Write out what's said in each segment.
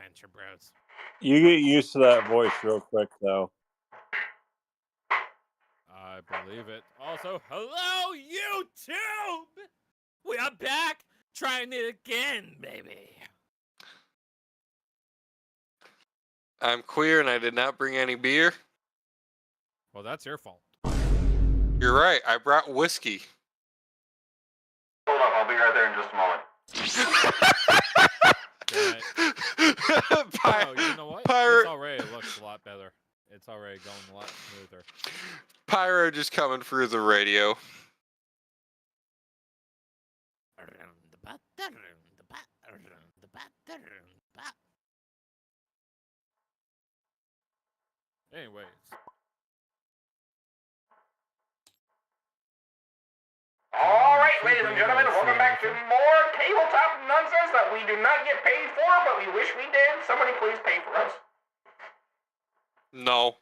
adventure bros. You get used to that voice real quick, though. I believe it. Also, hello, YouTube! We are back, trying it again, baby. I'm queer and I did not bring any beer. Well, that's your fault. You're right, I brought whiskey. Hold up, I'll be right there in just a moment. Oh, you know what? It's already looks a lot better. It's already going a lot smoother. Pyro just coming through the radio. Anyways. Alright, ladies and gentlemen, welcome back to more tabletop nonsense that we do not get paid for, but we wish we did. Somebody please pay for us. No.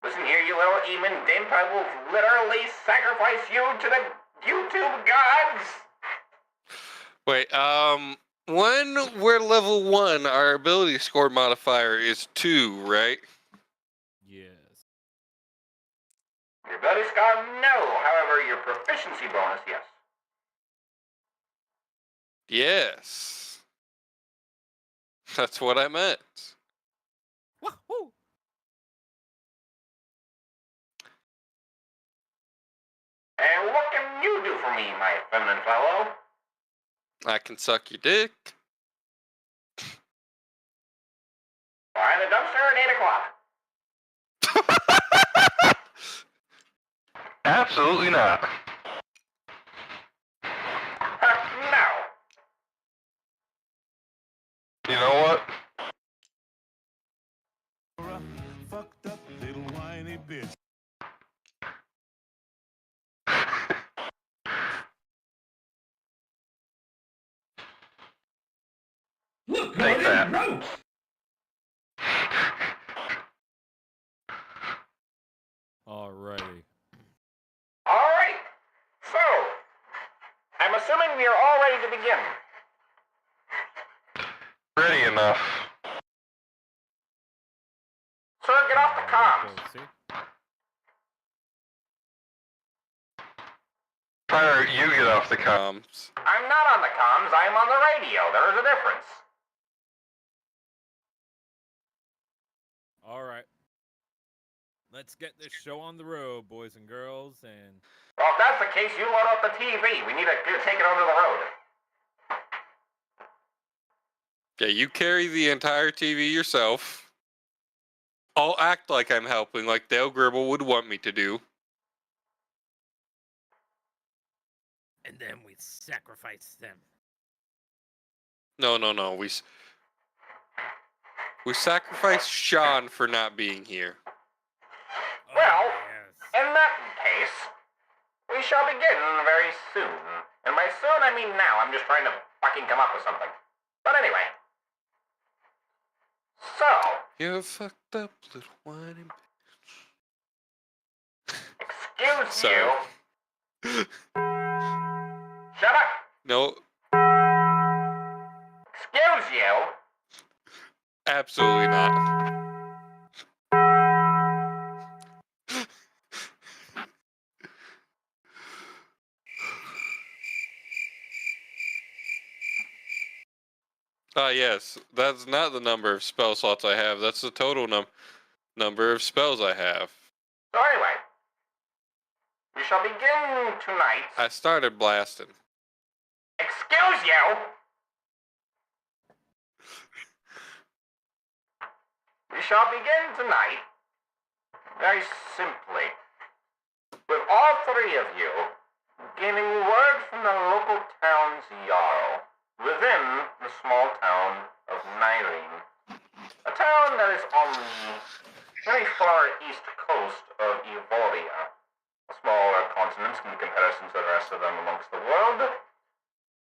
Listen here, you little Eamon Dimp, I will literally sacrifice you to the YouTube gods! Wait, when we're level 1, our ability score modifier is 2, right? Yes. Your ability score, no. However, your proficiency bonus, yes. Yes. That's what I meant. Wahoo! And what can you do for me, my feminine fellow? I can suck your dick. Behind the dumpster at 8 o'clock. Absolutely not. No. You know what? Fucked up little whiny bitch. Look, take that. Alrighty. Alright. So, I'm assuming we are all ready to begin. Ready enough. Sir, get off the comms. See? Pyro, you get off the comms. I'm not on the comms, I'm on the radio. There is a difference. Alright. Let's get this show on the road, boys and girls, and... Well, if that's the case, you load up the TV. We need to take it onto the road. Yeah, you carry the entire TV yourself. I'll act like I'm helping, like Dale Gribble would want me to do. And then we sacrifice them. No. We sacrificed Sean for not being here. Well, yes. in that case, we shall begin very soon. And by soon, I mean now. I'm just trying to fucking come up with something. But anyway. So. You're a fucked up little whiny Excuse Sorry. you. Shut up. No, Excuse you. absolutely not. Yes, that's not the number of spell slots I have. That's the total number of spells I have. So anyway. We shall begin tonight. I started blasting. Excuse you. We shall begin tonight, very simply, with all three of you gaining word from the local town's Jarl within the small town of Nyrene, a town that is on the very far east coast of Evoria, a smaller continent in comparison to the rest of them amongst the world,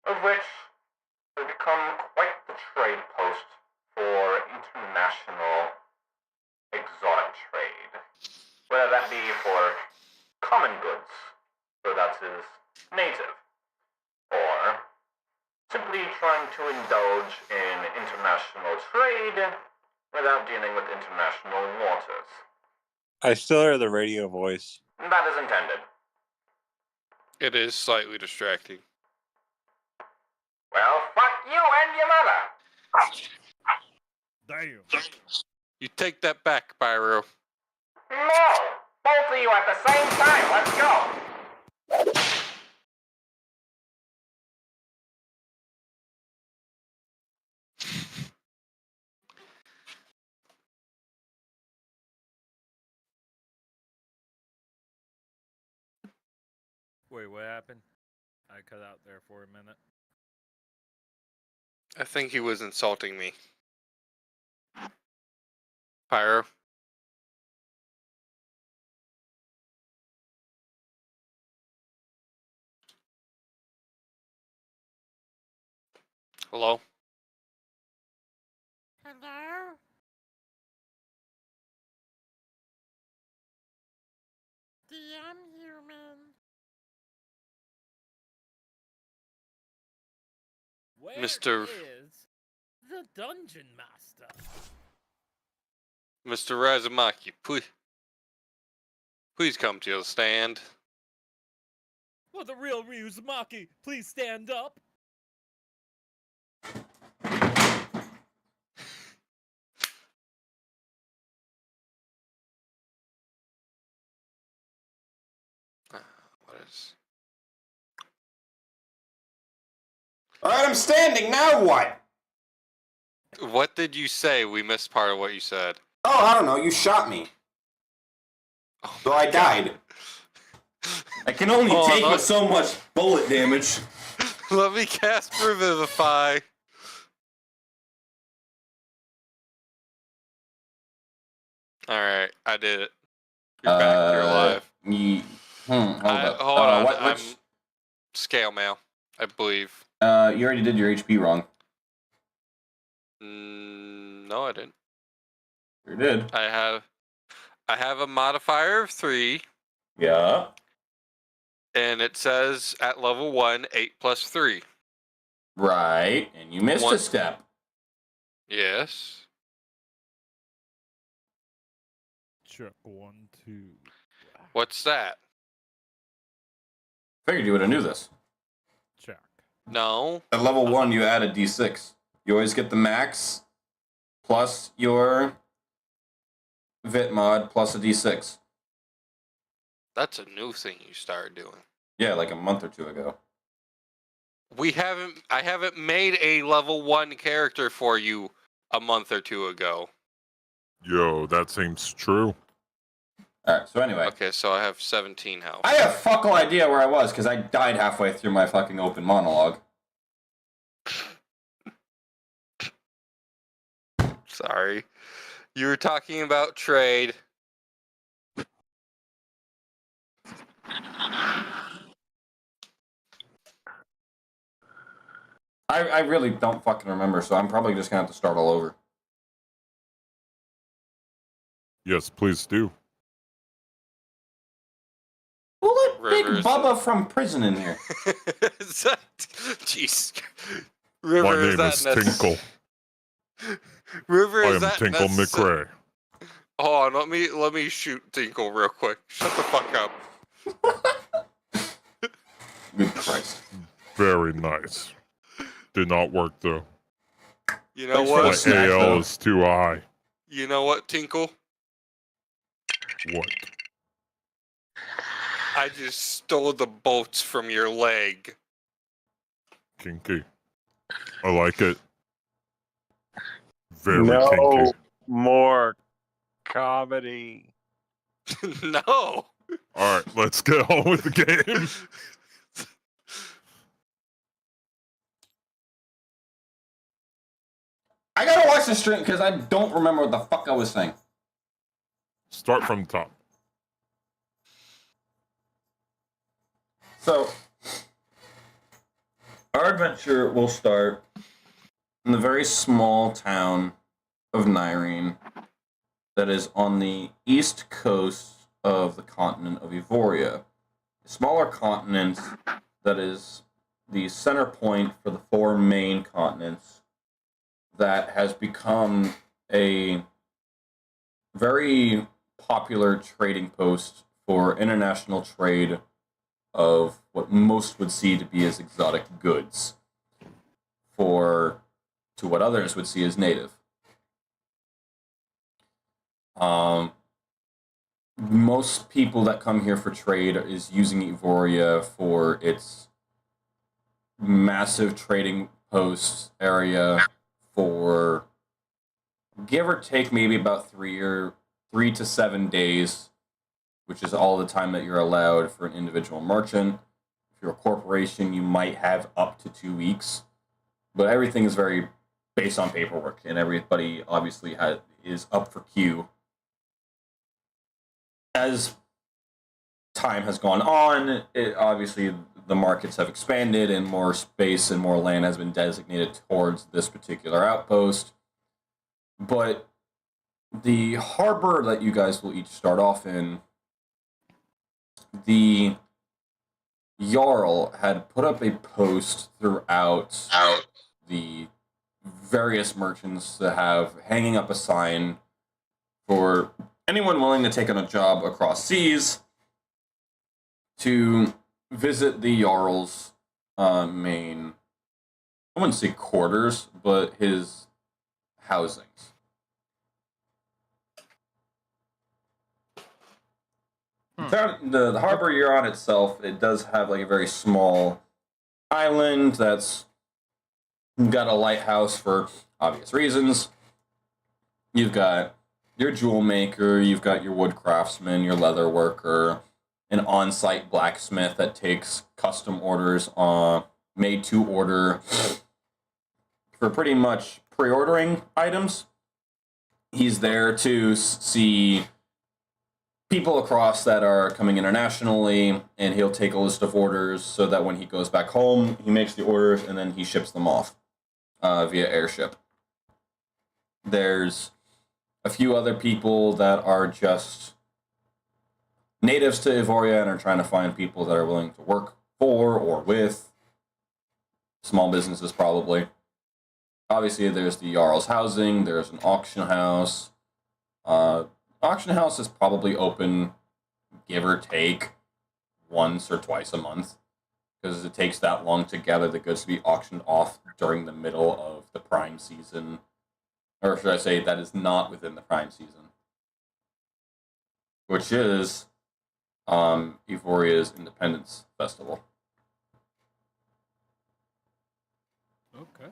of which has become quite the trade post for international exotic trade. Whether that be for common goods, for that is native, or simply trying to indulge in international trade without dealing with international waters. I still hear the radio voice. That is intended. It is slightly distracting. Well, fuck you and your mother. Damn. You take that back, Pyro. No! Both of you at the same time. Let's go. Wait, what happened? I cut out there for a minute. I think he was insulting me. Pyro. Hello? Hello? DM human. Where Mr. is the dungeon master? Mr. Razumaki, please come to the stand. Will the real Ryuzumaki please stand up? What is... Alright, I'm standing, now what? What did you say? We missed part of what you said. Oh, I don't know, you shot me. Oh So my I God. died. I can only Oh, take no. with so much bullet damage. Let me cast Revivify. Alright, I did it. You're back, you're alive. Hold up. Hold on, I'm Which, scale mail, I believe. you already did your HP wrong. No, I didn't. You did. I have a modifier of 3, Yeah. and it says at level 1, 8 plus 3. Right, and you missed One. a step. Yes. Check 1, 2. What's that? Figured you would have knew this. Check. No. At level 1, you add a d6. You always get the max plus your Vit mod plus a d6. That's a new thing you started doing. Yeah, like a month or two ago. I haven't made a level 1 character for you a month or 2 ago. Yo, that seems true. Alright, so anyway. Okay, so I have 17 health. I have fuck all idea where I was because I died halfway through my fucking open monologue. Sorry. You were talking about trade. I really don't fucking remember, so I'm probably just gonna have to start all over. Yes, please do. Who let Big Rivers. Bubba from prison in here? Is that... Jeez. River, My name that is Tinkle. River, I is am that Tinkle necessary? McRae. Hold on, let me shoot Tinkle real quick. Shut the fuck up. Good Christ. Very nice. Did not work though. You know Thanks for My the what? snack, AL though. is too high. You know what, Tinkle? What? I just stole the bolts from your leg. Kinky. I like it. Very No kinky. more comedy. No. Alright, let's get on with the game. I gotta watch the stream because I don't remember what the fuck I was saying. Start from the top. So, our adventure will start in the very small town of Nyrene that is on the east coast of the continent of Evoria. A smaller continent that is the center point for the 4 main continents that has become a very popular trading post for international trade of what most would see to be as exotic goods to what others would see as native. Most people that come here for trade is using Evoria for its massive trading post area for give or take maybe about 3 to 7 days, which is all the time that you're allowed for an individual merchant. If you're a corporation, you might have up to 2 weeks, but everything is very based on paperwork, and everybody obviously is up for queue. As time has gone on, obviously the markets have expanded and more space and more land has been designated towards this particular outpost. But the harbor that you guys will each start off in, the Jarl had put up a post throughout the various merchants to have hanging up a sign for anyone willing to take on a job across seas to visit the Jarl's main, I wouldn't say quarters, but his housings. The harbor you're on itself, it does have like a very small island that's got a lighthouse for obvious reasons. You've got your jewel maker, you've got your wood craftsman, your leather worker, an on-site blacksmith that takes custom orders made to order for pretty much pre-ordering items. He's there to see people across that are coming internationally, and he'll take a list of orders so that when he goes back home, he makes the orders and then he ships them off via airship. There's a few other people that are just natives to Evoria and are trying to find people that are willing to work for or with. Small businesses, probably. Obviously, there's the Jarl's housing, there's an auction house. Auction house is probably open, give or take, once or twice a month, because it takes that long to gather the goods to be auctioned off during the middle of the prime season. Or should I say, that is not within the prime season, which is Evoria's Independence Festival. Okay.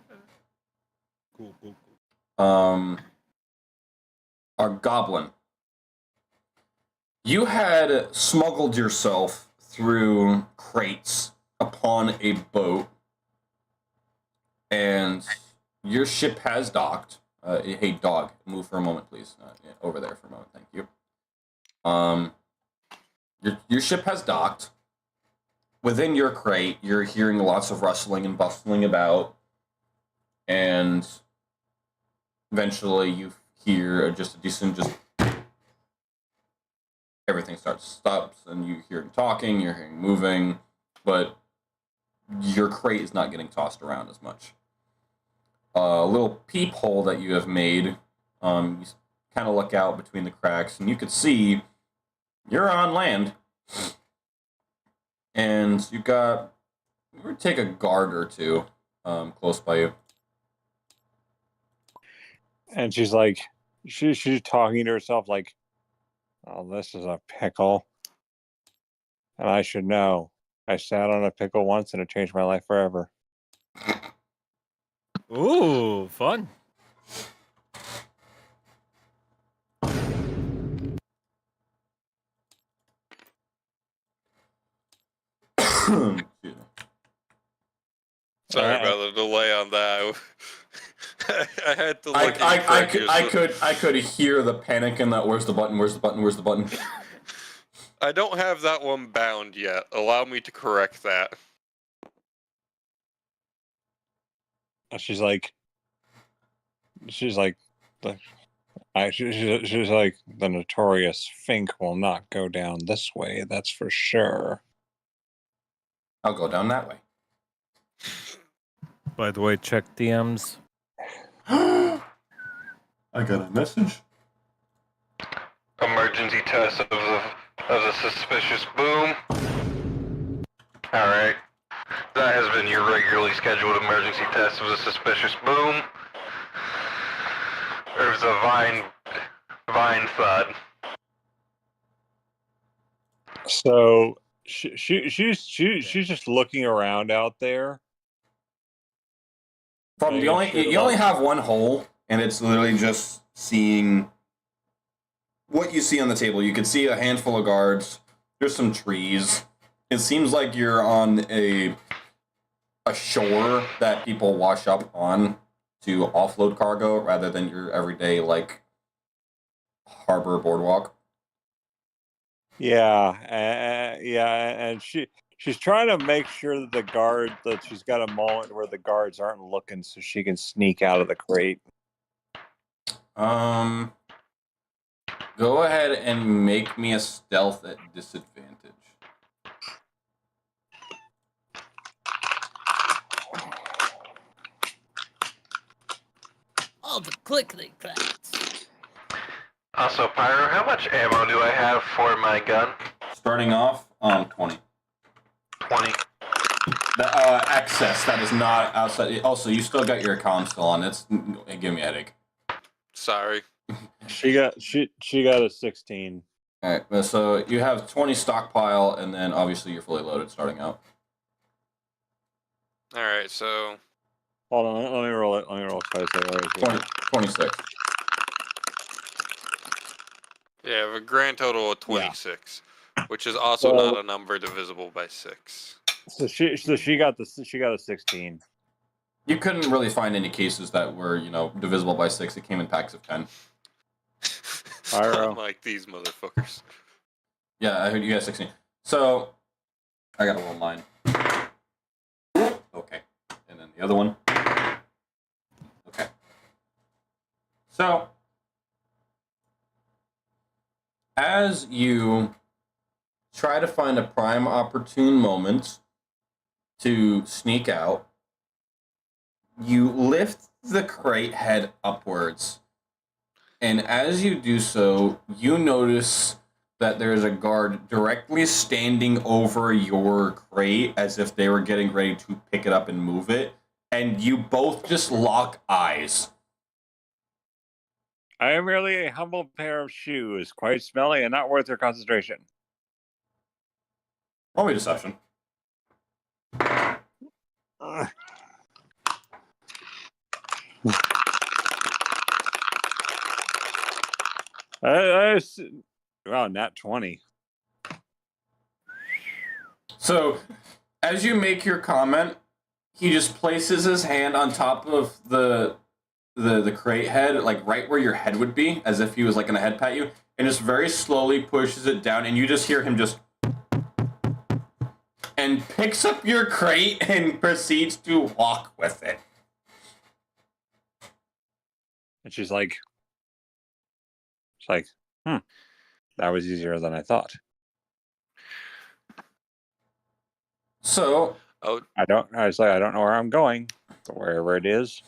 Cool. Our goblin. You had smuggled yourself through crates upon a boat, and your ship has docked. Hey, dog, move for a moment, please. Over there for a moment, thank you. Your ship has docked. Within your crate, you're hearing lots of rustling and bustling about, and eventually you hear just a decent everything stops, and you hear talking, you're hearing moving, but your crate is not getting tossed around as much. A little peephole that you have made, you kind of look out between the cracks, and you could see you're on land, and you would take a guard or two close by you. And she's like, she's talking to herself like, oh, this is a pickle. And I should know. I sat on a pickle once and it changed my life forever. Ooh, fun. Excuse me. Sorry about the delay on that. I had to look I could hear the panic in that. Where's the button? Where's the button? Where's the button? I don't have that one bound yet. Allow me to correct that. She's like, she's like, the notorious Fink will not go down this way. That's for sure. I'll go down that way. By the way, check DMs. I got a message. Emergency test of the suspicious boom. Alright. That has been your regularly scheduled emergency test of the suspicious boom. There's a vine thud. So she's just looking around out there. From Making sure you only have one hole, and it's literally just seeing what you see on the table. You can see a handful of guards. There's some trees. It seems like you're on a shore that people wash up on to offload cargo rather than your everyday like harbor boardwalk. Yeah, and she's trying to make sure that she's got a moment where the guards aren't looking, so she can sneak out of the crate. Go ahead and make me a stealth at disadvantage. All the clickety clacks. Also, Pyro, how much ammo do I have for my gun? Starting off, 20. 20. The excess that is not outside. Also, you still got your comm still on. It's give me a headache. Sorry. She got a 16. All right, so you have 20 stockpile, and then obviously you're fully loaded starting out. All right, so Hold on, let me roll it. Let me roll twice. 26. yeah, I have a grand total of 26, which is also not a number divisible by 6. So she got a 16. You couldn't really find any cases that were, divisible by 6. It came in packs of 10. Pyro. Like these motherfuckers. Yeah, I heard you got 16. So, I gotta roll mine. Okay. And then the other one. Okay. So, as you try to find a prime opportune moment to sneak out, you lift the crate head upwards. And as you do so, you notice that there's a guard directly standing over your crate as if they were getting ready to pick it up and move it. And you both just lock eyes. I am merely a humble pair of shoes, quite smelly and not worth your concentration. Roll me deception. Wow, nat 20. So, as you make your comment, he just places his hand on top of the crate head, like right where your head would be, as if he was like gonna head pat you, and just very slowly pushes it down, and you just hear him just and picks up your crate and proceeds to walk with it. And she's like, that was easier than I thought. So, I was like, I don't know where I'm going, but wherever it is.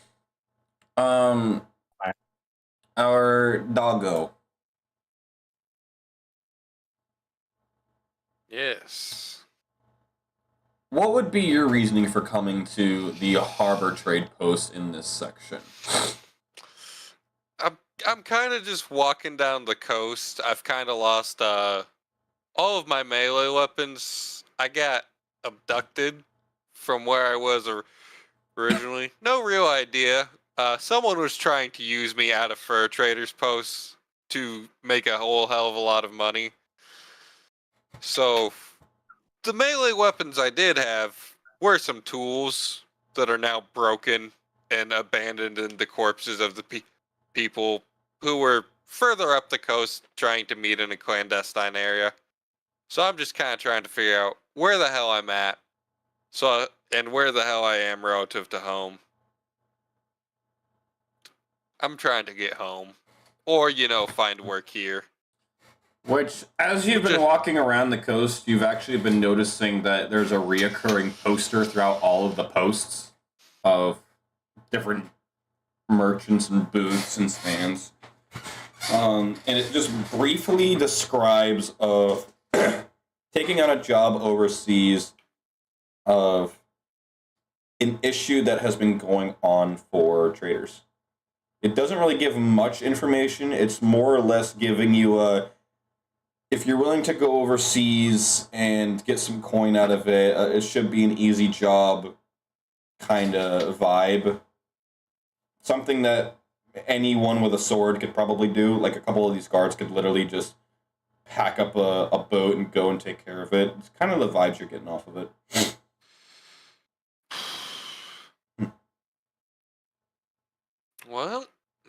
our doggo. Yes. What would be your reasoning for coming to the harbor trade post in this section? I'm kind of just walking down the coast. I've kind of lost all of my melee weapons. I got abducted from where I was originally. No real idea. Someone was trying to use me at a fur trader's post to make a whole hell of a lot of money. So the melee weapons I did have were some tools that are now broken and abandoned in the corpses of the people who were further up the coast trying to meet in a clandestine area. So I'm just kind of trying to figure out where the hell I'm at, and where the hell I am relative to home. I'm trying to get home, or find work here. Which, as you've been walking around the coast, you've actually been noticing that there's a reoccurring poster throughout all of the posts of different merchants and booths and stands. And it just briefly describes of taking on a job overseas of an issue that has been going on for traders. It doesn't really give much information. It's more or less giving you a, if you're willing to go overseas and get some coin out of it, it should be an easy job kind of vibe. Something that anyone with a sword could probably do. Like a couple of these guards could literally just pack up a boat and go and take care of it. It's kind of the vibes you're getting off of it. Well,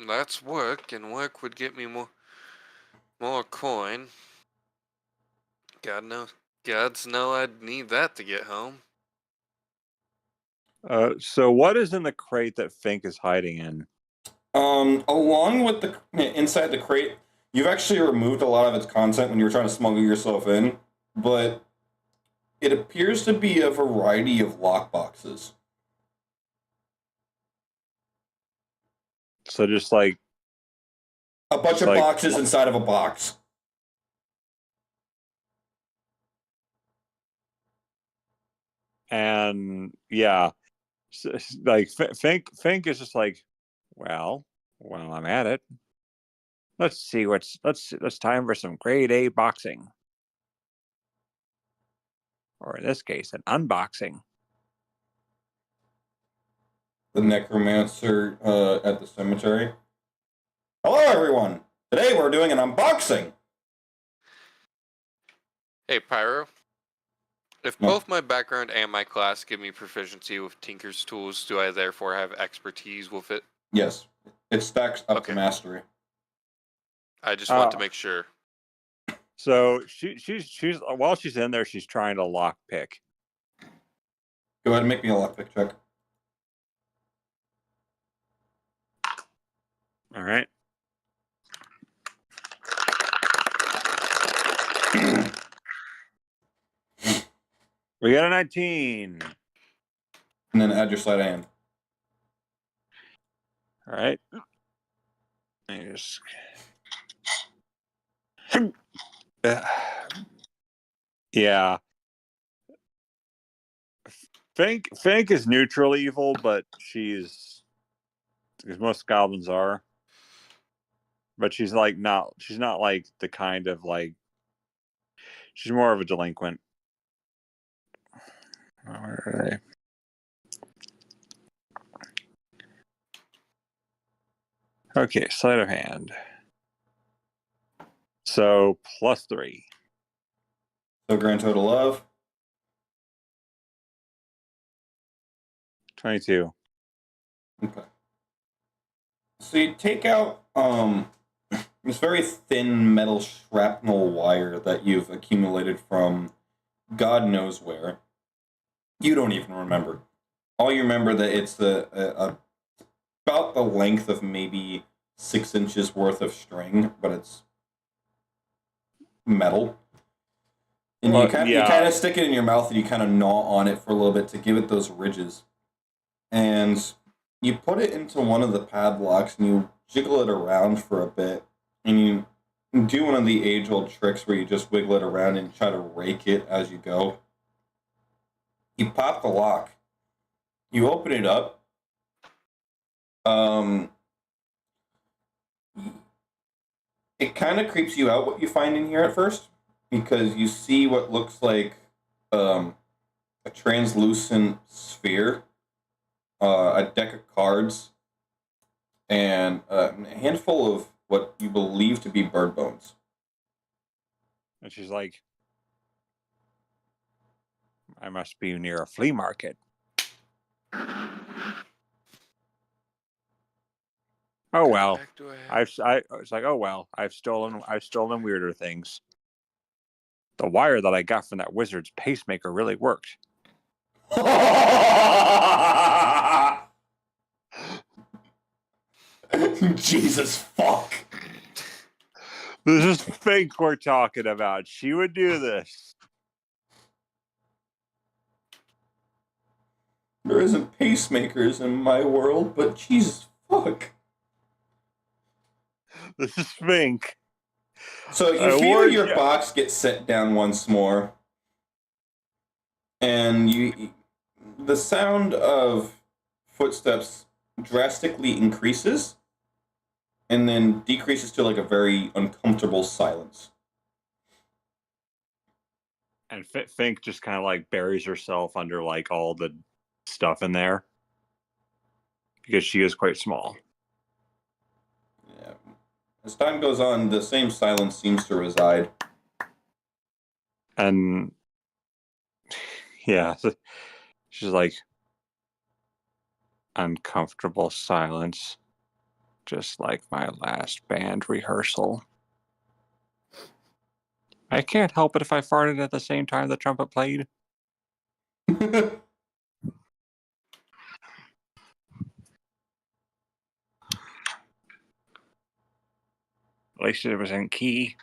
that's work, and work would get me more coin. Gods know I'd need that to get home. So what is in the crate that Fink is hiding in? Along with the inside the crate, you've actually removed a lot of its content when you were trying to smuggle yourself in, but it appears to be a variety of lockboxes. So just like A bunch of boxes inside of a box. And yeah, like Fink is just like, well, I'm at it. Let's see let's time for some grade A boxing, or in this case, an unboxing. The necromancer at the cemetery. Hello, everyone. Today we're doing an unboxing. Hey, Pyro. If both my background and my class give me proficiency with Tinker's tools, do I therefore have expertise with it? Yes, it stacks up to mastery. I just want to make sure. So she's while she's in there, she's trying to lock pick. Go ahead and make me a lockpick check. All right. We got a 19. And then add your sleight of hand. All right. Yeah. Fink is neutral evil, but she's, because most goblins are. But she's like she's not like the kind of like, she's more of a delinquent. Where are they? Okay, sleight of hand. So +3. So grand total of 22. Okay. So you take out this very thin metal shrapnel wire that you've accumulated from God knows where. You don't even remember. All you remember that it's about the length of maybe 6 inches worth of string, but it's metal. And you kind of stick it in your mouth and you kind of gnaw on it for a little bit to give it those ridges. And you put it into one of the padlocks and you jiggle it around for a bit. And you do one of the age-old tricks where you just wiggle it around and try to rake it as you go. You pop the lock. You open it up. It kind of creeps you out what you find in here at first, because you see what looks like a translucent sphere, a deck of cards, and a handful of what you believe to be bird bones. And she's like, I must be near a flea market. Oh well, it's like, oh well, I've stolen weirder things. The wire that I got from that wizard's pacemaker really worked. Jesus fuck. This is Fink we're talking about. She would do this. There isn't pacemakers in my world, but Jesus fuck. This is Fink. So you I feel warned your ya. box get set down once more, and the sound of footsteps drastically increases, and then decreases to like a very uncomfortable silence. And Fink just kind of like buries herself under like all the stuff in there because she is quite small. Yeah. As time goes on, the same silence seems to reside. And yeah, so she's like, uncomfortable silence, just like my last band rehearsal. I can't help it if I farted at the same time the trumpet played. At least it was in key.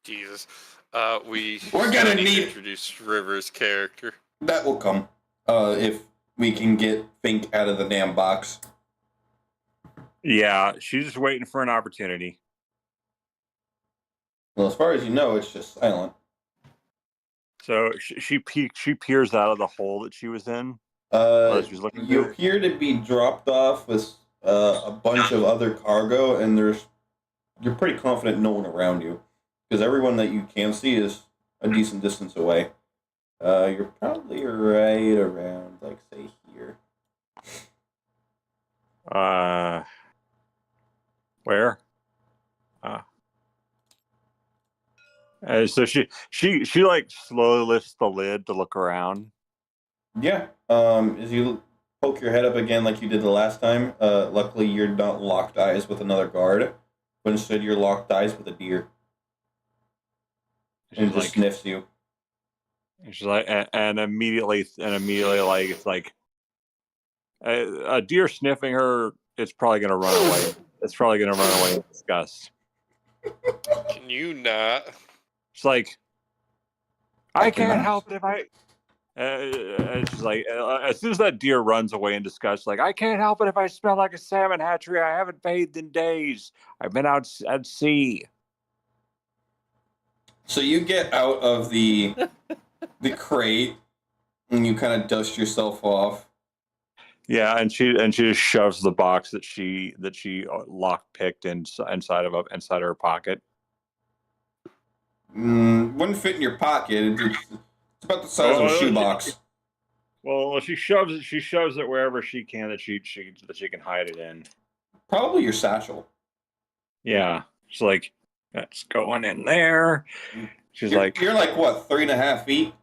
Jesus. We're gonna need- to introduce River's character. That will come if we can get Fink out of the damn box. Yeah, she's just waiting for an opportunity. Well, as far as you know, it's just silent. So she peers out of the hole that she was in. She was looking You through. appear to be dropped off with a bunch of other cargo, and you're pretty confident no one around you, because everyone that you can see is a decent distance away. You're probably right around, like, say, here. Where? So she like slowly lifts the lid to look around. Yeah. As you poke your head up again like you did the last time, luckily you're not locked eyes with another guard, but instead you're locked eyes with a deer. And it just sniffs you. She's like, and immediately like it's like a deer sniffing her. It's probably gonna run away. It's probably gonna run away in disgust. Can you not? It's like I can't cannot. help it if I. And she's like, as soon as that deer runs away in disgust, like I can't help it if I smell like a salmon hatchery. I haven't bathed in days. I've been out at sea. So you get out of the crate and you kind of dust yourself off. Yeah, and she just shoves the box that she lock picked inside her pocket. Wouldn't fit in your pocket. It's about the size of a shoebox. She shoves it wherever she can that she can hide it in. Probably your satchel. Yeah, she's like, that's going in there. She's You're like what, 3.5 feet?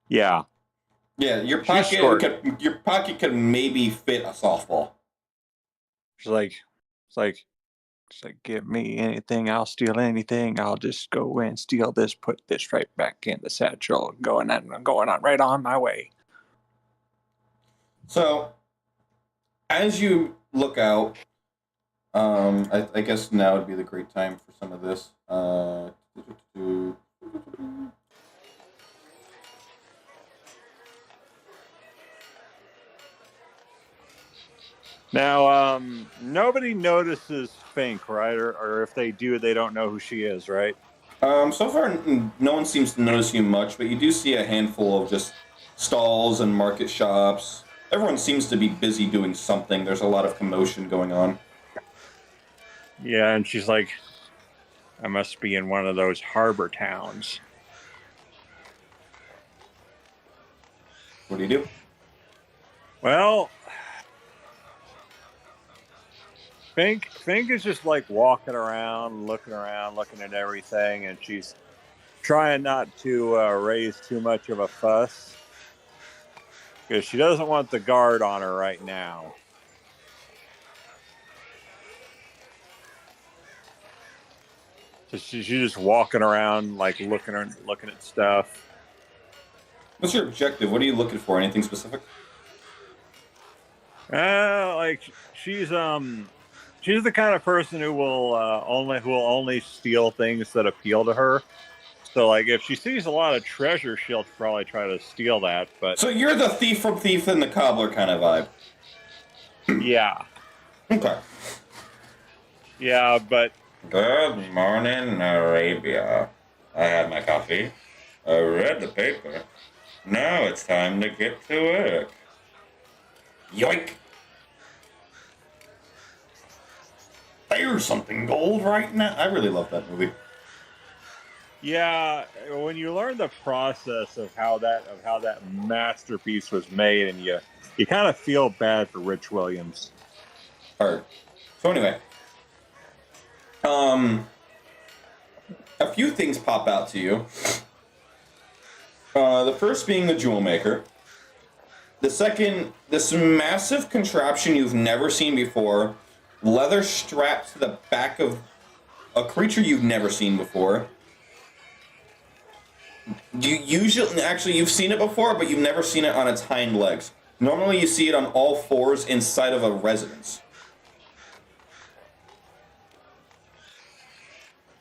Yeah. Yeah, your She's short. pocket could maybe fit a softball. She's like, give me anything, I'll steal anything. I'll just go and steal this, put this right back in the satchel, going on right on my way. So, as you look out, I guess now would be the great time for some of this. Now, nobody notices Fink, right? Or if they do, they don't know who she is, right? So far, no one seems to notice you much, but you do see a handful of just stalls and market shops. Everyone seems to be busy doing something. There's a lot of commotion going on. Yeah, and she's like, I must be in one of those harbor towns. What do you do? Well, Fink is just like walking around, looking at everything, and she's trying not to raise too much of a fuss because she doesn't want the guard on her right now. So she's just walking around, like looking at stuff. What's your objective? What are you looking for? Anything specific? Like she's the kind of person who will only steal things that appeal to her. So like if she sees a lot of treasure, she'll probably try to steal that. But So you're the thief from Thief and the Cobbler kind of vibe. yeah, Okay. yeah, but Good morning, Arabia. I had my coffee. I read the paper. Now it's time to get to work. Yoink! There's something gold right now. I really love that movie. yeah, when you learn the process of how that masterpiece was made, and you kind of feel bad for Rich Williams. Alright. So anyway. A few things pop out to you. The first being the jewel maker. The second, this massive contraption you've never seen before, leather strapped to the back of a creature you've never seen before. You've seen it before, but you've never seen it on its hind legs. Normally you see it on all fours inside of a residence.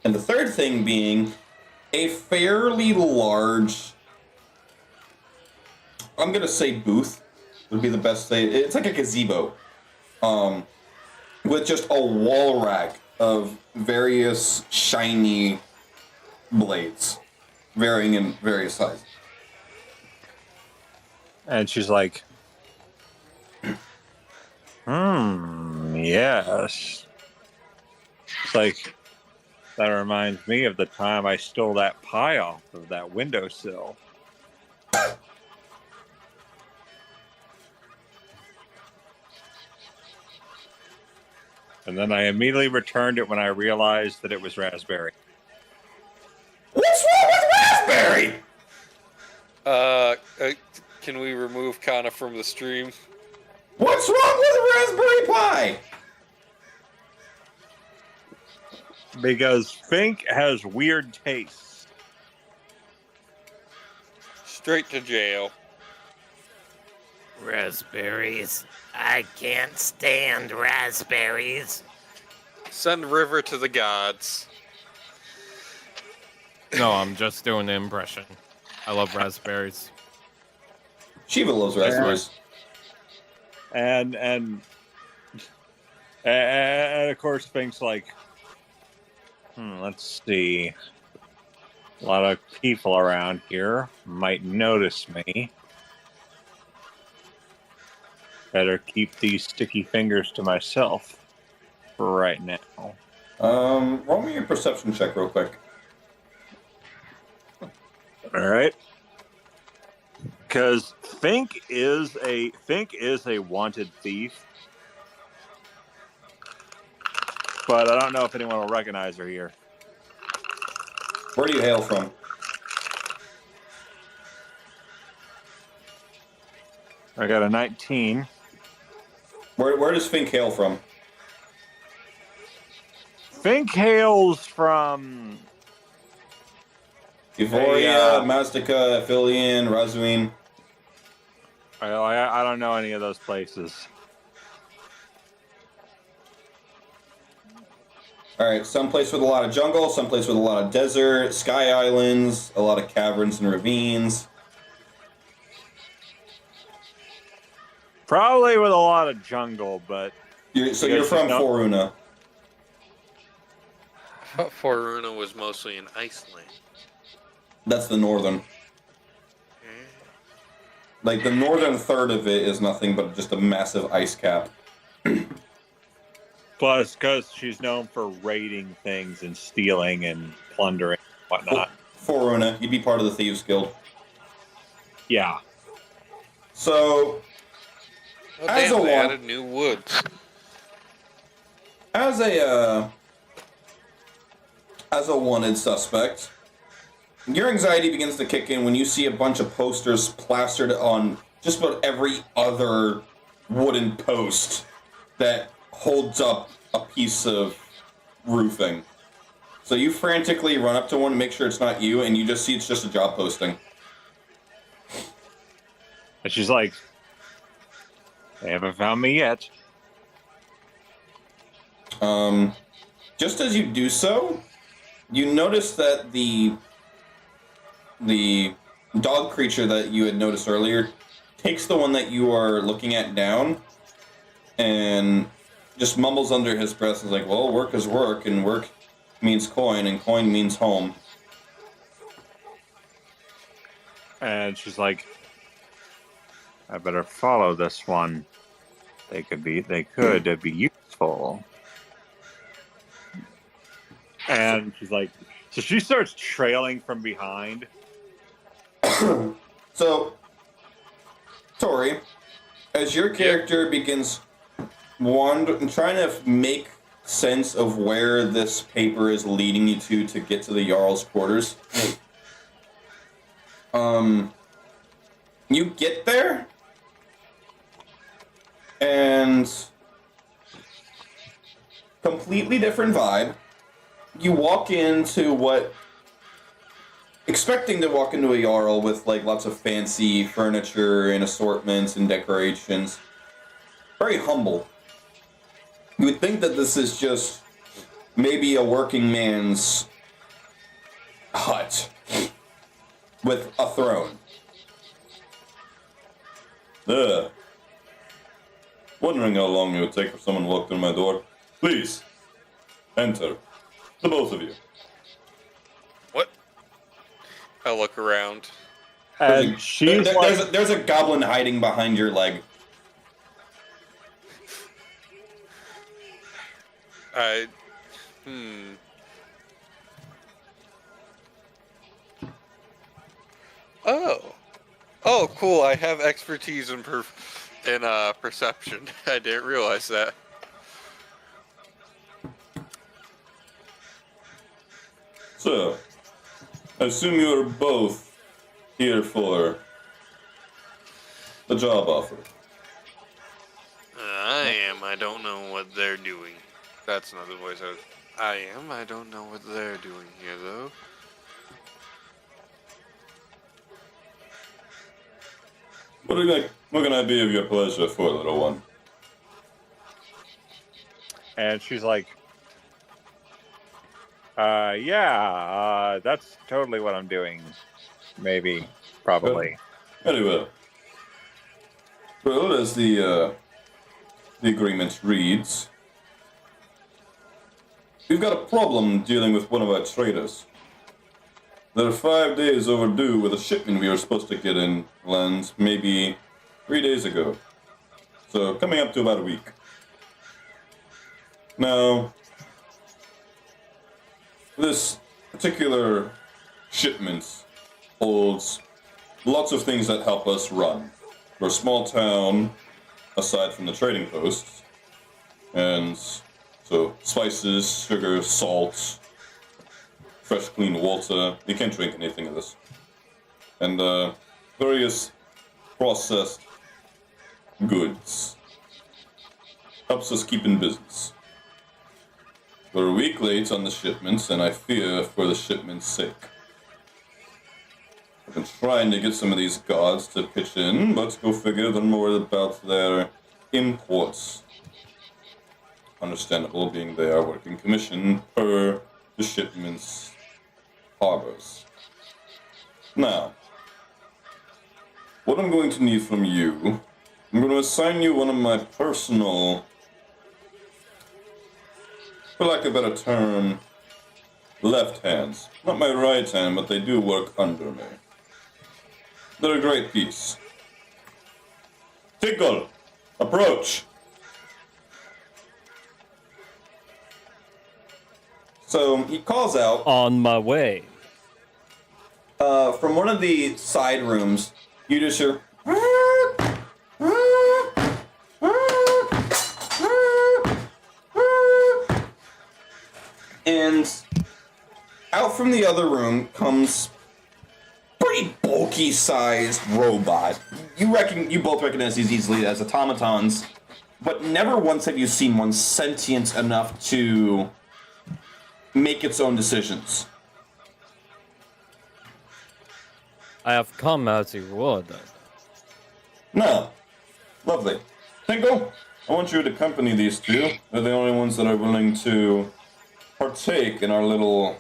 And the third thing being a fairly large, I'm gonna say booth would be the best say. It's like a gazebo, with just a wall rack of various shiny blades, varying in various sizes. And she's like, yes. It's like, that reminds me of the time I stole that pie off of that windowsill. And then I immediately returned it when I realized that it was raspberry. What's wrong with raspberry? Can we remove Kana from the stream? What's wrong with raspberry pie? Because Fink has weird tastes. Straight to jail. Raspberries. I can't stand raspberries. Send River to the gods. No, I'm just doing the impression. I love raspberries. Shiva loves raspberries. And of course Fink's like, let's see. A lot of people around here might notice me. Better keep these sticky fingers to myself for right now. Roll me a perception check real quick. All right. Because Fink is a wanted thief. But I don't know if anyone will recognize her here. Where do you hail from? I got a 19. Where does Fink hail from? Fink hails from Euphoria, Mastica, Aphelion, Razuin. I don't know any of those places. Alright, someplace with a lot of jungle, someplace with a lot of desert, sky islands, a lot of caverns and ravines. Probably with a lot of jungle, but You're from Foruna. I thought Foruna was mostly in Iceland. That's the northern. Like, the northern third of it is nothing but just a massive ice cap. plus because she's known for raiding things and stealing and plundering and whatnot. Foruna, you'd be part of the Thieves Guild. Yeah. So, Oh, As damn, a they one- added new woods. as a wanted suspect, your anxiety begins to kick in when you see a bunch of posters plastered on just about every other wooden post that holds up a piece of roofing. So you frantically run up to one to make sure it's not you, and you just see it's just a job posting. And she's like, They haven't found me yet. Just as you do so, you notice that the dog creature that you had noticed earlier takes the one that you are looking at down and just mumbles under his breath. Is like, well, work is work, and work means coin, and coin means home. And she's like, I better follow this one. They could be useful. And she's like, so she starts trailing from behind. So, Tori, as your character begins trying to make sense of where this paper is leading you to get to the Jarl's quarters, you get there, and completely different vibe. You walk into expecting to walk into a Jarl with like lots of fancy furniture and assortments and decorations. Very humble. You would think that this is just maybe a working man's hut with a throne. Wondering how long it would take for someone to walk through my door. Please, enter. The both of you. What? I look around. And she's like, There's a goblin hiding behind your leg. Oh, cool. I have expertise in perception. I didn't realize that. So, I assume you are both here for the job offer. I am. I don't know what they're doing. That's not the voice I am. I don't know what they're doing here, though. What can I be of your pleasure for, little one? and she's like, that's totally what I'm doing. Maybe, probably. Very well. Well, as the agreement reads, we've got a problem dealing with one of our traders. They're 5 days overdue with a shipment we were supposed to get in lands maybe 3 days ago. So, coming up to about a week. Now, this particular shipment holds lots of things that help us run. We're a small town, aside from the trading posts, and so spices, sugar, salt, fresh clean water. You can't drink anything of this. And various processed goods. Helps us keep in business. We're a week late on the shipments, and I fear for the shipment's sake. I've been trying to get some of these gods to pitch in, but go figure, they're more about their imports. Understandable, being they are working commission per the shipment's harbors. Now, what I'm going to need from you, I'm going to assign you one of my personal, for lack of a better term, left hands. Not my right hand, but they do work under me. They're a great piece. Tickle! Approach! So he calls out On my way. from one of the side rooms. You just hear, and out from the other room comes pretty bulky sized robot. You both recognize these easily as automatons, but never once have you seen one sentient enough to make its own decisions. I have come as a reward. No. Lovely. Tinkle, I want you to accompany these two. They're the only ones that are willing to partake in our little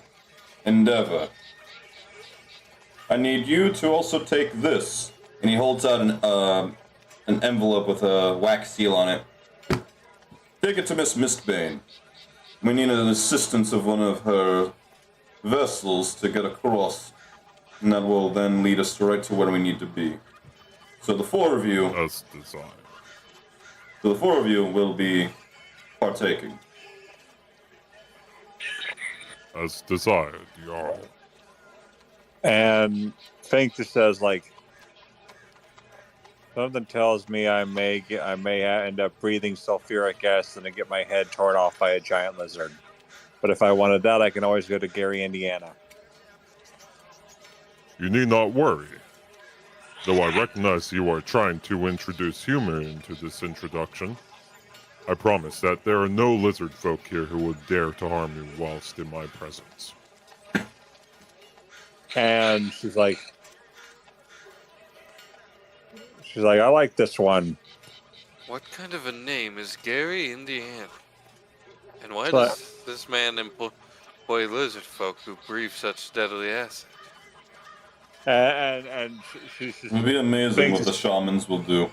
endeavor. I need you to also take this. And he holds out an envelope with a wax seal on it. Take it to Miss Mistbane. We need an assistance of one of her vessels to get across, and that will then lead us right to where we need to be. So the four of you, As desired. will be partaking. As desired, Jarl. And Fink just says, like, something tells me I may end up breathing sulfuric acid and get my head torn off by a giant lizard. But if I wanted that, I can always go to Gary, Indiana. You need not worry. Though I recognize you are trying to introduce humor into this introduction, I promise that there are no lizard folk here who would dare to harm you whilst in my presence. And she's like, I like this one. What kind of a name is Gary, Indiana? And why But- does this man employ lizard folk who breathe such deadly acid? And she's It would be amazing Thanks. what the shamans will do.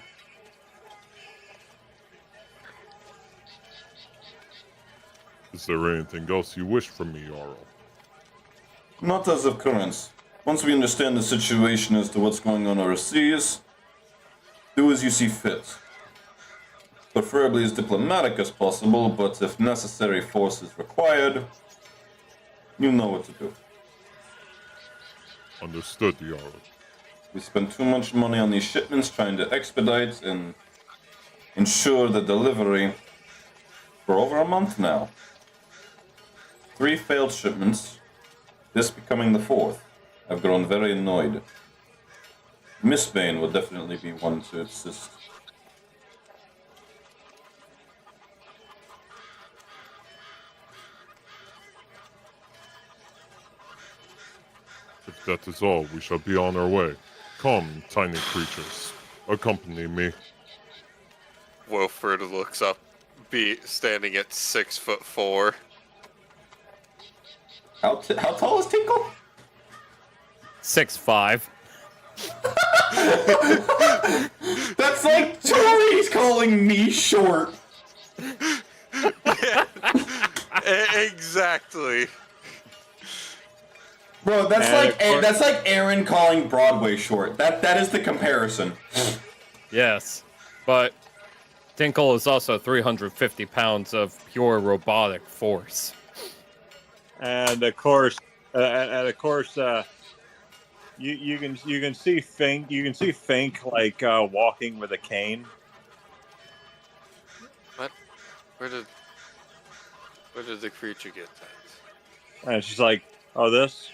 Is there anything else you wish from me, Jarl? Not as of current. Once we understand the situation as to what's going on overseas, do as you see fit. Preferably as diplomatic as possible, but if necessary force is required, you know what to do. Understood, Jarl. We spend too much money on these shipments trying to expedite and ensure the delivery for over a month now. 3 failed shipments, this becoming the 4th. I've grown very annoyed. Miss Bane will definitely be one to assist. If that is all, we shall be on our way. Come, tiny creatures. Accompany me. Wilfred looks up, standing at 6'4". How tall is Tinkle? 6'5". That's like Tori's calling me short. Exactly. Bro, that's And like of course- that's like Aaron calling Broadway short. That is the comparison. Yes, but Tinkle is also 350 pounds of pure robotic force. and of course, you can see Fink like walking with a cane. Where did the creature get that? And she's like, "Oh, this."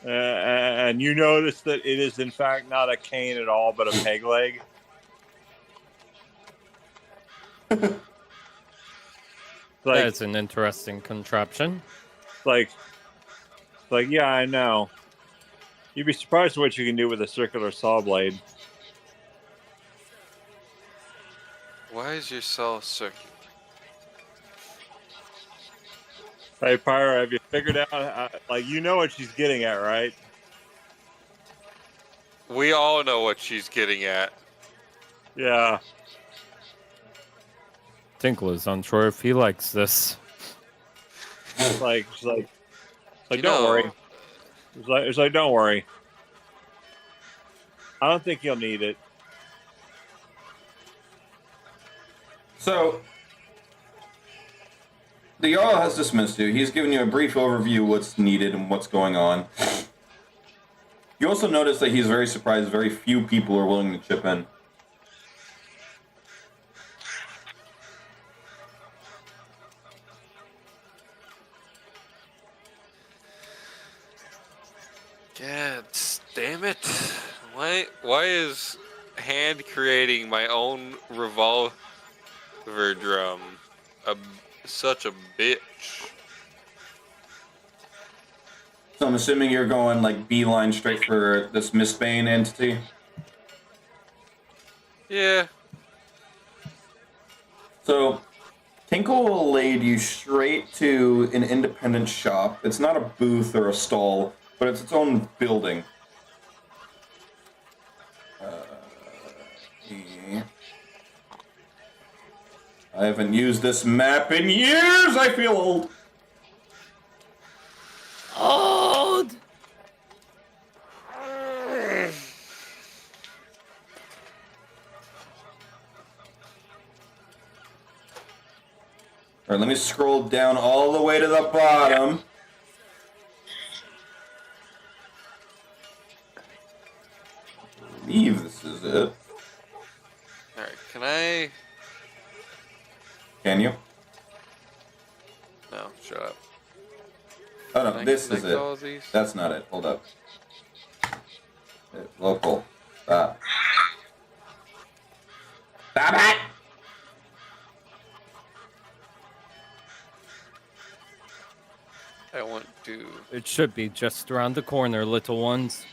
And you notice that it is in fact not a cane at all, but a peg leg. That's an interesting contraption. like, yeah, I know. You'd be surprised what you can do with a circular saw blade. Why is your saw circular? Hey, Pyra, have you figured out? Like, you know what she's getting at, right? We all know what she's getting at. Yeah. Tinkle is unsure if he likes this. She's like, You don't know, worry. It's like, don't worry. I don't think you'll need it. So, the Jarl has dismissed you. He's given you a brief overview of what's needed and what's going on. You also notice that he's very surprised very few people are willing to chip in. God damn it! Why is hand creating my own revolver drum such a bitch? So I'm assuming you're going like beeline straight for this Miss Bane entity. Yeah, So, Tinkle will lead you straight to an independent shop. It's not a booth or a stall, but it's its own building. Yeah. I haven't used this map in years! I feel old! Old! Alright, let me scroll down all the way to the bottom. I believe this is it. Alright, can I... Can you? No, shut up. Oh Can no, I this is connect it. all of these? That's not it. Hold up. Local. Stop. Stop it! I want to... It should be just around the corner, little ones.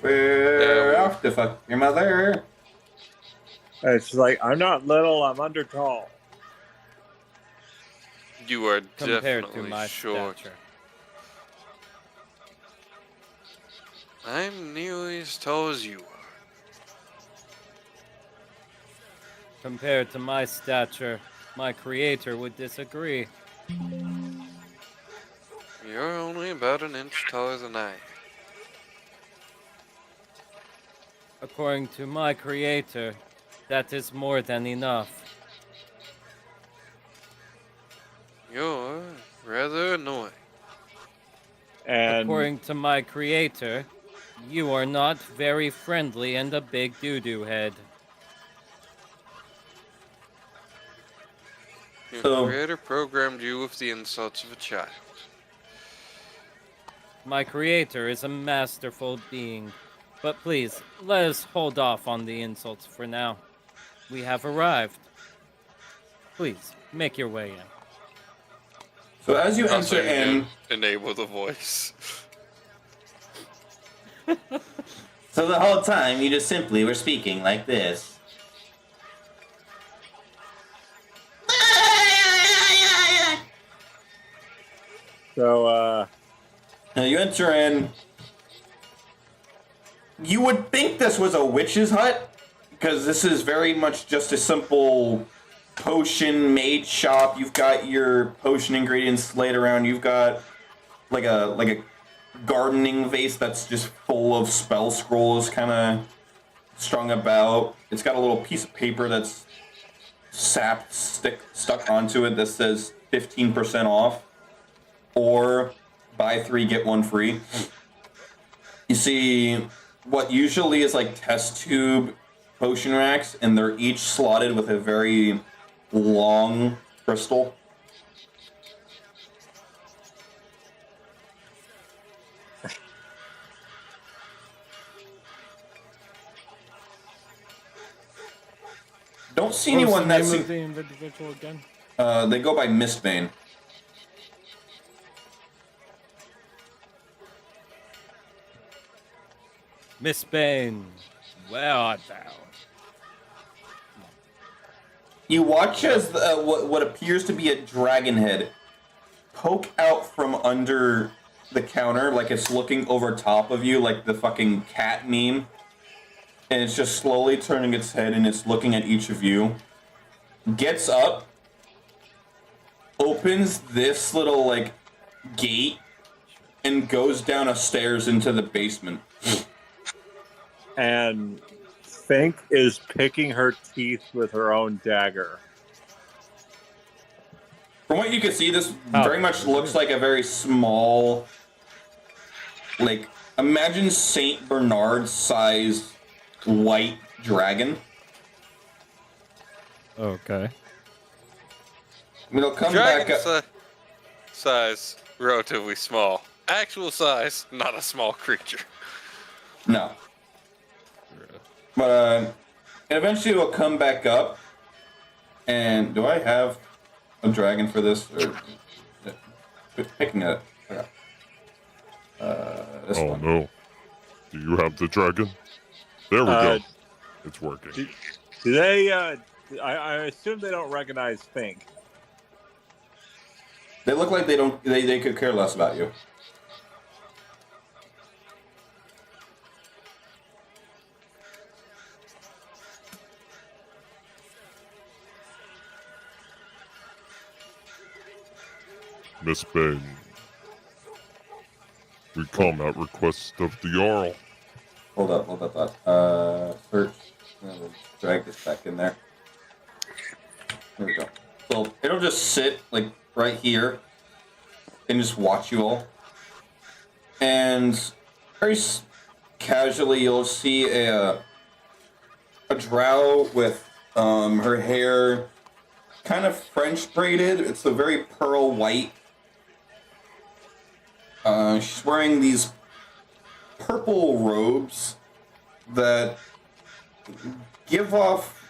We're Yeah, off to fuck your mother. It's like, I'm not little, I'm under tall. You are Compared to definitely my short. stature. I'm nearly as tall as you are. Compared to my stature, my creator would disagree. You're only about an inch taller than I am. According to my creator, that is more than enough. You're rather annoying. And According to my creator, you are not very friendly and a big doo-doo head. Your So- creator programmed you with the insults of a child. My creator is a masterful being. But please, let us hold off on the insults for now. We have arrived. Please, make your way in. So as you Also, enter you in, can enable the voice. so the whole time you just simply were speaking like this. so, Now you enter in. You would think this was a witch's hut, because this is very much just a simple potion made shop. You've got your potion ingredients laid around. You've got like a gardening vase that's just full of spell scrolls kind of strung about. It's got a little piece of paper that's stuck onto it that says 15% off, or buy 3 get 1 free. You see what usually is like test tube potion racks, and they're each slotted with a very long crystal. Don't see anyone What's that's. the name of the individual again? They go by Mistbane. Miss Bane, where art thou? You watch as what appears to be a dragon head poke out from under the counter, like it's looking over top of you, like the fucking cat meme. And it's just slowly turning its head and it's looking at each of you. Gets up, opens this little, like, gate, and goes down a stairs into the basement. and Fink is picking her teeth with her own dagger. From what you can see, this Oh. very much looks like a very small, like, imagine Saint Bernard-sized white dragon. Okay. It'll come Dragon back up. size, relatively small. Actual size, not a small creature. No. But eventually it'll come back up. And do I have a dragon for this? Or picking it. Okay. This Oh one. no. Do you have the dragon? There we go. It's working. Do they? I assume they don't recognize Fink. They look like they don't. They could care less about you. Miss Bane, we come at request of the Jarl. Hold up. Search. I'm gonna drag this back in there. There we go. So it'll just sit like right here and just watch you all. And very casually, you'll see a drow with her hair kind of French braided. It's a very pearl white. She's wearing these purple robes that give off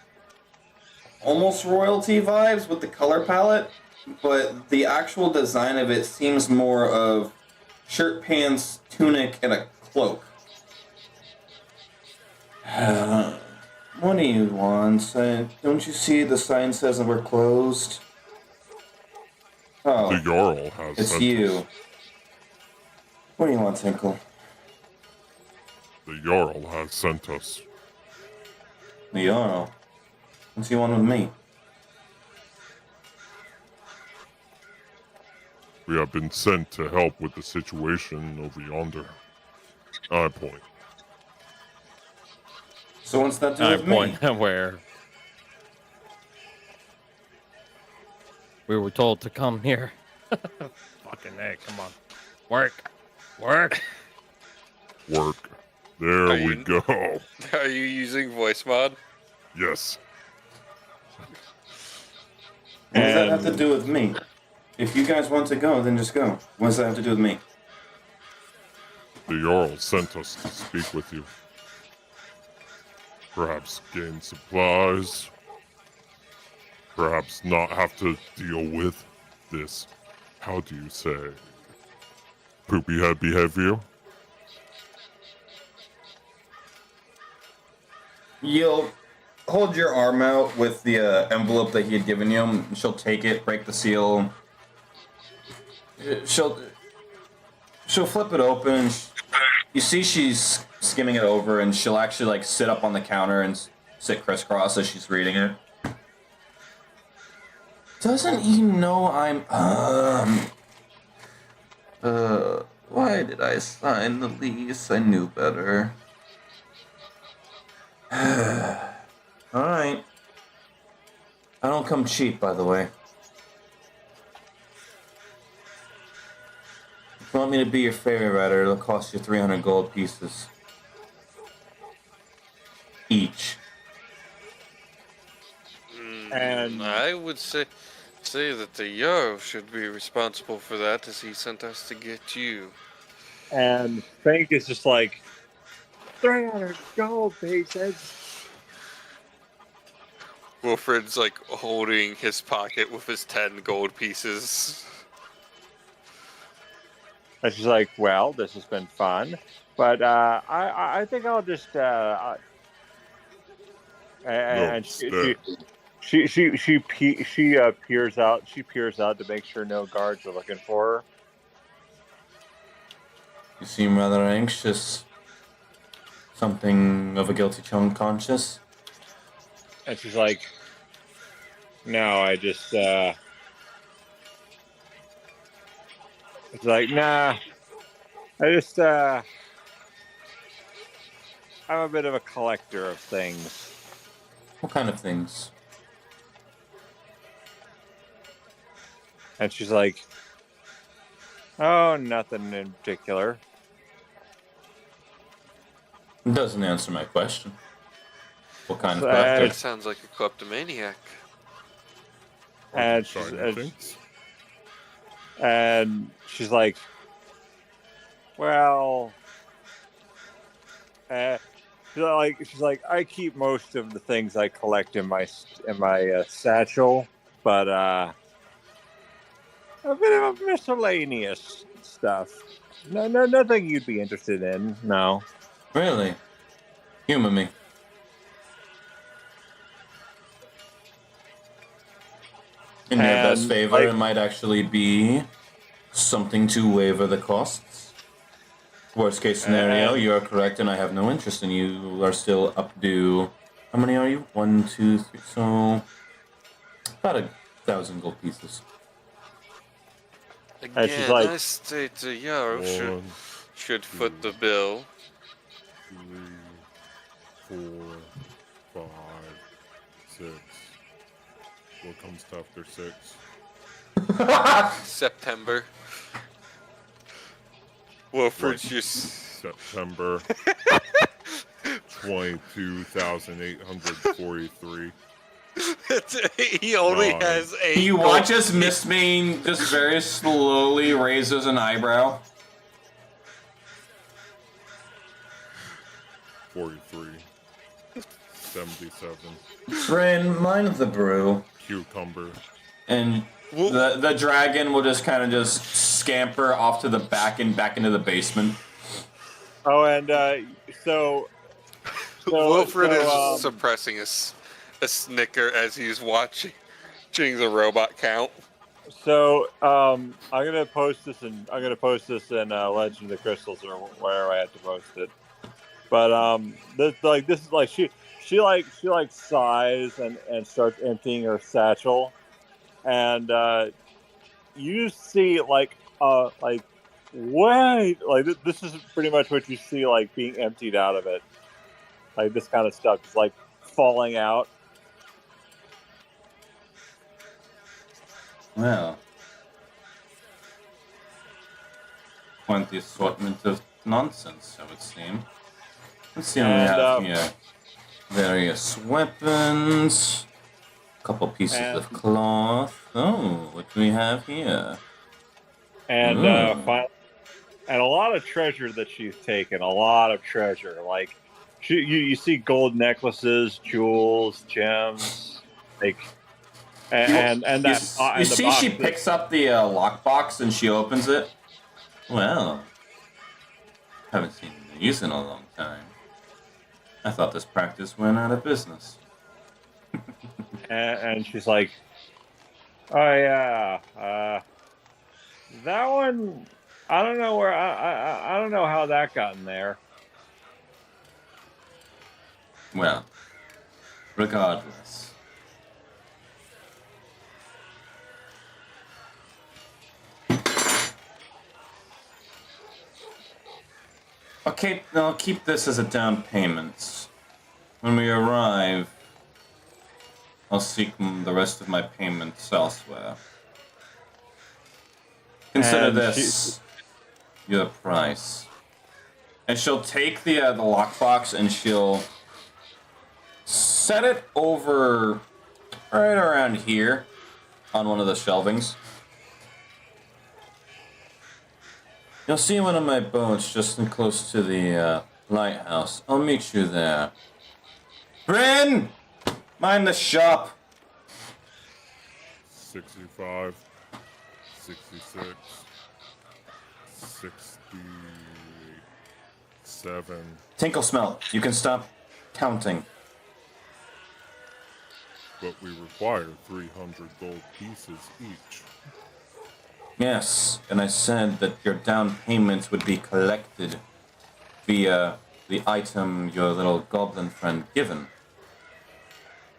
almost royalty vibes with the color palette, but the actual design of it seems more of shirt, pants, tunic, and a cloak. What do you want? Don't you see the sign says that we're closed? Oh, The Jarl has it's sent you. us. What do you want, Tinkle? The Jarl has sent us. The Jarl. What's he want with me? We have been sent to help with the situation over yonder. I point. So what's that do I with me? point where we were told to come here. Fucking A, come on. Work. Work. There Are we you- go. Are you using voice mod? Yes. What does that have to do with me? If you guys want to go, then just go. What does that have to do with me? The Jarl sent us to speak with you. Perhaps gain supplies. Perhaps not have to deal with this, how do you say, poopy head behavior? You'll hold your arm out with the envelope that he had given you. And she'll take it, break the seal. She'll flip it open. You see she's skimming it over, and she'll actually like sit up on the counter and sit crisscross as she's reading it. Doesn't he know I'm why did I sign the lease? I knew better. Alright. I don't come cheap, by the way. If you want me to be your ferry rider, it'll cost you 300 gold pieces. Each. And I would say that the Yo should be responsible for that, as he sent us to get you. And Fink is just like 300 gold pieces. Wilfred's like holding his pocket with his 10 gold pieces. And she's like, "Well, this has been fun, but I think I'll just." And she peers out. She peers out to make sure no guards are looking for her. You seem rather anxious. Something of a guilty conscience? And she's like, "No, I just." It's like, "Nah, I just I'm a bit of a collector of things." What kind of things? And she's like, "Oh, nothing in particular." It doesn't answer my question. What kind of That collector? sounds like a kleptomaniac. And she's like, "Well, she's like, I keep most of the things I collect in my satchel, but a bit of a miscellaneous stuff. No, nothing you'd be interested in. No." Really? Humor me. In your best And, favor, like- it might actually be something to waiver the costs. Worst case scenario, And- you are correct, and I have no interest in you. Are still up due. How many are you? 1, 2, 3. So about 1,000 gold pieces. And she's Again, like- I state the Yarrow One, should foot the bill. 3, 4, 5, 6. What comes after 6? September. Wilfred's just. September 22,843. He only Nine. has 8. You gold watch as pieces. Miss Main just very slowly raises an eyebrow. 43. 77. Bryn, mind the brew. Cucumber. And the dragon will just kind of just scamper off to the back and back into the basement. Oh, and so Wilfred is so, suppressing a snicker as he's watching the robot count. So I'm gonna post this in Legend of the Crystals or wherever I had to post it. But this is like she sighs and starts emptying her satchel, and you see this is pretty much what you see like being emptied out of it. Like this kind of stuff is like falling out. Well, quite the assortment of nonsense, I would seem. Let's see what we have here. Various weapons, a couple pieces of cloth. Oh, what do we have here? And Ooh. and a lot of treasure that she's taken. A lot of treasure. Like you see gold necklaces, jewels, gems, like and you that you and the see box she is- picks up the lockbox and she opens it. Well, haven't seen these in a long time. I thought this practice went out of business. and she's like, oh yeah, that one. I don't know where I don't know how that got in there. Well, regardless. Okay, I'll keep this as a down payment. When we arrive, I'll seek the rest of my payments elsewhere. Consider And this your price. And she'll take the lockbox and she'll set it over right around here on one of the shelvings. You'll see one of my boats just close to the lighthouse. I'll meet you there. Bryn! Mind the shop. 65. 66. 67. Tinkle smell. You can stop counting. But we require 300 gold pieces each. Yes, and I said that your down payments would be collected via the item your little goblin friend given.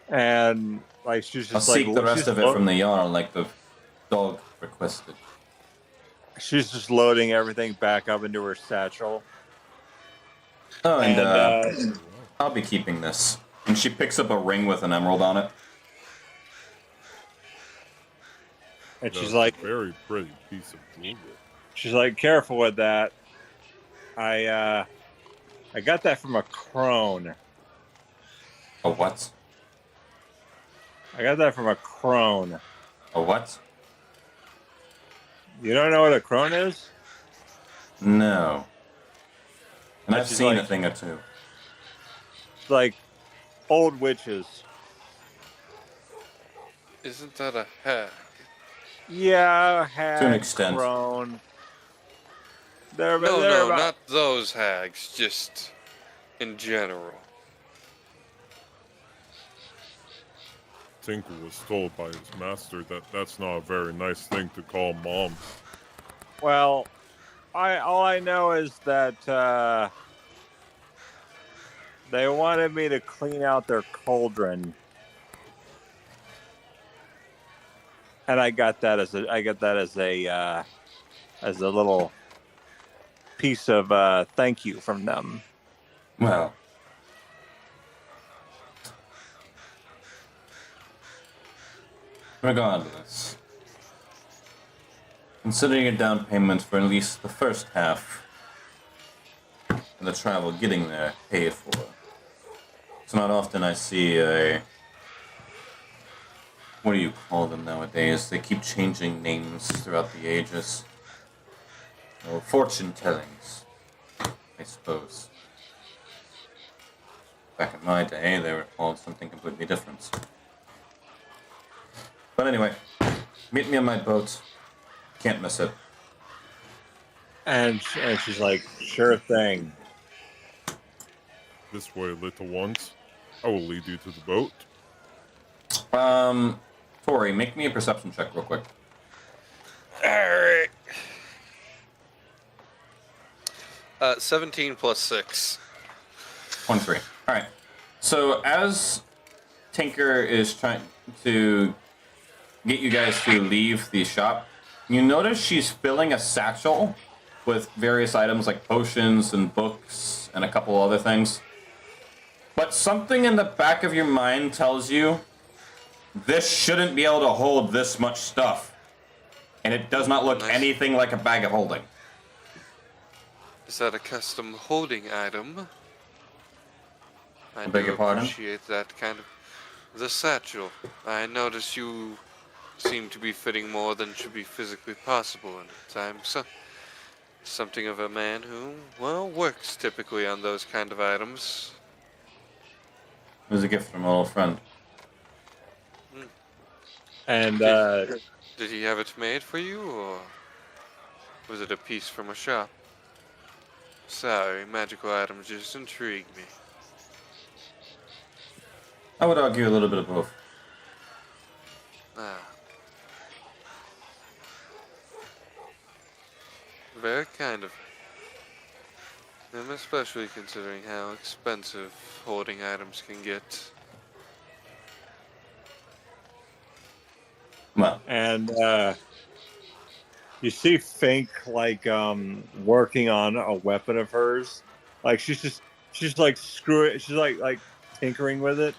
And like she's I'll just like seek the rest of it from the Jarl like the dog requested. She's just loading everything back up into her satchel. Oh, and And, I'll be keeping this. And she picks up a ring with an emerald on it. and she's That's like, a very pretty piece of jewelry. she's like, careful with that. I got that from a crone. A what? I got that from a crone. A what? You don't know what a crone is? No. And I've She's seen a like- thing or two. It's like old witches. Isn't that a hag? Yeah, hag, To an extent. crone. They're No, about, not those hags, just in general. Tinkle was told by his master that that's not a very nice thing to call mom. Well, all I know is that they wanted me to clean out their cauldron, and I got that as a little piece of thank you from them. Well, regardless, considering a down payment for at least the first half and the travel getting there paid for, it's not often I see a. What do you call them nowadays? They keep changing names throughout the ages. Well, fortune tellings, I suppose. Back in my day, they were called something completely different. But anyway, meet me on my boat. Can't miss it. And she's like, sure thing. This way, little ones. I will lead you to the boat. Tori, make me a perception check real quick. Alright. 17 plus 6. 23. Alright. So as Tinker is trying to get you guys to leave the shop, you notice she's filling a satchel with various items like potions and books and a couple other things. But something in the back of your mind tells you this shouldn't be able to hold this much stuff. And it does not look anything like a bag of holding. Is that a custom holding item? I beg do your pardon? appreciate that kind of... The satchel. I notice you seem to be fitting more than should be physically possible in time. So, something of a man who, well, works typically on those kind of items. It was a gift from an old friend. And Did he have it made for you, or was it a piece from a shop? Sorry, magical items just intrigue me. I would argue a little bit of both. Ah. Very kind of him, especially considering how expensive holding items can get. Well, and you see Fink like working on a weapon of hers. Like she's like screw it. She's like tinkering with it.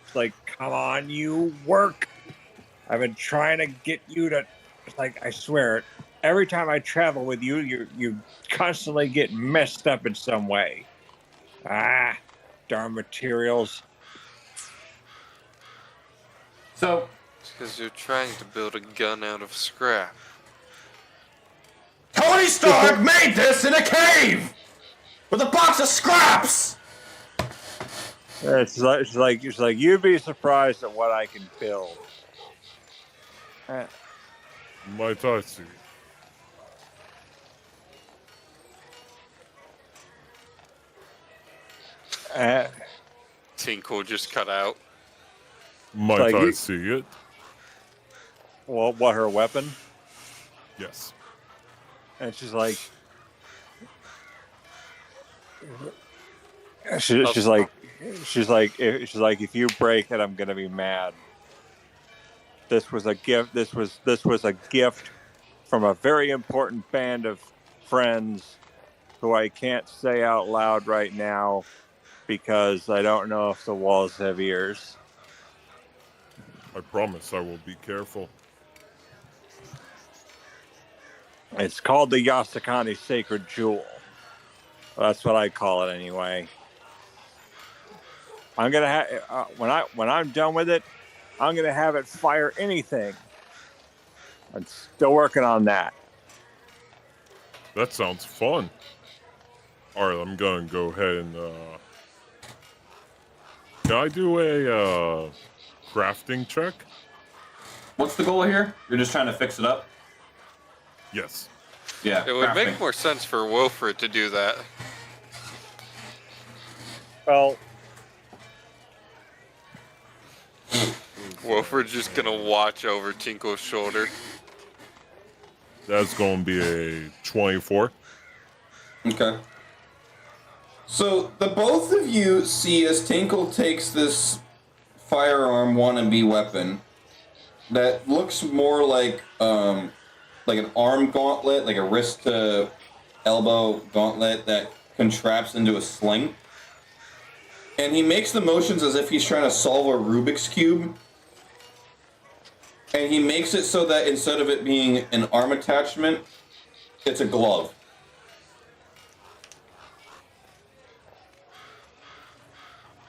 It's like, come on, you work. I've been trying to get you to. It's like, I swear, every time I travel with you, you constantly get messed up in some way. Ah, darn materials. so It's because you're trying to build a gun out of scrap. Tony Stark made this in a cave with a box of scraps. It's like you'd be surprised at what I can build. Might I see? Tinkle just cut out. Might like I you- see it? Well, what, her weapon? Yes. And she's like, she's like, if you break it, I'm gonna be mad. This was a gift. This was a gift from a very important band of friends who I can't say out loud right now because I don't know if the walls have ears. I promise I will be careful. It's called the Yasakani Sacred Jewel. That's what I call it anyway. I'm gonna have when I'm done with it, I'm gonna have it fire anything. I'm still working on that. That sounds fun. Alright, I'm gonna go ahead and can I do a crafting check? What's the goal here? You're just trying to fix it up? Yes. Yeah. It would crafting. make more sense for Wilfred to do that. Well, Wolford's just gonna watch over Tinkle's shoulder. That's going to be a 24. Okay. So the both of you see as Tinkle takes this firearm wannabe weapon that looks more like an arm gauntlet, like a wrist to elbow gauntlet that contrapts into a sling. And he makes the motions as if he's trying to solve a Rubik's Cube. And he makes it so that instead of it being an arm attachment, it's a glove.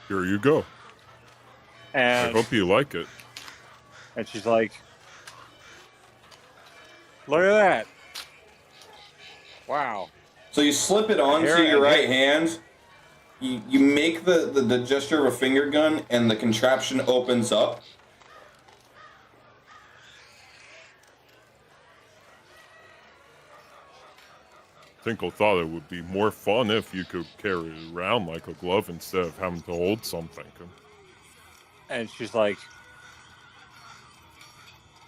Here you go. I And hope you like it. and she's like, "Look at that! Wow." So you slip it onto Here- your right hand. You make the gesture of a finger gun, and the contraption opens up. Tinkle thought it would be more fun if you could carry it around like a glove instead of having to hold something. And she's like,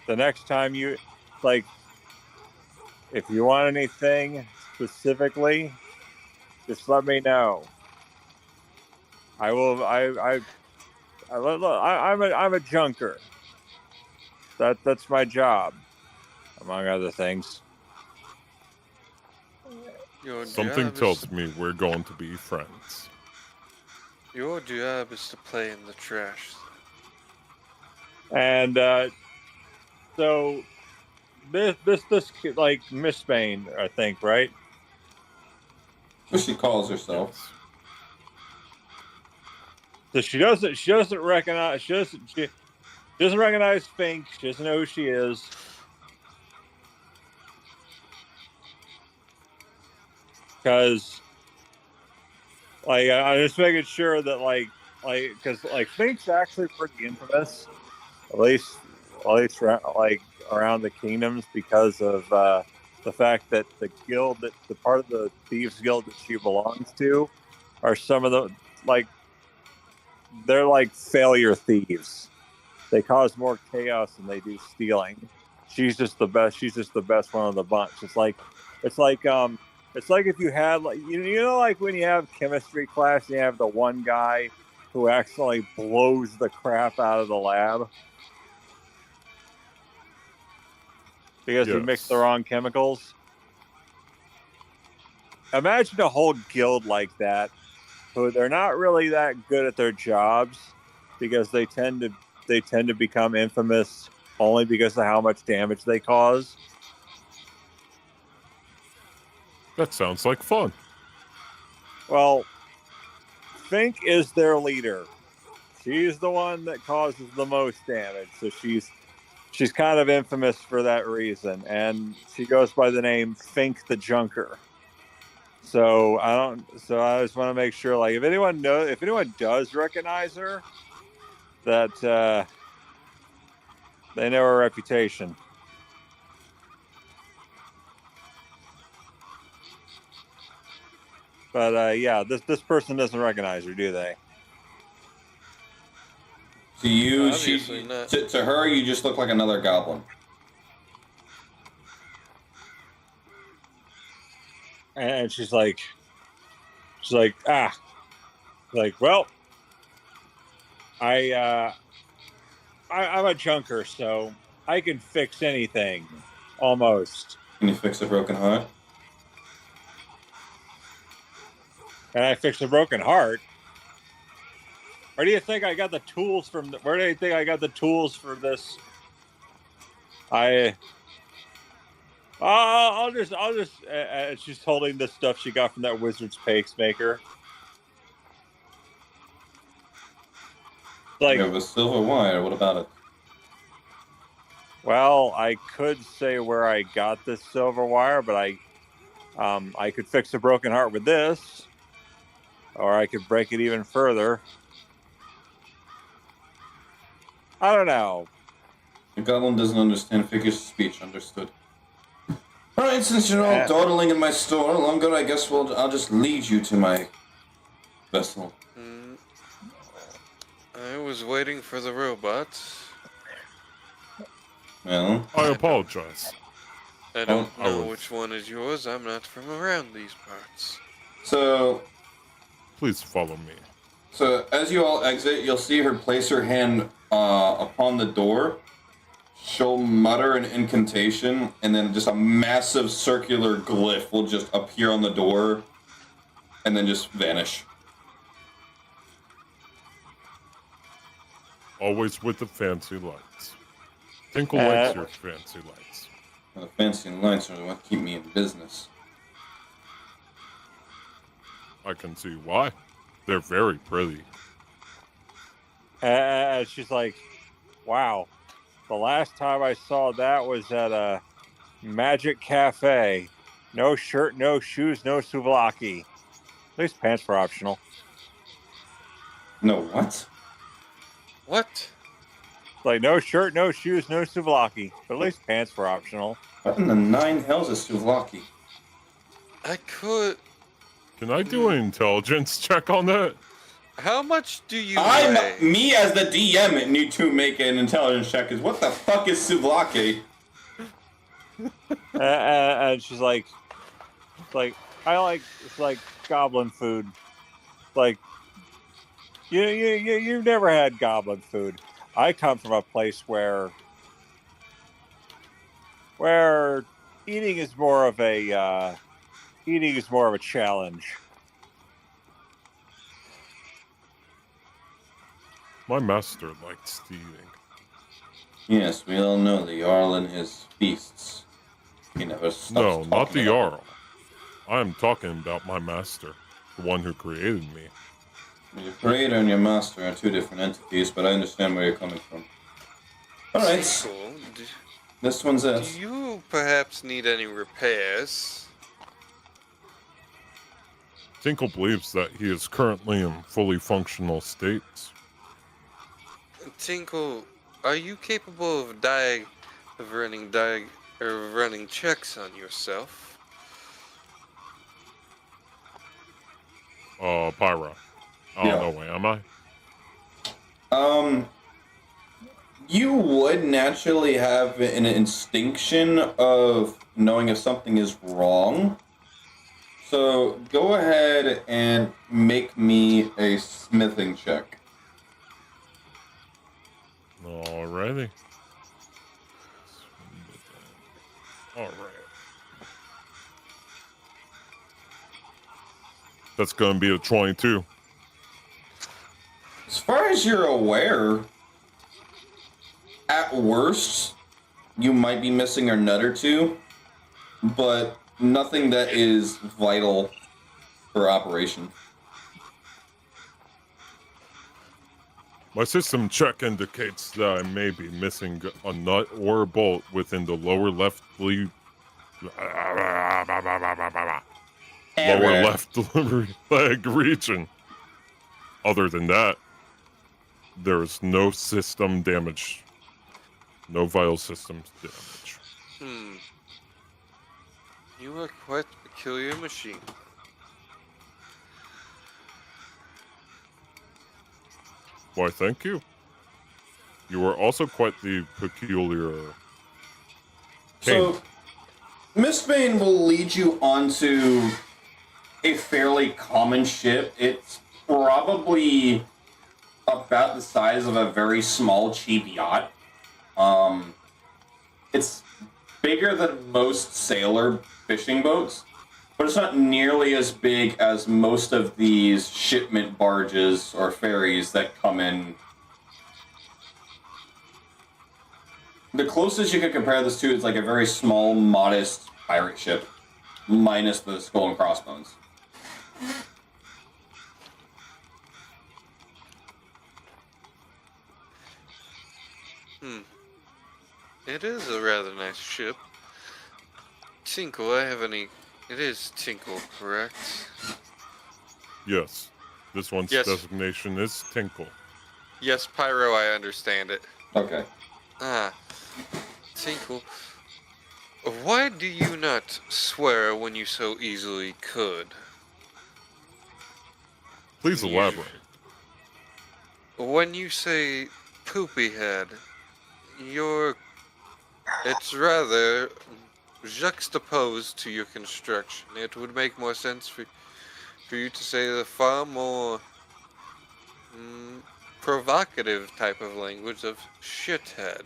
"The next time you, like, if you want anything specifically, just let me know. I will. I'm a junker. That's my job, among other things." Your Something job tells is, me we're going to be friends. your job is to play in the trash. And so this like Miss Spain, I think, right? What she calls herself. So she doesn't recognize she doesn't recognize Fink. She doesn't know who she is. Because like I'm just making sure that because Fink's actually pretty infamous, at least like around the kingdoms, because of the fact that the guild, that the part of the thieves guild that she belongs to, are some of the they're like failure thieves. They cause more chaos than they do stealing. She's just the best. She's just the best one of the bunch. It's like if you had like you know like when you have chemistry class and you have the one guy who accidentally blows the crap out of the lab because he mixed the wrong chemicals. Imagine a whole guild like that, who they're not really that good at their jobs because they tend to become infamous only because of how much damage they cause. That sounds like fun. Well, Fink is their leader. She's the one that causes the most damage, so she's kind of infamous for that reason, and she goes by the name Fink the Junker. So I just want to make sure, like, if anyone does recognize her, that they know her reputation. But yeah, this person doesn't recognize her, do they? To you, Obviously not. To her, you just look like another goblin. And she's like, well, I'm a junker, so I can fix anything, almost. Can you fix a broken heart? And I fixed a broken heart. Where do you think I got the tools from? Where do you think I got the tools for this? I'll just. She's holding the stuff she got from that wizard's pacemaker. Like, You have a silver wire. What about it? well, I could say where I got this silver wire, but I could fix a broken heart with this, or I could break it even further. I don't know. The goblin doesn't understand figures of speech. Understood. All right, since you're all dawdling in my store longer, I guess I'll just lead you to my vessel. I was waiting for the robot. Well, I apologize. I don't I know was- which one is yours. I'm not from around these parts. so Please follow me. So as you all exit, you'll see her place her hand upon the door. She'll mutter an incantation, and then just a massive circular glyph will just appear on the door, and then just vanish. Always with the fancy lights. Tinkle likes your fancy lights. The fancy lights are what keep me in business. I can see why. They're very pretty. She's like, wow, the last time I saw that was at a Magic Cafe. No shirt, no shoes, no souvlaki. At least pants were optional. No, what? What? Like, no shirt, no shoes, no souvlaki. But at least pants were optional. What in the nine hells is souvlaki? I could. Can I do an intelligence check on that? How much do you weigh? Me as the DM need to make an intelligence check. Is what the fuck is souvlaki? And she's like, it's like goblin food. Like, you've never had goblin food. I come from a place where eating is more of a challenge. My master likes eating. Yes, we all know the Jarl and his feasts. He never stops No, not talking the about Jarl. I am talking about my master, the one who created me. it. Your creator and your master are two different entities, but I understand where you're coming from. Alright, Tinkle, this one's do it. you perhaps need any repairs? Tinkle believes that he is currently in fully functional states. Tinkle, are you capable of running checks on yourself? Pyra. I Yeah. don't know, am I? You would naturally have an instinction of knowing if something is wrong. So go ahead and make me a smithing check. Alrighty. Alright. That's gonna be a 22. As far as you're aware, at worst, you might be missing a nut or two, but nothing that is vital for operation. My system check indicates that I may be missing a nut or a bolt within the lower left lower left leg region. Other than that, there is no system damage. No vital systems damage. You are quite a peculiar machine. Why, thank you. You are also quite the peculiar... So, Mistbane will lead you onto a fairly common ship. It's probably about the size of a very small, cheap yacht. It's bigger than most sailor fishing boats, but it's not nearly as big as most of these shipment barges or ferries that come in. The closest you could compare this to is like a very small, modest pirate ship, minus the skull and crossbones. It is a rather nice ship. Tinkle, I have any... It is Tinkle, correct? Yes. This one's Yes. designation is Tinkle. Yes, Pyro, I understand it. Okay. Tinkle, why do you not swear when you so easily could? Please elaborate. When you say poopy head, you're It's rather juxtaposed to your construction. It would make more sense for you to say the far more provocative type of language of shithead.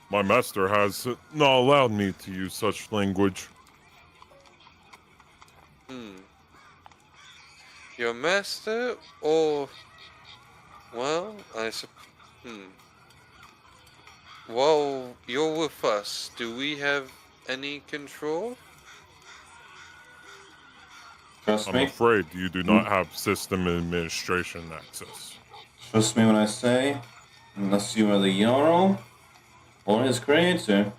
My master has not allowed me to use such language. Your master, or well, While you're with us, do we have any control? Trust I'm me. afraid you do not have system administration access. Trust me when I say, unless you are the Jarl or his creator,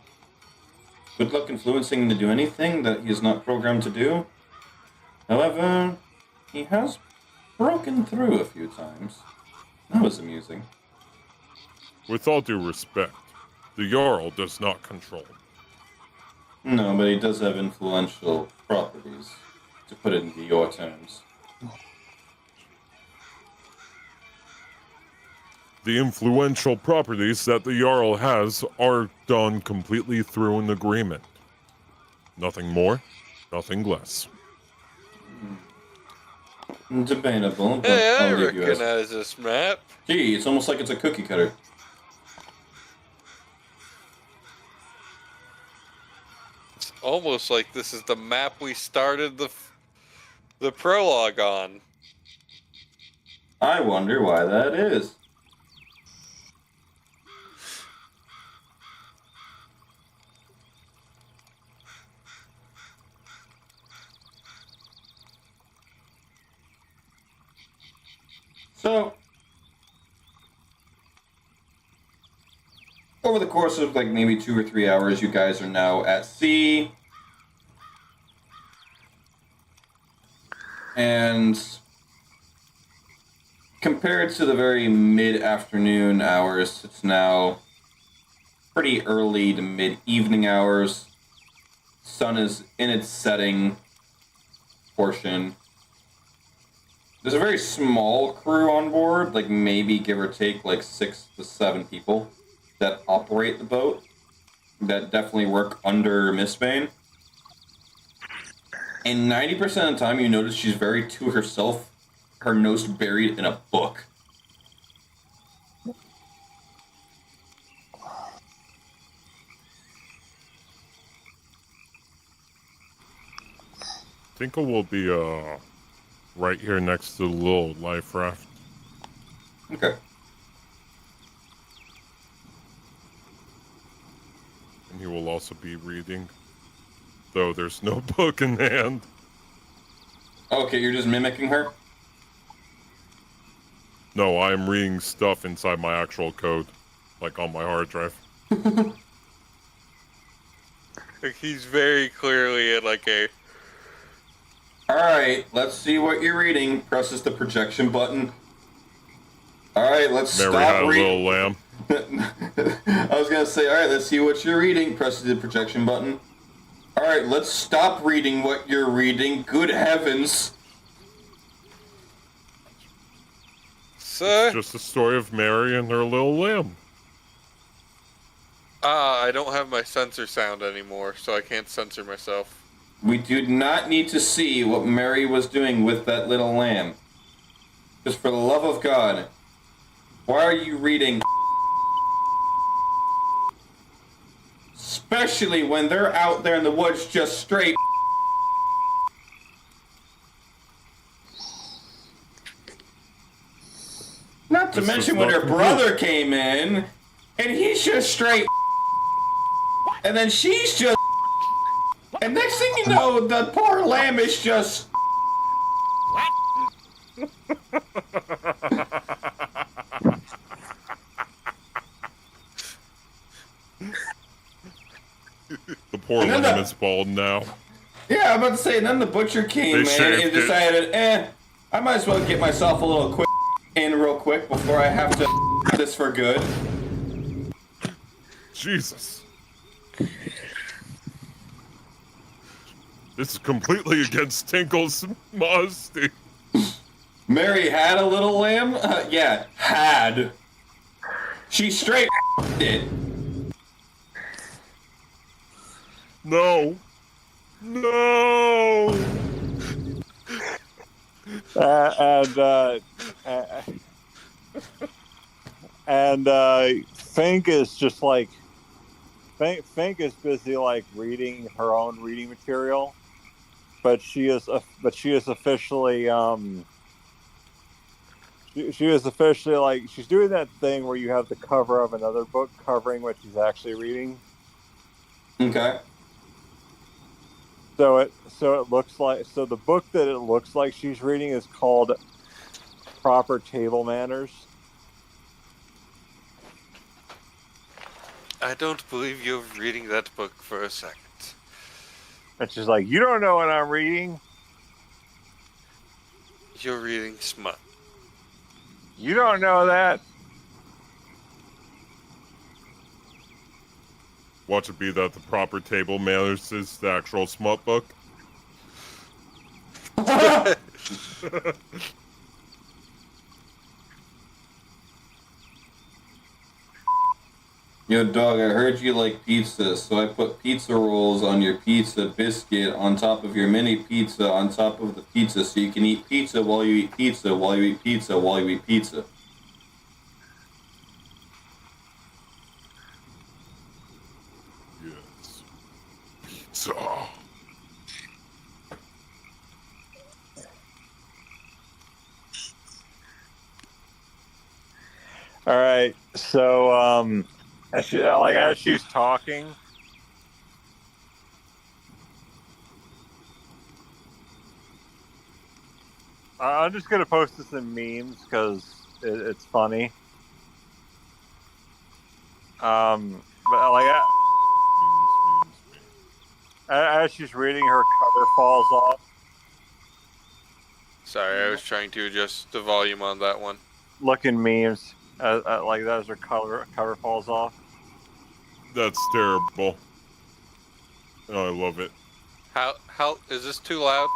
good luck influencing him to do anything that he is not programmed to do. However, he has broken through a few times. That was amusing. With all due respect, the Jarl does not control. No, but he does have influential properties, to put it into your terms. The influential properties that the Jarl has are done completely through an agreement. Nothing more, nothing less. Debatable, but Hey, I I'll leave you as... recognize this map. Gee, it's almost like it's a cookie cutter. It's almost like this is the map we started the prologue on. I wonder why that is. So, over the course of like maybe 2 or 3 hours, you guys are now at sea. And compared to the very mid-afternoon hours, it's now pretty early to mid-evening hours. Sun is in its setting portion. There's a very small crew on board, like maybe give or take like 6 to 7 people that operate the boat, that definitely work under Mistbane. And 90% of the time you notice she's very to herself, her nose buried in a book. Tinkle will be right here next to the little life raft. Okay. And he will also be reading, though there's no book in hand. Okay, you're just mimicking her? No, I am reading stuff inside my actual code, like on my hard drive. Like he's very clearly in like a... Alright, let's see what you're reading. Presses the projection button. Alright, let's Mary had stop a reading. little lamb. I was gonna say, alright, let's see what you're reading. Presses the projection button. Alright, let's stop reading what you're reading. Good heavens. Sir? It's just the story of Mary and her little lamb. I don't have my censor sound anymore, so I can't censor myself. We do not need to see what Mary was doing with that little lamb. Just for the love of God, why are you reading? Especially when they're out there in the woods just straight. Not to This mention is when not her complete. brother came in, and he's just straight. And then she's just. And next thing you know, the poor lamb is just. The poor And then lamb the- is bald now. Yeah, I'm about to say, and then the butcher came They in shaved and it. decided, I might as well get myself a little quick in real quick before I have to this for good. Jesus. This is completely against Tinkle's modesty. Mary had a little lamb? Yeah, had. She straight It. No. No. Fink is just like Fink is busy like reading her own reading material, but she is officially she is officially like she's doing that thing where you have the cover of another book covering what she's actually reading. Okay. So it looks like the book that it looks like she's reading is called Proper Table Manners. I don't believe you're reading that book for a second. And she's like, "You don't know what I'm reading. You're reading smut. You don't know that." Watch it be that the Proper Table Manners is the actual smut book. Yo, dog, I heard you like pizza, so I put pizza rolls on your pizza biscuit on top of your mini pizza on top of the pizza so you can eat pizza while you eat pizza while you eat pizza while you eat pizza. Yes. Pizza. All right. So as she's talking, I'm just gonna post this in memes because it's funny. But like as she's reading, her cover falls off. Sorry, I was trying to adjust the volume on that one. Looking memes, like as her cover falls off. That's terrible. Oh, I love it. How is this too loud?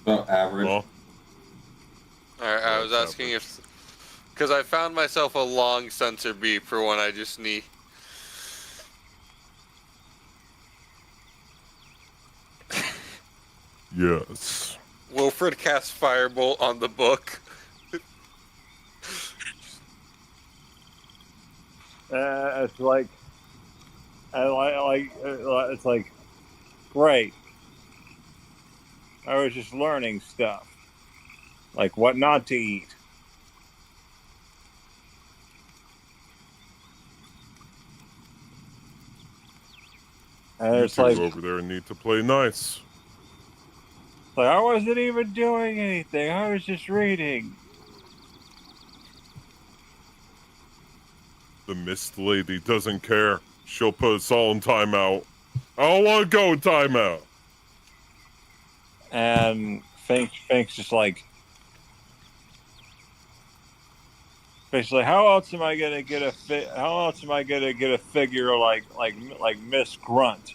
About average. Well, Alright, I was asking if, because I found myself a long sensor beep for when I just need. yes. Wilfred casts Firebolt on the book. It's like, it's like, great. I was just learning stuff, like what not to eat. And You it's two like, over there need to play nice. I wasn't even doing anything. I was just reading. The Mist Lady doesn't care. She'll put us all in timeout. I don't want to go in timeout. And Fink's just like, basically, how else am I gonna get a figure like Miss Grunt?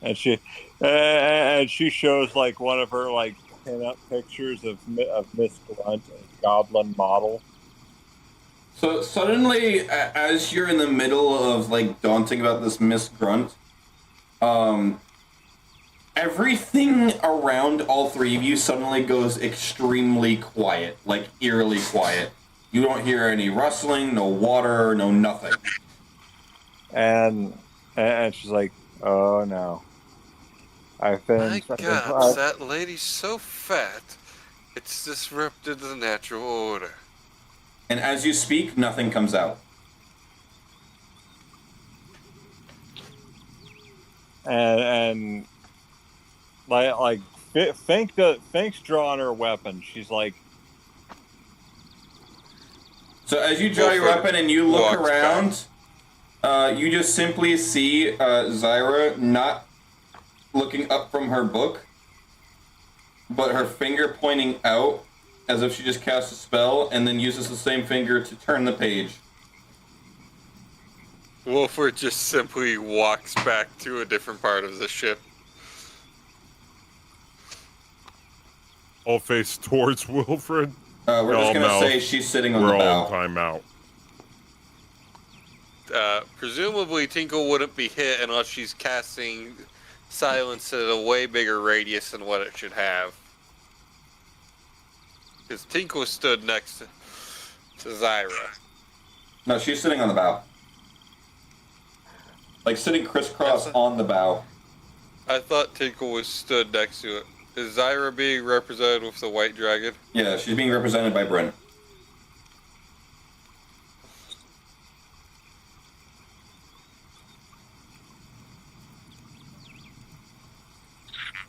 And she shows like one of her like pin-up pictures of Miss Grunt, a goblin model. So suddenly, as you're in the middle of like daunting about this Miss Grunt, everything around all three of you suddenly goes extremely quiet, like eerily quiet. You don't hear any rustling, no water, no nothing. And she's like, "Oh no, I've been." My God, that lady's so fat, it's disrupted the natural order. And as you speak, nothing comes out. And like Fink's drawing her weapon. She's like, So as you draw your weapon and you look around, you just simply see Zyra not looking up from her book, but her finger pointing out as if she just cast a spell and then uses the same finger to turn the page. Wilfred just simply walks back to a different part of the ship. I'll face towards Wilfred. We're just gonna say she's sitting on the bow. We're all in timeout. Presumably, Tinkle wouldn't be hit unless she's casting silence at a way bigger radius than what it should have. Because Tinkle stood next to Zyra. No, she's sitting on the bow. Like sitting crisscross on the bow. I thought Tinkle was stood next to it. Is Zyra being represented with the white dragon? Yeah, she's being represented by Bryn.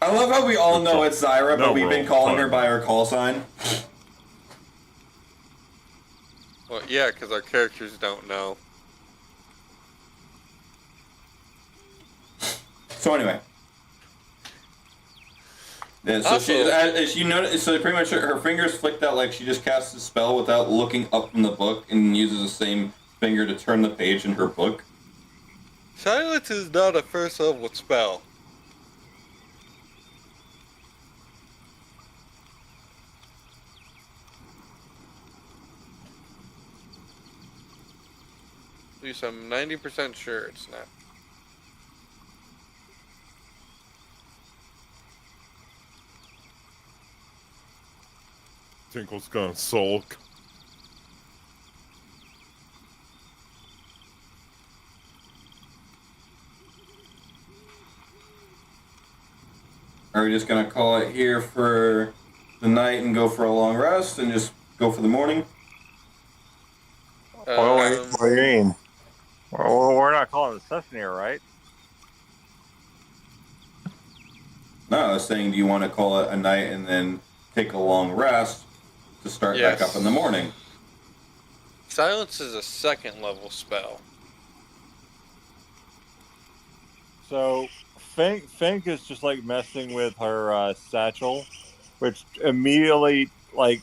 I love how we all know it's Zyra, but we've been calling her by her call sign. Well, yeah, because our characters don't know. So anyway. Yeah, so Also, as you notice, so pretty much her fingers flicked out like she just cast a spell without looking up from the book and uses the same finger to turn the page in her book. Silence is not a first level spell. At least I'm 90% sure it's not. Tinkle's gonna sulk. Are we just gonna call it here for the night and go for a long rest and just go for the morning? What do you mean? Well, we're not calling it a session here, right? No, I was saying, do you want to call it a night and then take a long rest to start back up in the morning? Silence is a second level spell. So Fink is just like messing with her satchel, which immediately like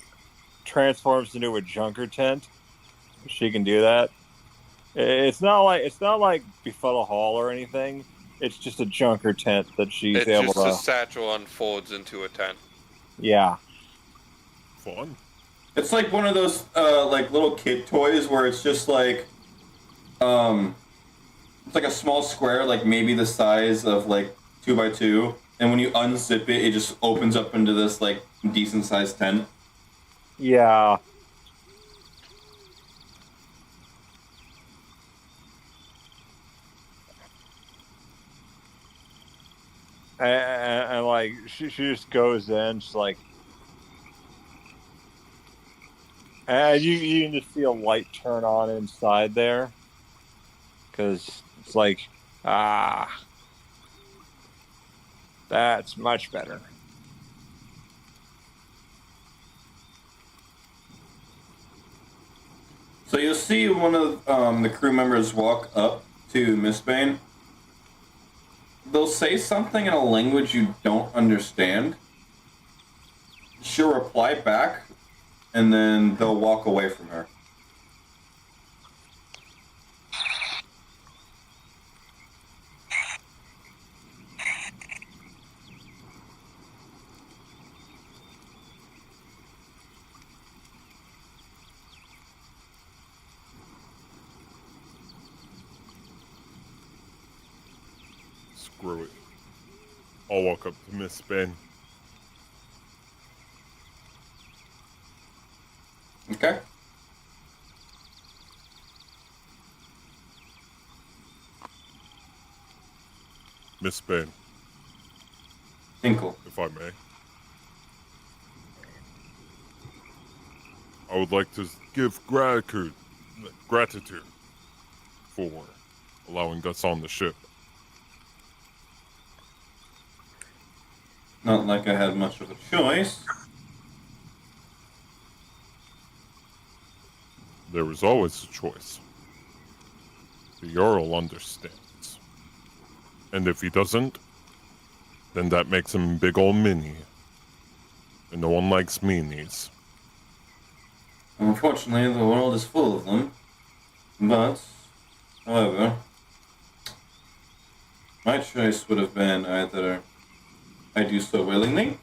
transforms into a junker tent. She can do that. It's not like Befuddle Hall or anything. It's just a junker tent that she's It's able just to. a satchel unfolds into a tent. Yeah. Fun. It's like one of those like little kid toys where it's just like it's like a small square, like maybe the size of like 2x2, and when you unzip it, it just opens up into this like decent sized tent. Yeah. And like she just goes in, she's like, and you can just see a light turn on inside there, because it's like, that's much better. So you'll see one of the crew members walk up to Miss Bane. They'll say something in a language you don't understand. She'll reply back, and then they'll walk away from her. Screw it. I'll walk up to Miss Ben. Okay. Miss Ben, Tinkle. if I may. I would like to give gratitude for allowing us on the ship. Not like I had much of a choice. There was always a choice. The Jarl understands. And if he doesn't, then that makes him a big ol' meanie. And no one likes meanies. Unfortunately, the world is full of them. But, however, my choice would have been either I do so willingly,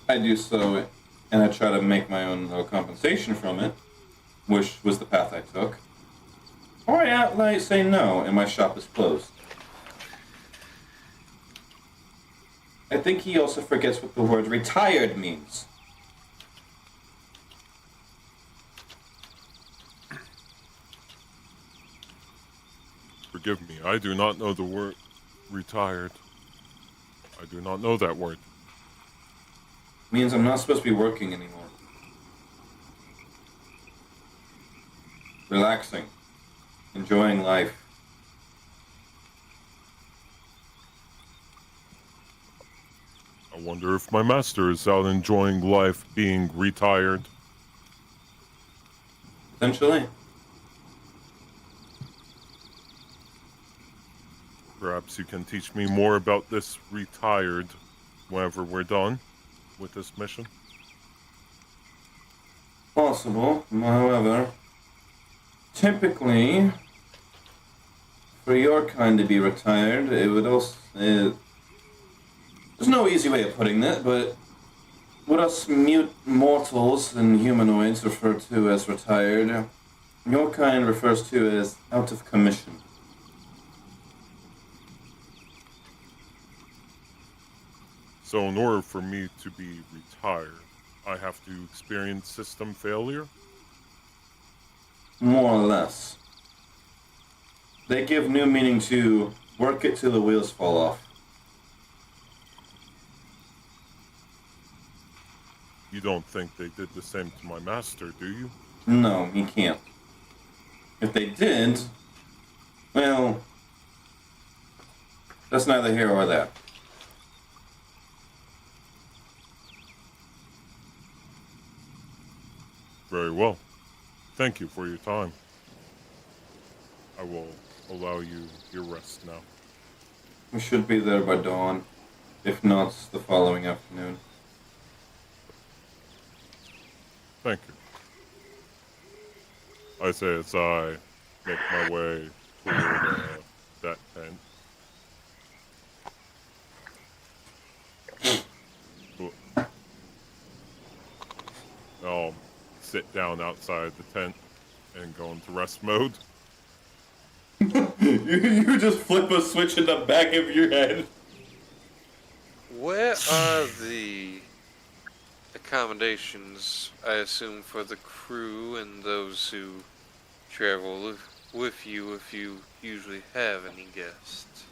I do so and I try to make my own compensation from it, which was the path I took, or I outright say no and my shop is closed. I think he also forgets what the word retired means. Forgive me, I do not know the word retired. I do not know that word. Means I'm not supposed to be working anymore. Relaxing. Enjoying life. I wonder if my master is out enjoying life being retired. Potentially. Perhaps you can teach me more about this retired whenever we're done with this mission. Possible, however, typically, for your kind to be retired, it would also... there's no easy way of putting that, but what us mute mortals and humanoids refer to as retired, your kind refers to as out of commission. So in order for me to be retired, I have to experience system failure? More or less. They give new meaning to work it till the wheels fall off. You don't think they did the same to my master, do you? No, he can't. If they did, well, that's neither here or there. Very well. Thank you for your time. I will allow you your rest now. We should be there by dawn, if not the following afternoon. Thank you. I say as I make my way toward that tent. I'll sit down outside the tent and go into rest mode. You just flip a switch in the back of your head. Where are the accommodations, I assume, for the crew and those who travel with you if you usually have any guests?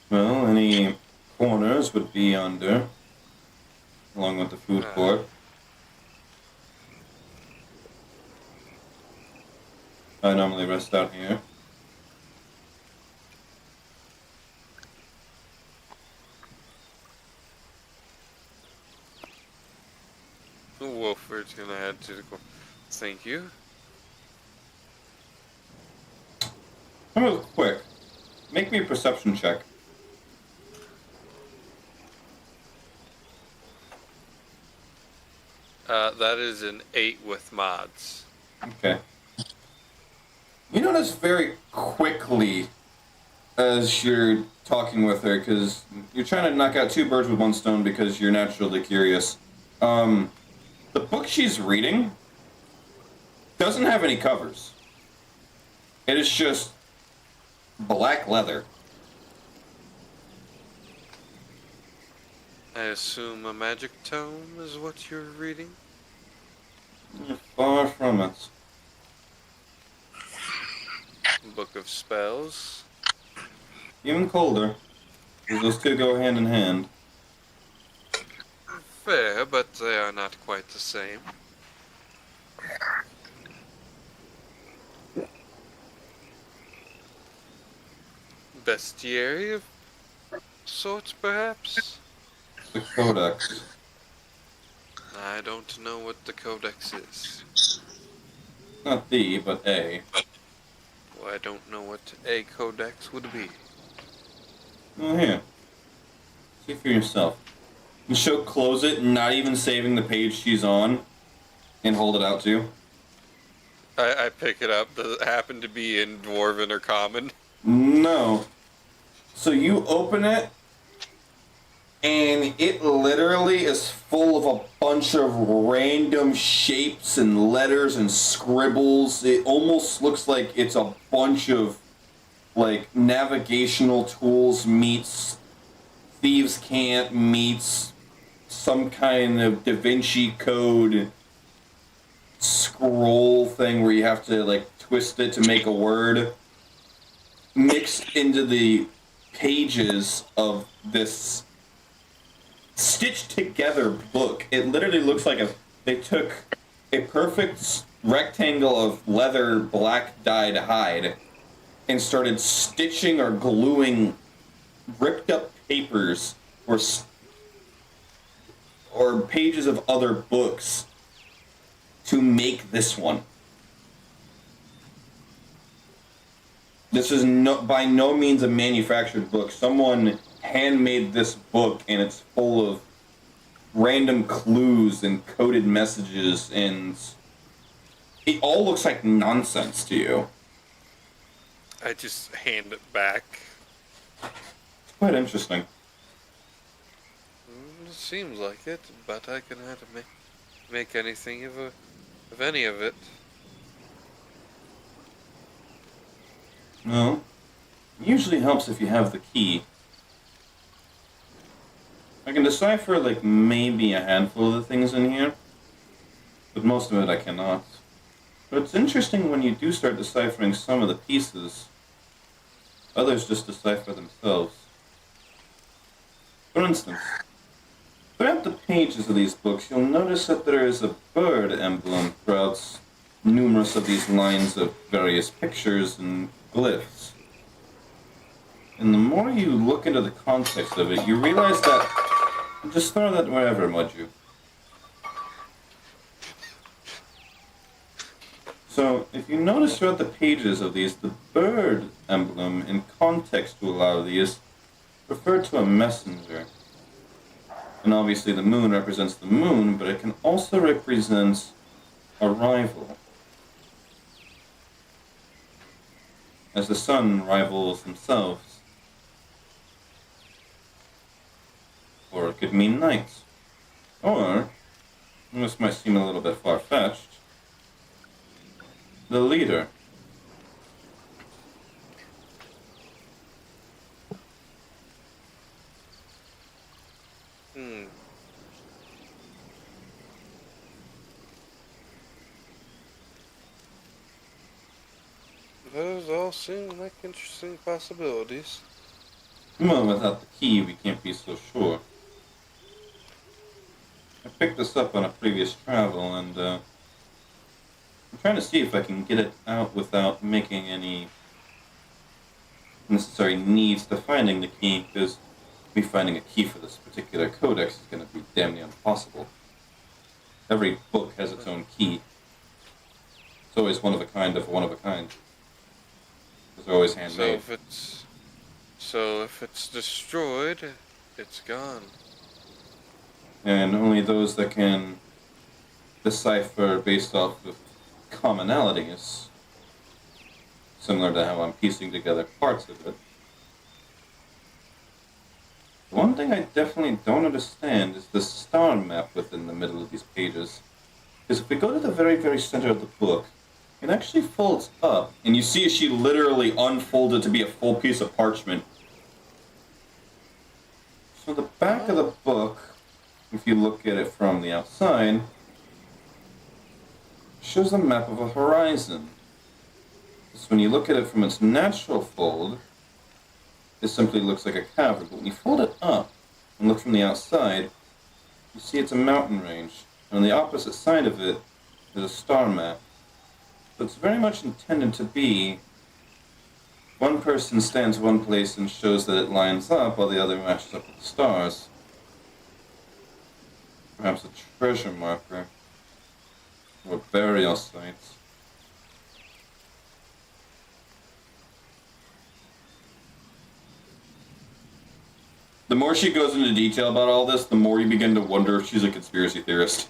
Well, any corners would be under, along with the food court. I normally rest out here. Wolford's gonna add to the call. Thank you. Real quick, make me a perception check. That is an 8 with mods. Okay. You notice very quickly as you're talking with her, because you're trying to knock out two birds with one stone because you're naturally curious. The book she's reading doesn't have any covers. It is just black leather. I assume a magic tome is what you're reading? Far from it. Book of spells? Even colder. Those two go hand in hand. Fair, but they are not quite the same. Bestiary of sorts, perhaps? The Codex. I don't know what the Codex is. Not the, but a. Well, I don't know what a Codex would be. Oh, here. See for yourself. And she'll close it, not even saving the page she's on, and hold it out to you. I pick it up. Does it happen to be in Dwarven or Common? No. So you open it, and it literally is full of a bunch of random shapes and letters and scribbles. It almost looks like it's a bunch of like navigational tools meets Thieves' Cant meets some kind of Da Vinci Code scroll thing where you have to like twist it to make a word mixed into the pages of this stitched together book. It literally looks like they took a perfect rectangle of leather black dyed hide and started stitching or gluing ripped up papers or pages of other books to make this one. This is by no means a manufactured book. Someone handmade this book, and it's full of random clues and coded messages, and it all looks like nonsense to you. I just hand it back. It's quite interesting. It seems like it, but I can have to make anything of any of it. No. It usually helps if you have the key. I can decipher, like, maybe a handful of the things in here, but most of it I cannot. But it's interesting when you do start deciphering some of the pieces. Others just decipher themselves. For instance, throughout the pages of these books, you'll notice that there is a bird emblem throughout numerous of these lines of various pictures and glyphs. And the more you look into the context of it, you realize that... Just throw that wherever, Mudju. So, if you notice throughout the pages of these, the bird emblem in context to a lot of these refer to a messenger. And obviously the moon represents the moon, but it can also represent a rival. As the sun rivals themselves. Or it could mean night. Or, and this might seem a little bit far-fetched, the leader. Those all seem like interesting possibilities. Well, without the key, we can't be so sure. I picked this up on a previous travel, and I'm trying to see if I can get it out without making any necessary needs to finding the key, because me finding a key for this particular codex is going to be damn near impossible. Every book has its own key. It's always one of a kind of one of a kind. It's always handmade. So if it's destroyed, it's gone. And only those that can decipher based off of commonalities, similar to how I'm piecing together parts of it. One thing I definitely don't understand is the star map within the middle of these pages. Because if we go to the very, very center of the book, it actually folds up, and you see she literally unfolded to be a full piece of parchment. So the back of the book, if you look at it from the outside, shows a map of a horizon. So when you look at it from its natural fold, it simply looks like a cavern. But when you fold it up and look from the outside, you see it's a mountain range. And on the opposite side of it is a star map. So it's very much intended to be one person stands one place and shows that it lines up while the other matches up with the stars. Perhaps a treasure marker or burial sites. The more she goes into detail about all this, the more you begin to wonder if she's a conspiracy theorist.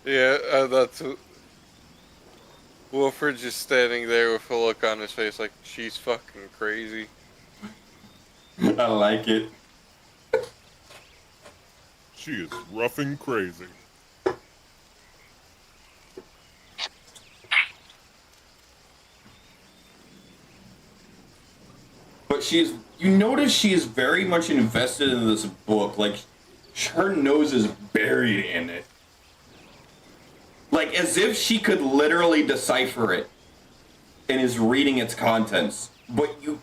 Yeah, that's... Wilfred just standing there with a look on his face like, she's fucking crazy. I like it. She is rough and crazy. But you notice she is very much invested in this book. Like, her nose is buried in it. Like, as if she could literally decipher it and is reading its contents. But you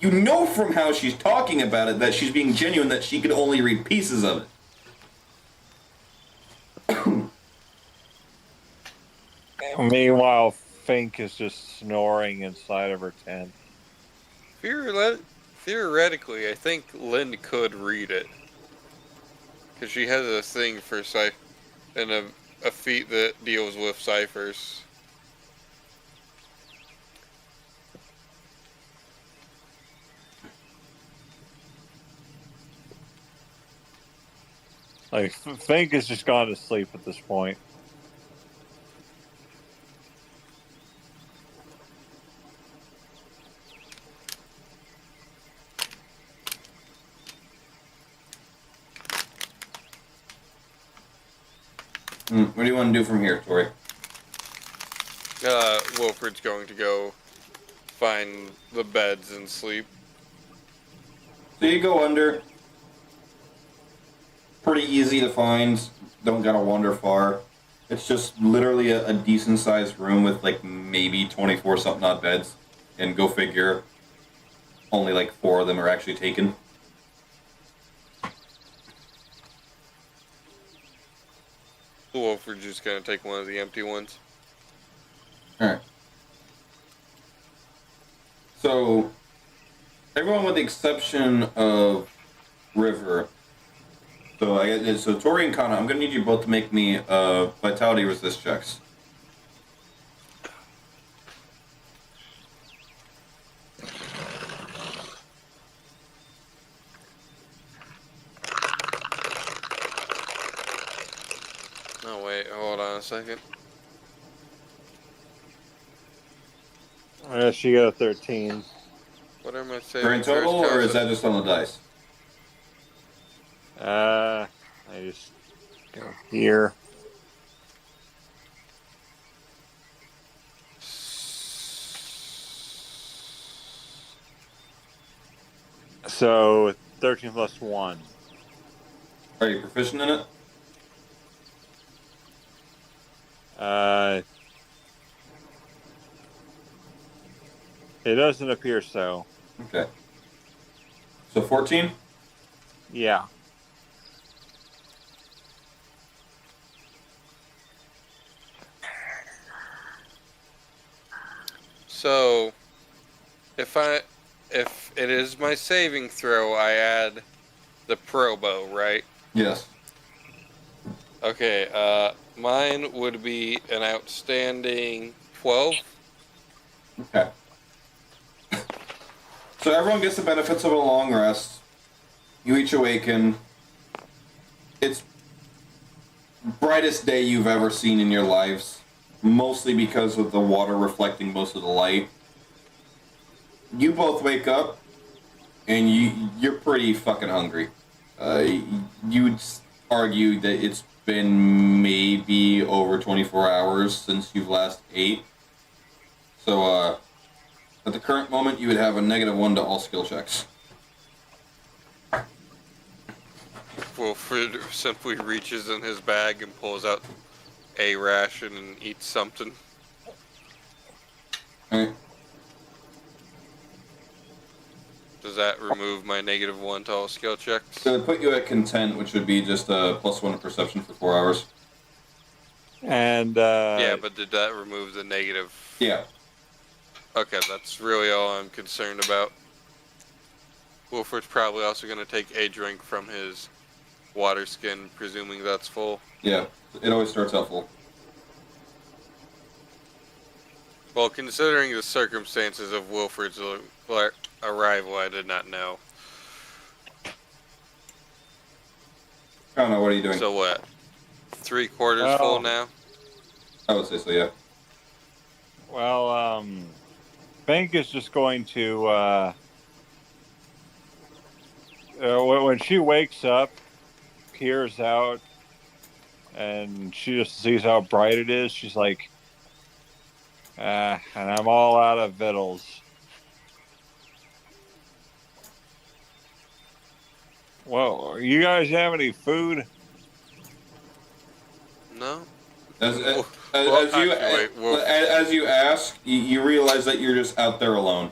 know from how she's talking about it that she's being genuine, that she could only read pieces of it. Meanwhile, Fink is just snoring inside of her tent. Theoretically, I think Lynn could read it. Because she has a thing for and a feat that deals with ciphers. Like, Fink has just gone to sleep at this point. What do you want to do from here, Tori? Wilfred's going to go find the beds and sleep. So you go under. Pretty easy to find. Don't gotta wander far. It's just literally a decent sized room with like maybe 24 something odd beds. And go figure, only like 4 of them are actually taken. Wilfred's just gonna take one of the empty ones. Alright. So, everyone with the exception of River. So Tori and Kana, I'm gonna need you both to make me vitality resist checks. Oh wait, hold on a second. She got a 13. What am I saying? Grand total, or is that just on the dice? I just go here. So 13 plus 1. Are you proficient in it? It doesn't appear so. Okay. So 14? Yeah. So, if it is my saving throw, I add the probo, right? Yes. Okay, mine would be an outstanding 12. Okay. So everyone gets the benefits of a long rest. You each awaken. It's brightest day you've ever seen in your lives, mostly because of the water reflecting most of the light. You both wake up, and you're pretty fucking hungry. You'd argue that it's been maybe over 24 hours since you've last ate. So, at the current moment, you would have a -1 to all skill checks. Wilfred simply reaches in his bag and pulls out a ration and eats something. Alright. Does that remove my -1 to all skill checks? So it would put you at content, which would be just a +1 perception for 4 hours. And yeah, but did that remove the negative? Yeah. Okay, that's really all I'm concerned about. Wilfred's probably also going to take a drink from his water skin, presuming that's full. Yeah, it always starts out full. Well, considering the circumstances of Wilfred's arrival, I did not know. I don't know, what are you doing? So what? 3/4 full now? I would say so, yeah. well, Fink is just going to when she wakes up, peers out and she just sees how bright it is. She's like, and I'm all out of victuals. Well, you guys have any food? No. As Well, as you ask, you realize that you're just out there alone.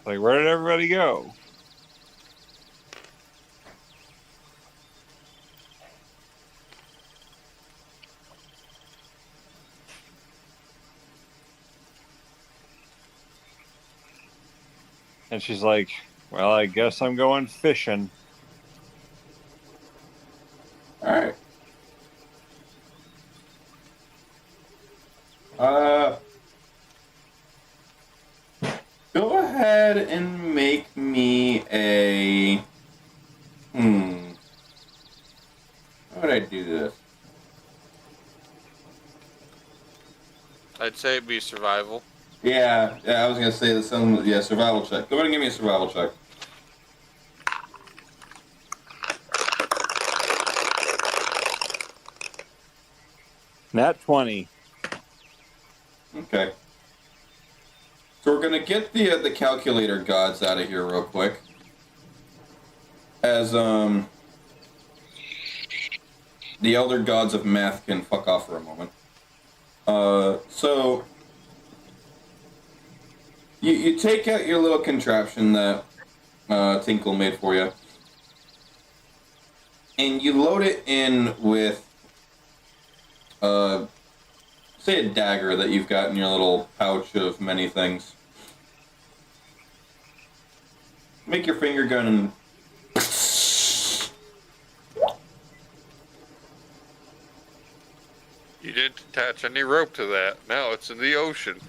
Like, where did everybody go? And she's like, well, I guess I'm going fishing. All right. Go ahead and make me a. How would I do this? I'd say it'd be survival. Yeah, I was gonna say the some. Yeah, survival check. Go ahead and give me a survival check. Nat 20. Okay. So we're gonna get the calculator gods out of here real quick. As the elder gods of math can fuck off for a moment. So you take out your little contraption that Tinkle made for you, and you load it in with say a dagger that you've got in your little pouch of many things. Make your finger gun and You didn't attach any rope to that. Now it's in the ocean.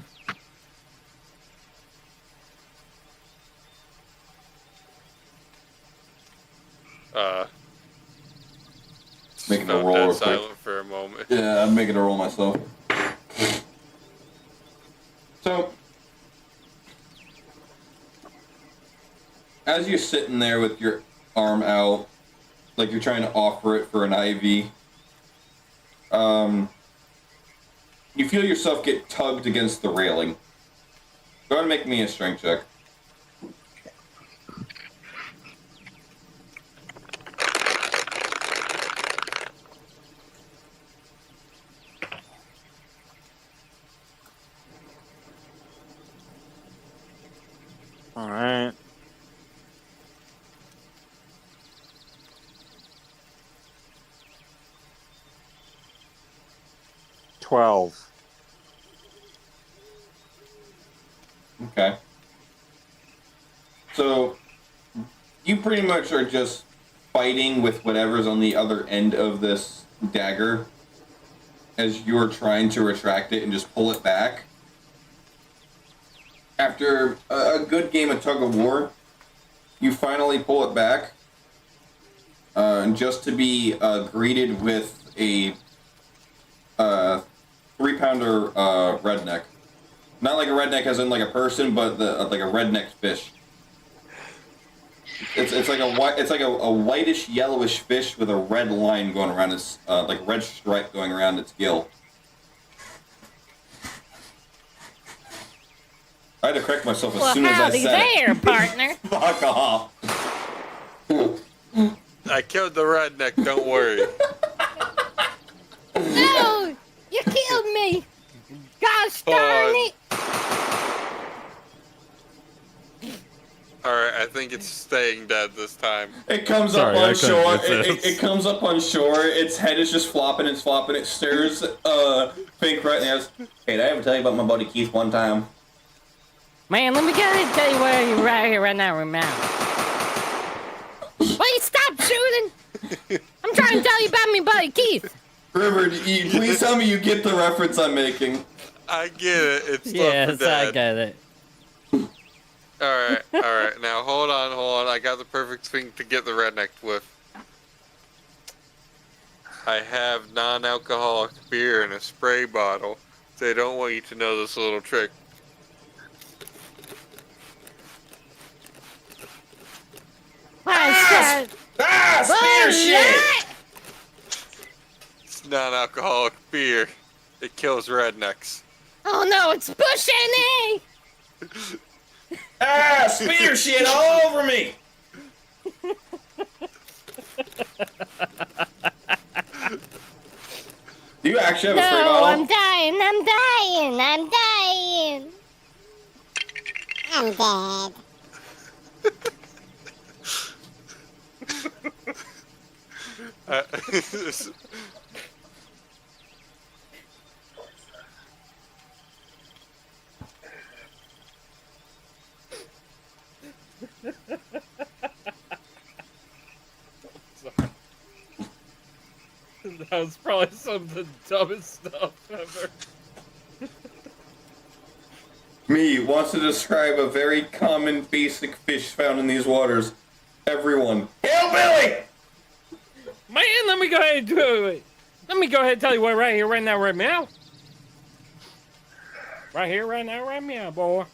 making a Felt roll dead real quick. silent for a moment. Yeah, I'm making a roll myself. So, as you're sitting there with your arm out, like you're trying to offer it for an IV, you feel yourself get tugged against the railing. Go ahead and make me a strength check. All right. $12. Okay. So, you pretty much are just fighting with whatever's on the other end of this dagger as you're trying to retract it and just pull it back. After a good game of tug of war, you finally pull it back, and just to be greeted with a 3-pounder redneck. Not like a redneck as in like a person, but like a redneck fish. It's like a whitish yellowish fish with a red line going around its like a red stripe going around its gill. I had to correct myself as soon as I said there, partner. Fuck off. I killed the redneck, don't worry. No, you killed me. Gosh darn it. Alright, I think it's staying dead this time. It comes Sorry, up I on couldn't shore. resist. It comes up on shore. Its head is just flopping. It's flopping. It stares Pink right now. Hey, did I ever tell you about my buddy Keith one time? Man, let me tell you where you're right here right now, remember. Please stop shooting. I'm trying to tell you about me buddy Keith. River, please tell me you get the reference I'm making. I get it. It's Yes, I dead. get it. Alright. Now hold on. I got the perfect thing to get the redneck with. I have non-alcoholic beer in a spray bottle. They don't want you to know this little trick. Ah, Speeder shit! It's non-alcoholic beer. It kills rednecks. Oh no, it's Bush NA! Speeder shit all over me! Do you actually have a spray No, bottle? I'm dying, I'm dying. I'm dead. That was probably some of the dumbest stuff ever. Me wants to describe a very common basic fish found in these waters. Everyone. Hillbilly! Man, let me go ahead and do it. Let me go ahead and tell you what, right here, right now, right meow. Right here, right now, right meow, boy.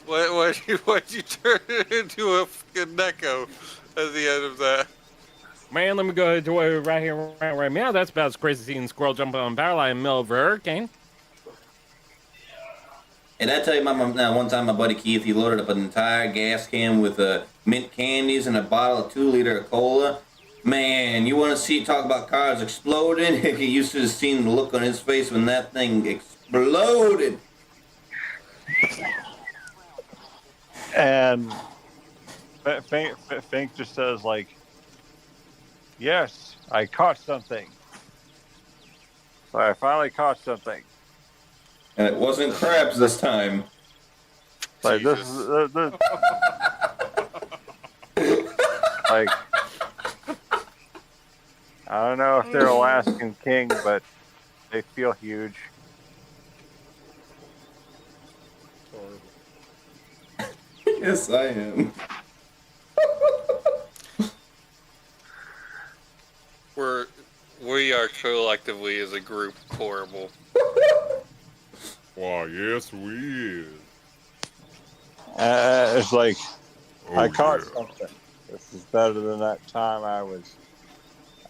What'd you turn it into a fucking Neko at the end of that? Man, let me go ahead and do it right here, right meow. That's about as crazy as seeing a squirrel jumping on a power line in the middle of a hurricane. And I tell you, one time my buddy Keith, he loaded up an entire gas can with mint candies and a bottle of 2 liter of cola. Man, you want to talk about cars exploding? You should have seen the look on his face when that thing exploded. And Fink just says, like, yes, I caught something. So I finally caught something. And it wasn't crabs this time. Like, this is... like, I don't know if they're Alaskan king, but they feel huge. Yes, I am. We are collectively as a group horrible. Why, yes, we is. It's like, Oh, I caught yeah. something. This is better than that time I was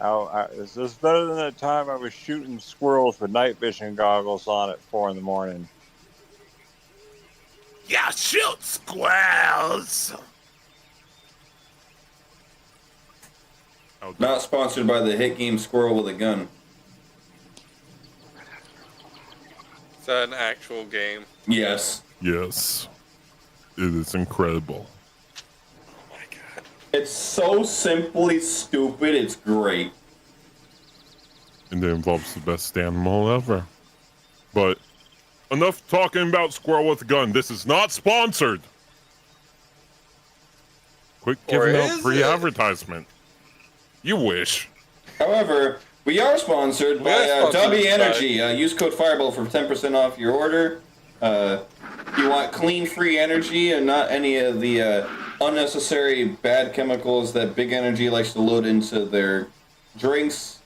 out. This is better than that time I was shooting squirrels with night vision goggles on at 4 in the morning. Yeah, shoot squirrels! Not sponsored by the hit game Squirrel with a Gun. Is that an actual game? Yes. Yes. It is incredible. Oh my god. It's so simply stupid, it's great. And it involves the best animal ever. But enough talking about Squirrel with a Gun. This is not sponsored. Quit Or giving out is free it? advertisement. You wish. However, we are sponsored We by are sponsored W by- Energy. Use code Fireball for 10% off your order. You want clean, free energy and not any of the unnecessary bad chemicals that Big Energy likes to load into their drinks.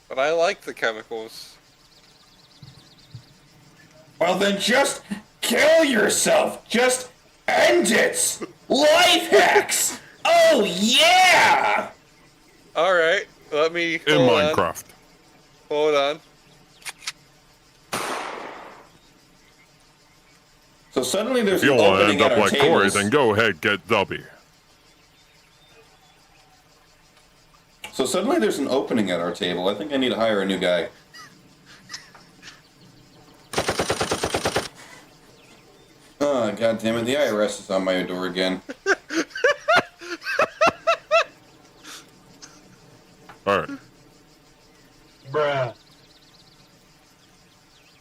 But I like the chemicals. Well, then just kill yourself. Just end it. Life hacks. Oh, yeah. Alright, let me... In hold on. Minecraft. Hold on. So suddenly there's If you an want to opening end at up our like Corey, tables. then go ahead, get Dubby. So suddenly there's an opening at our table. I think I need to hire a new guy. Oh, god damn it. The IRS is on my door again. Alright. Bruh.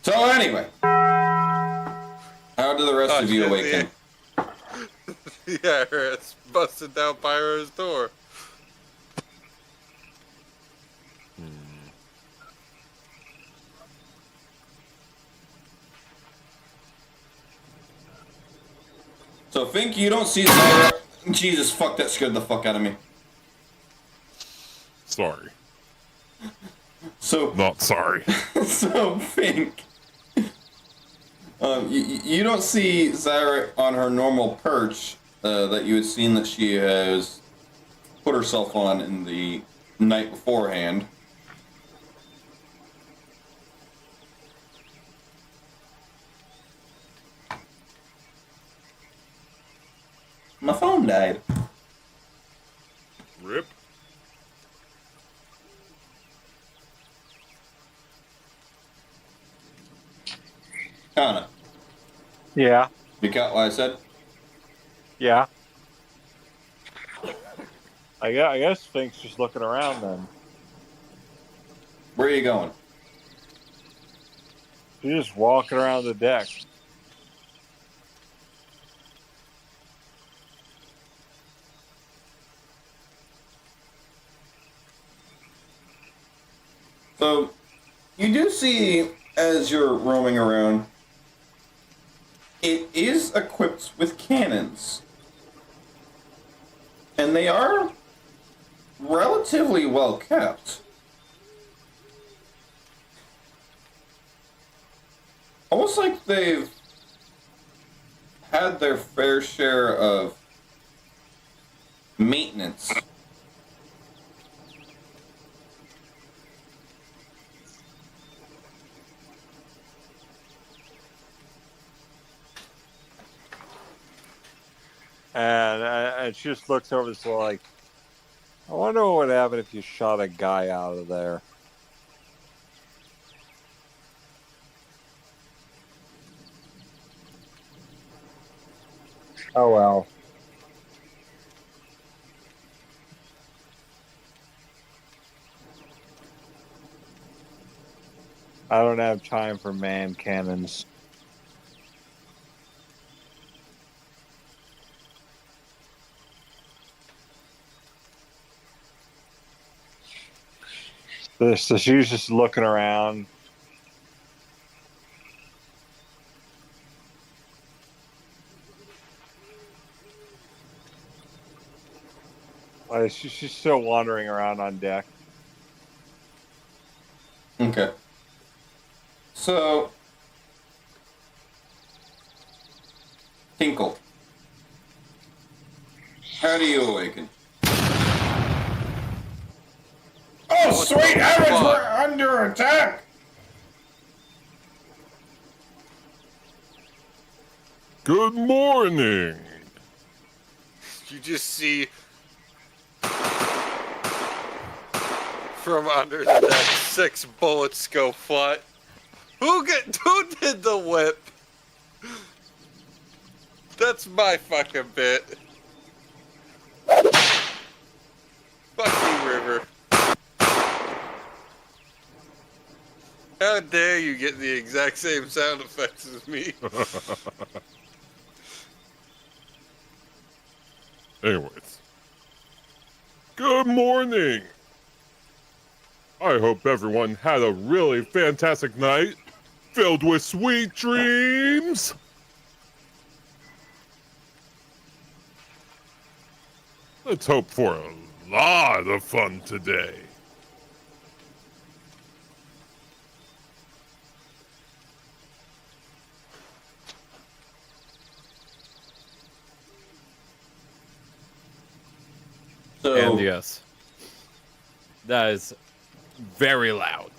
So anyway. How do the rest of you shit, awaken? Yeah, it's busted down Pyro's door. So Fink, you don't see Zyra. Jesus, fuck, that scared the fuck out of me. Sorry. So, Not sorry. so Fink. You don't see Zyra on her normal perch. that you had seen that she has put herself on in the night beforehand. My phone died. Rip. Kana, Yeah, you got what I said? yeah. I guess Fink's just looking around then. Where are you going? She's just walking around the deck. So, you do see, as you're roaming around, it is equipped with cannons. And they are relatively well kept. Almost like they've had their fair share of maintenance. And she just looks over this like, I wonder what would happen if you shot a guy out of there. Oh well. I don't have time for man cannons. So she was just looking around. She's still wandering around on deck. Okay. So, Tinkle, how do you awaken? Oh, sweet heavens, we're under attack! Good morning. You just see from under the deck 6 bullets go fly. Who did the whip? That's my fucking bit. Fuck you, River. How dare you get the exact same sound effects as me? Anyways. Good morning. I hope everyone had a really fantastic night, filled with sweet dreams. Let's hope for a lot of fun today. So, And yes, that is very loud.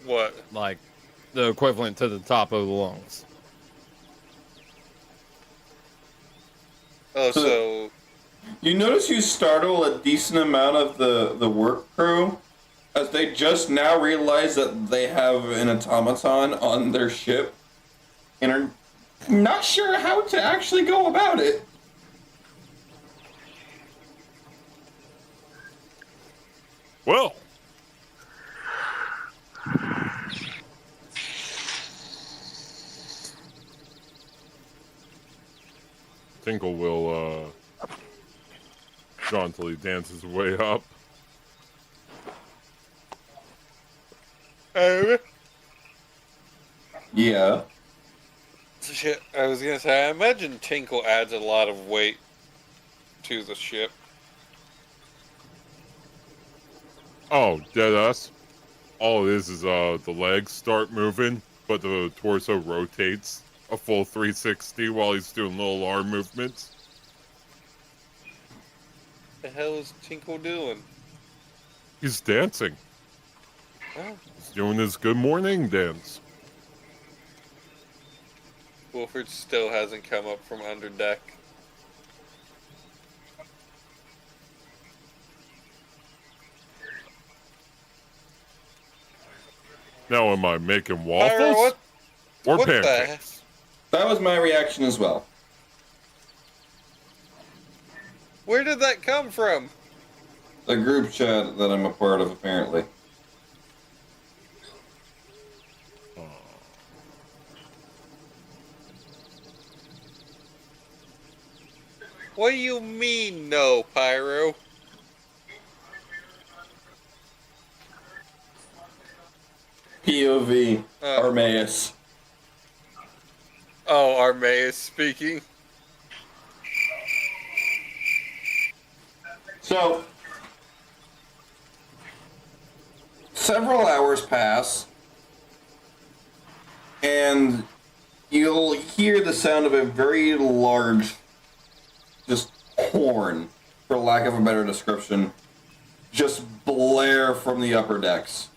What? Like the equivalent to the top of the lungs. Oh, so you notice you startle a decent amount of the work crew as they just now realize that they have an automaton on their ship and are not sure how to actually go about it. Well, Tinkle will jauntily dance his way up. Yeah. shit, I was gonna say, I imagine Tinkle adds a lot of weight to the ship. Oh, deadass. All it is the legs start moving, but the torso rotates a full 360 while he's doing little arm movements. The hell is Tinkle doing? He's dancing. Oh, He's doing his good morning dance. Wolford still hasn't come up from under deck. Now am I making Pyro, waffles? Or what the pancakes? That was my reaction as well. Where did that come from? The group chat that I'm a part of, apparently. What do you mean, no, Pyro? POV, Armaeus. Oh, Armaeus speaking. So, several hours pass, and you'll hear the sound of a very large, just horn, for lack of a better description, just blare from the upper decks.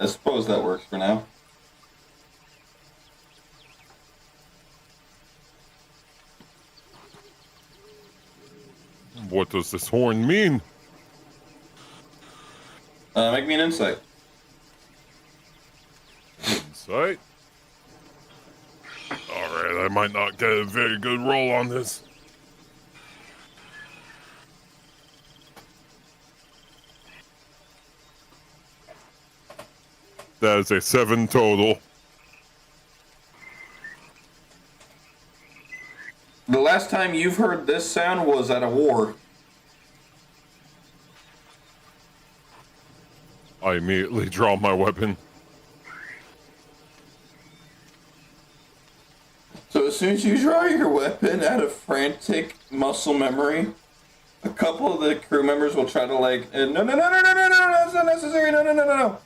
I suppose that works for now. What does this horn mean? Make me an insight. Insight? Alright, I might not get a very good roll on this. That is a 7 total. The last time you've heard this sound was at a war. I immediately draw my weapon. So as soon as you draw your weapon out of frantic muscle memory, a couple of the crew members will try to like, no, that's not necessary, no.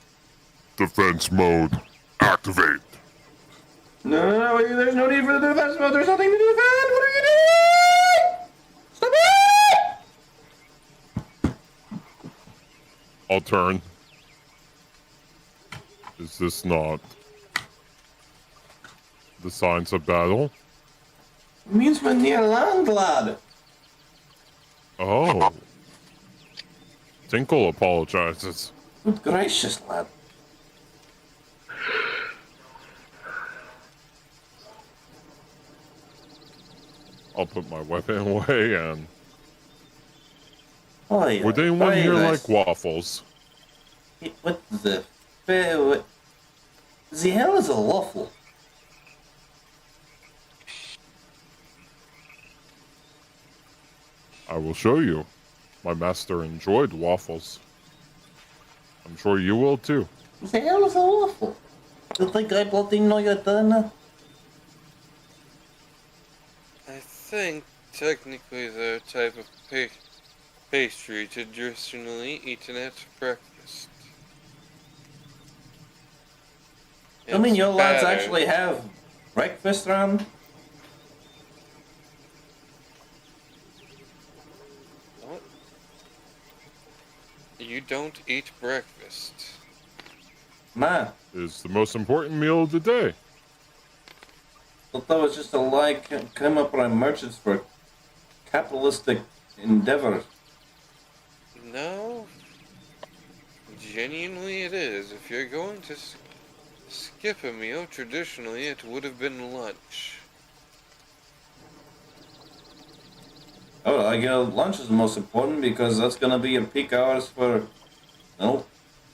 Defense mode. Activate. No, there's no need for the defense mode, there's nothing to defend, what are you doing? Stop it! I'll turn. Is this not the signs of battle? It means we're near land, lad. Oh. Tinkle apologizes. Good gracious, lad. I'll put my weapon away and... Oh, yeah. Would anyone here like waffles? What the... What the hell is a waffle? I will show you. My master enjoyed waffles. I'm sure you will too. What the hell is a waffle? You think I bloody know your dinner? I think technically they're a type of pastry traditionally eaten at breakfast. I mean, your lads batter. actually have breakfast around? What? You don't eat breakfast. Nah. It's the most important meal of the day. I thought it was just a lie come up by merchants for capitalistic endeavor. No. Genuinely it is. If you're going to skip a meal, traditionally it would have been lunch. Oh, I guess lunch is the most important because that's gonna be your peak hours for,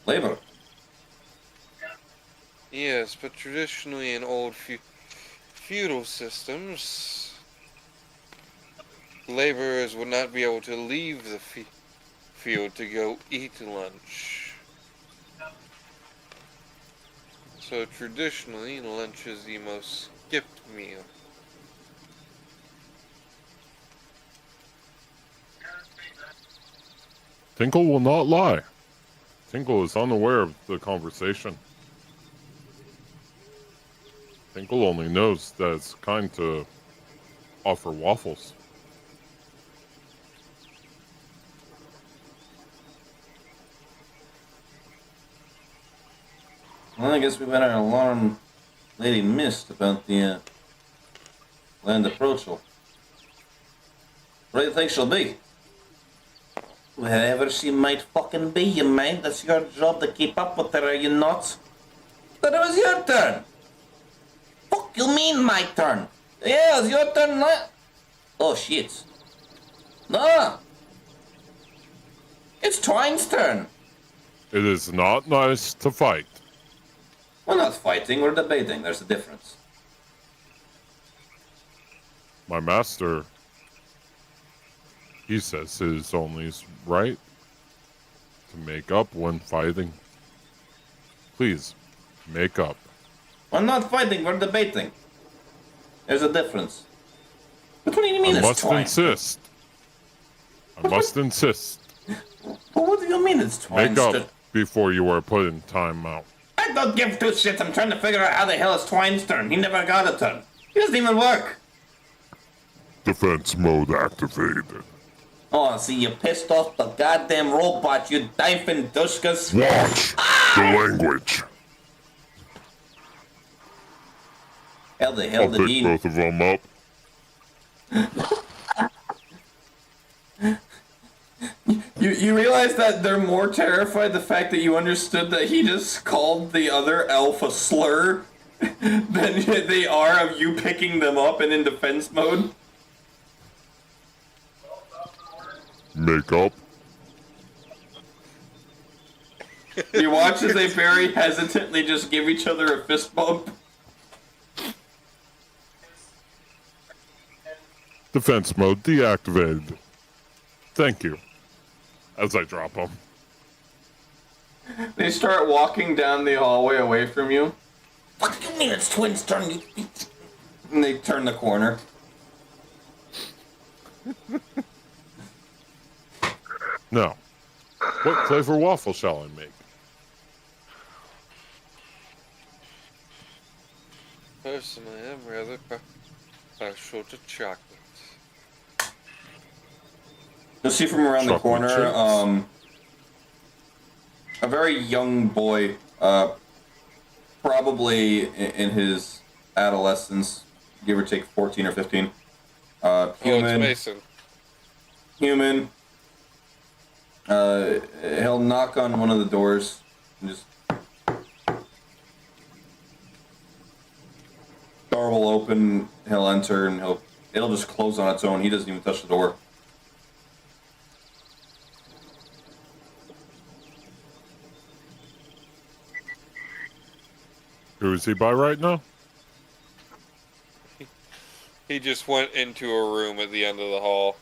labor. Yes, but traditionally in old feudal systems, laborers would not be able to leave the field to go eat lunch. So traditionally, lunch is the most skipped meal. Tinkle will not lie. Tinkle is unaware of the conversation. Tinkle only knows that it's kind to offer waffles. Well, I guess we better alarm Lady Mist about the land approachal. What do you think she'll be? Wherever she might fucking be, you mind? That's your job to keep up with her, are you not? But it was your turn. Fuck you mean my turn? Yeah, it was your turn, not... Oh, shit. No. It's Twine's turn. It is not nice to fight. We're not fighting, we're debating. There's a difference. My master, he says it is only right to make up when fighting. Please, make up. We're not fighting, we're debating. There's a difference. But what do you mean I it's must Twine? insist. I must insist. Well, what do you mean it's Twine's Make turn? up before you are put in timeout. I don't give two shits. I'm trying to figure out how the hell it's Twine's turn. He never got a turn. He doesn't even work. Defense mode activated. Oh, see, you pissed off the goddamn robot, you diving dushkas. Watch the language. How the hell I'll did pick he... both of them up. You realize that they're more terrified the fact that you understood that he just called the other elf a slur than they are of you picking them up and in defense mode? Make up. You watch as they very hesitantly just give each other a fist bump. Defense mode deactivated. Thank you. As I drop them. They start walking down the hallway away from you. What do you mean it's Twin's turn? And they turn the corner. Now, what flavor waffle shall I make? Personally, I'm rather partial to chocolate. You'll see from around the Chocolate corner, chips. a very young boy, probably in his adolescence, give or take 14 or 15. Oh, it's Human. Mason. Human. He'll knock on one of the doors and just... Door will open, he'll enter, and it'll just close on its own. He doesn't even touch the door. Who is he by right now? He just went into a room at the end of the hall.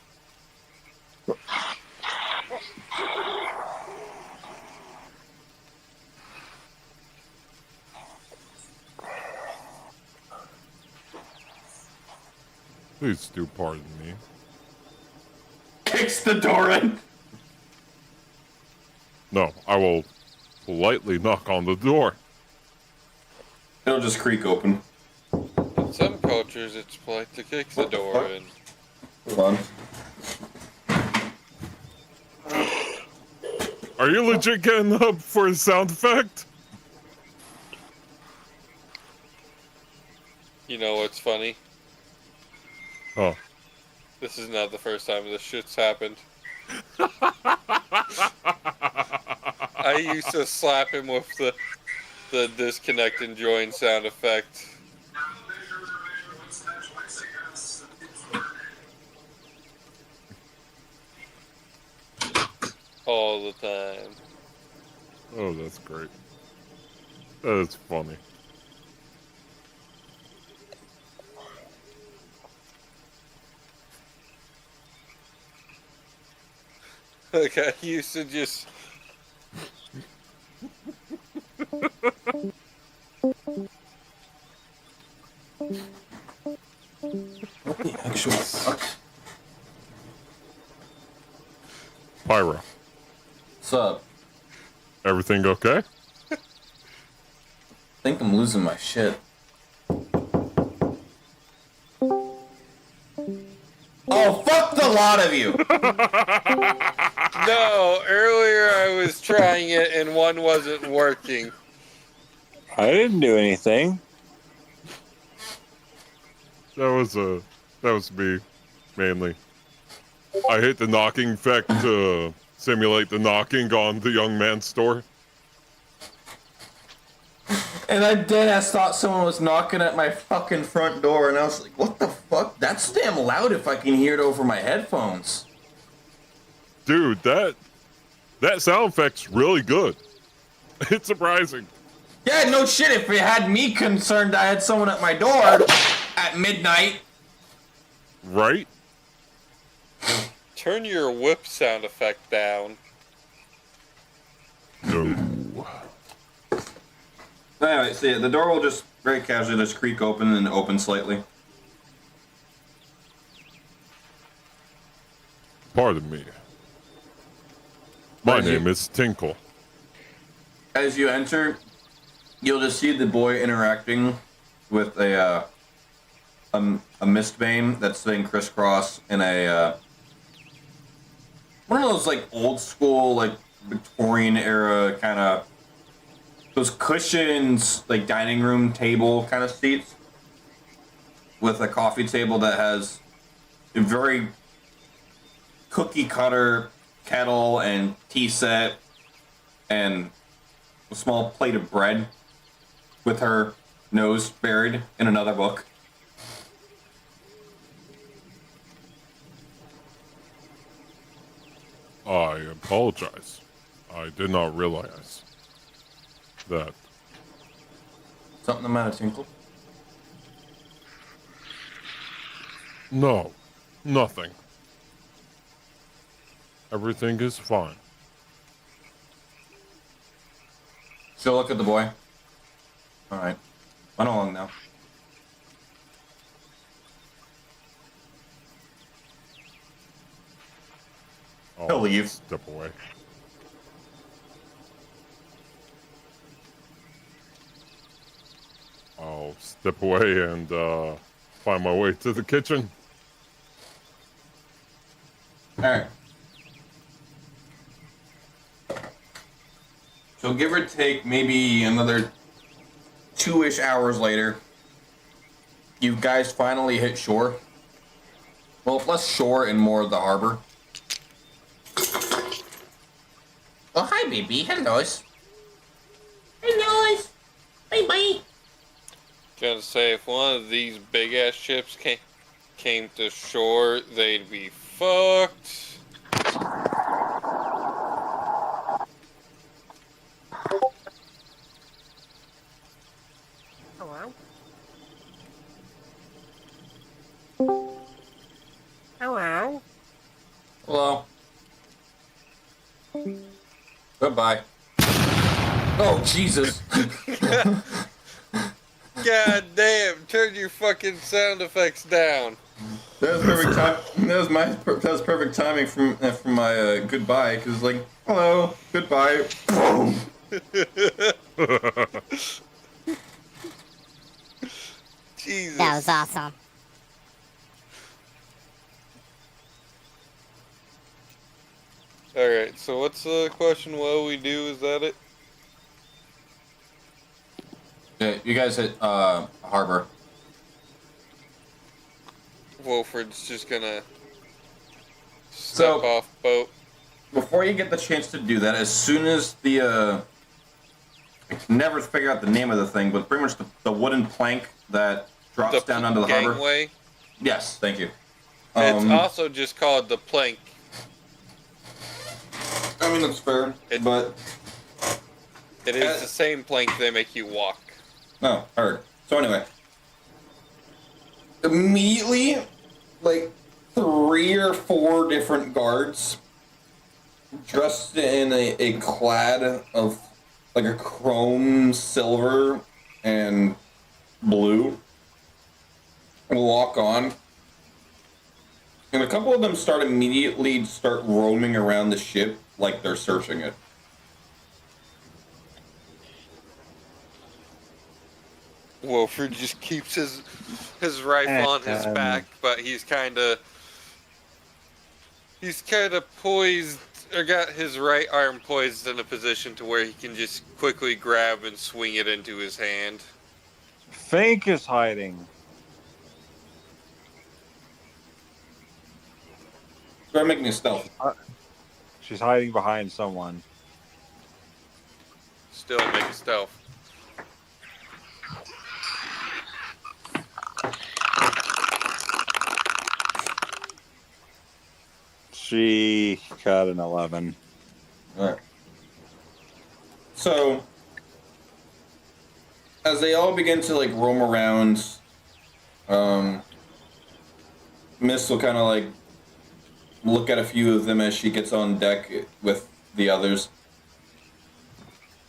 Please do pardon me. Kicks the door in. No, I will politely knock on the door. It'll just creak open. In some cultures, it's polite to kick the door in. Hold on. Are you legit getting up for a sound effect? You know what's funny? Oh. This is not the first time this shit's happened. I used to slap him with the disconnect and join sound effect. All the time. Oh, that's great. That is funny. Like, I used to just... What the actual fuck? Pyro, What's up? Everything okay? I think I'm losing my shit. Oh, fuck the lot of you! No, earlier I was trying it and one wasn't working. I didn't do anything. That was me, mainly. I hit the knocking effect to simulate the knocking on the young man's door. And I deadass thought someone was knocking at my fucking front door, and I was like, what the fuck? That's damn loud if I can hear it over my headphones. Dude, that sound effect's really good. It's surprising. Yeah, no shit, if it had me concerned I had someone at my door at midnight. Right? Turn your whip sound effect down. No. Anyway, see, the door will just very casually just creak open and open slightly. Pardon me. My As you- name is Tinkle. As you enter, you'll just see the boy interacting with a mistbane that's sitting crisscross in a one of those like old school like Victorian era kind of those cushions like dining room table kind of seats with a coffee table that has a very cookie cutter kettle and tea set and a small plate of bread with her nose buried in another book. I apologize. I did not realize that. Something the matter, Tinkle? No, nothing. Everything is fine. She'll look at the boy. Alright. Run along now. He'll leave. Step away. I'll step away and find my way to the kitchen. Alright. So give or take maybe another 2-ish hours later, you guys finally hit shore. Well, less shore and more of the harbor. Oh, hi, baby. Hello. Hello. Bye-bye. Gonna say, if one of these big ass ships came to shore, they'd be fucked. Hello? Hello? Hello. Goodbye. Oh, Jesus. God damn, turn your fucking sound effects down. That was perfect time. That was perfect timing from my goodbye, because like, hello, goodbye. Boom. Jesus. That was awesome. Alright, so what's the question? What do we do? Is that it? Yeah, you guys hit harbor. Wolford's just gonna So- step off boat. Before you get the chance to do that, as soon as the I can never figure out the name of the thing, but pretty much the wooden plank that drops down onto the harbor. Gangway. Yes, thank you. It's also just called the plank. I mean, that's fair, but It is the same plank they make you walk. no, heard. So anyway, immediately, like 3 or 4 different guards dressed in a clad of like a chrome silver and blue will walk on. And couple of them start roaming around the ship like they're searching it. Wilfred just keeps his rifle on his back, but he's kind of poised, or got his right arm poised in a position to where he can just quickly grab and swing it into his hand. Fink is hiding. Start making a stealth. She's hiding behind someone. Still make a stealth. She got an 11. All right. So, as they all begin to like roam around, Miss will kind of like look at a few of them as she gets on deck with the others.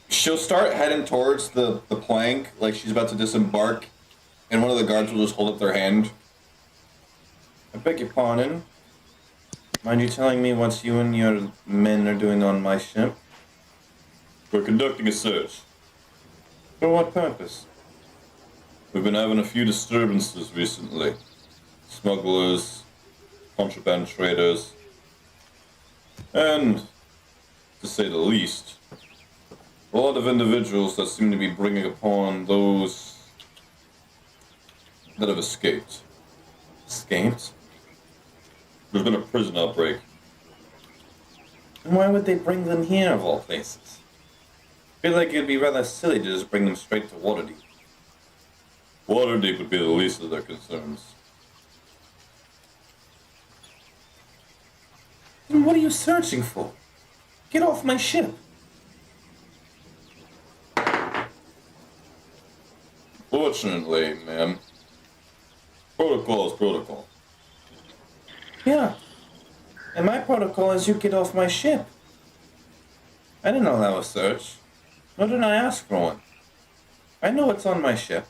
She'll start heading towards the plank, like she's about to disembark, and one of the guards will just hold up their hand. I beg your pardon. Mind you telling me what you and your men are doing on my ship? We're conducting a search. For what purpose? We've been having a few disturbances recently. Smugglers, contraband traders, and, to say the least, a lot of individuals that seem to be bringing upon those that have escaped. Escaped? There's been a prison outbreak. And why would they bring them here, of all places? I feel like it'd be rather silly to just bring them straight to Waterdeep. Waterdeep would be the least of their concerns. Then what are you searching for? Get off my ship. Fortunately, ma'am, protocol is protocol. Yeah. And my protocol is you get off my ship. I didn't allow a search. Nor did I ask for one. I know what's on my ship.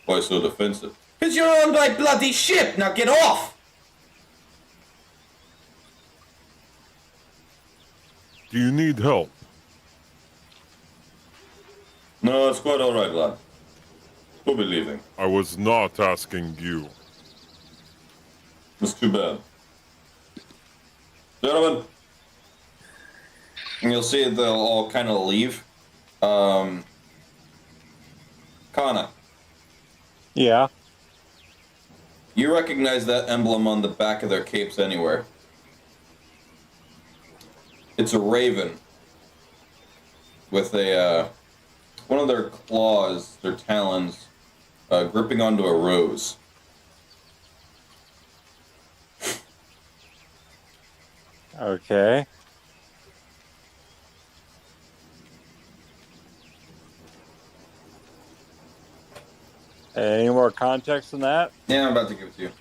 Why so defensive? Because you're on my bloody ship! Now get off! Do you need help? No, it's quite alright, lad. We'll be leaving. I was not asking you. It's too bad. Gentlemen. And you'll see they'll all kind of leave. Kana. Yeah. You recognize that emblem on the back of their capes anywhere. It's a raven with a one of their claws, their talons, gripping onto a rose. Okay. Any more context than that? Yeah, I'm about to give it to you.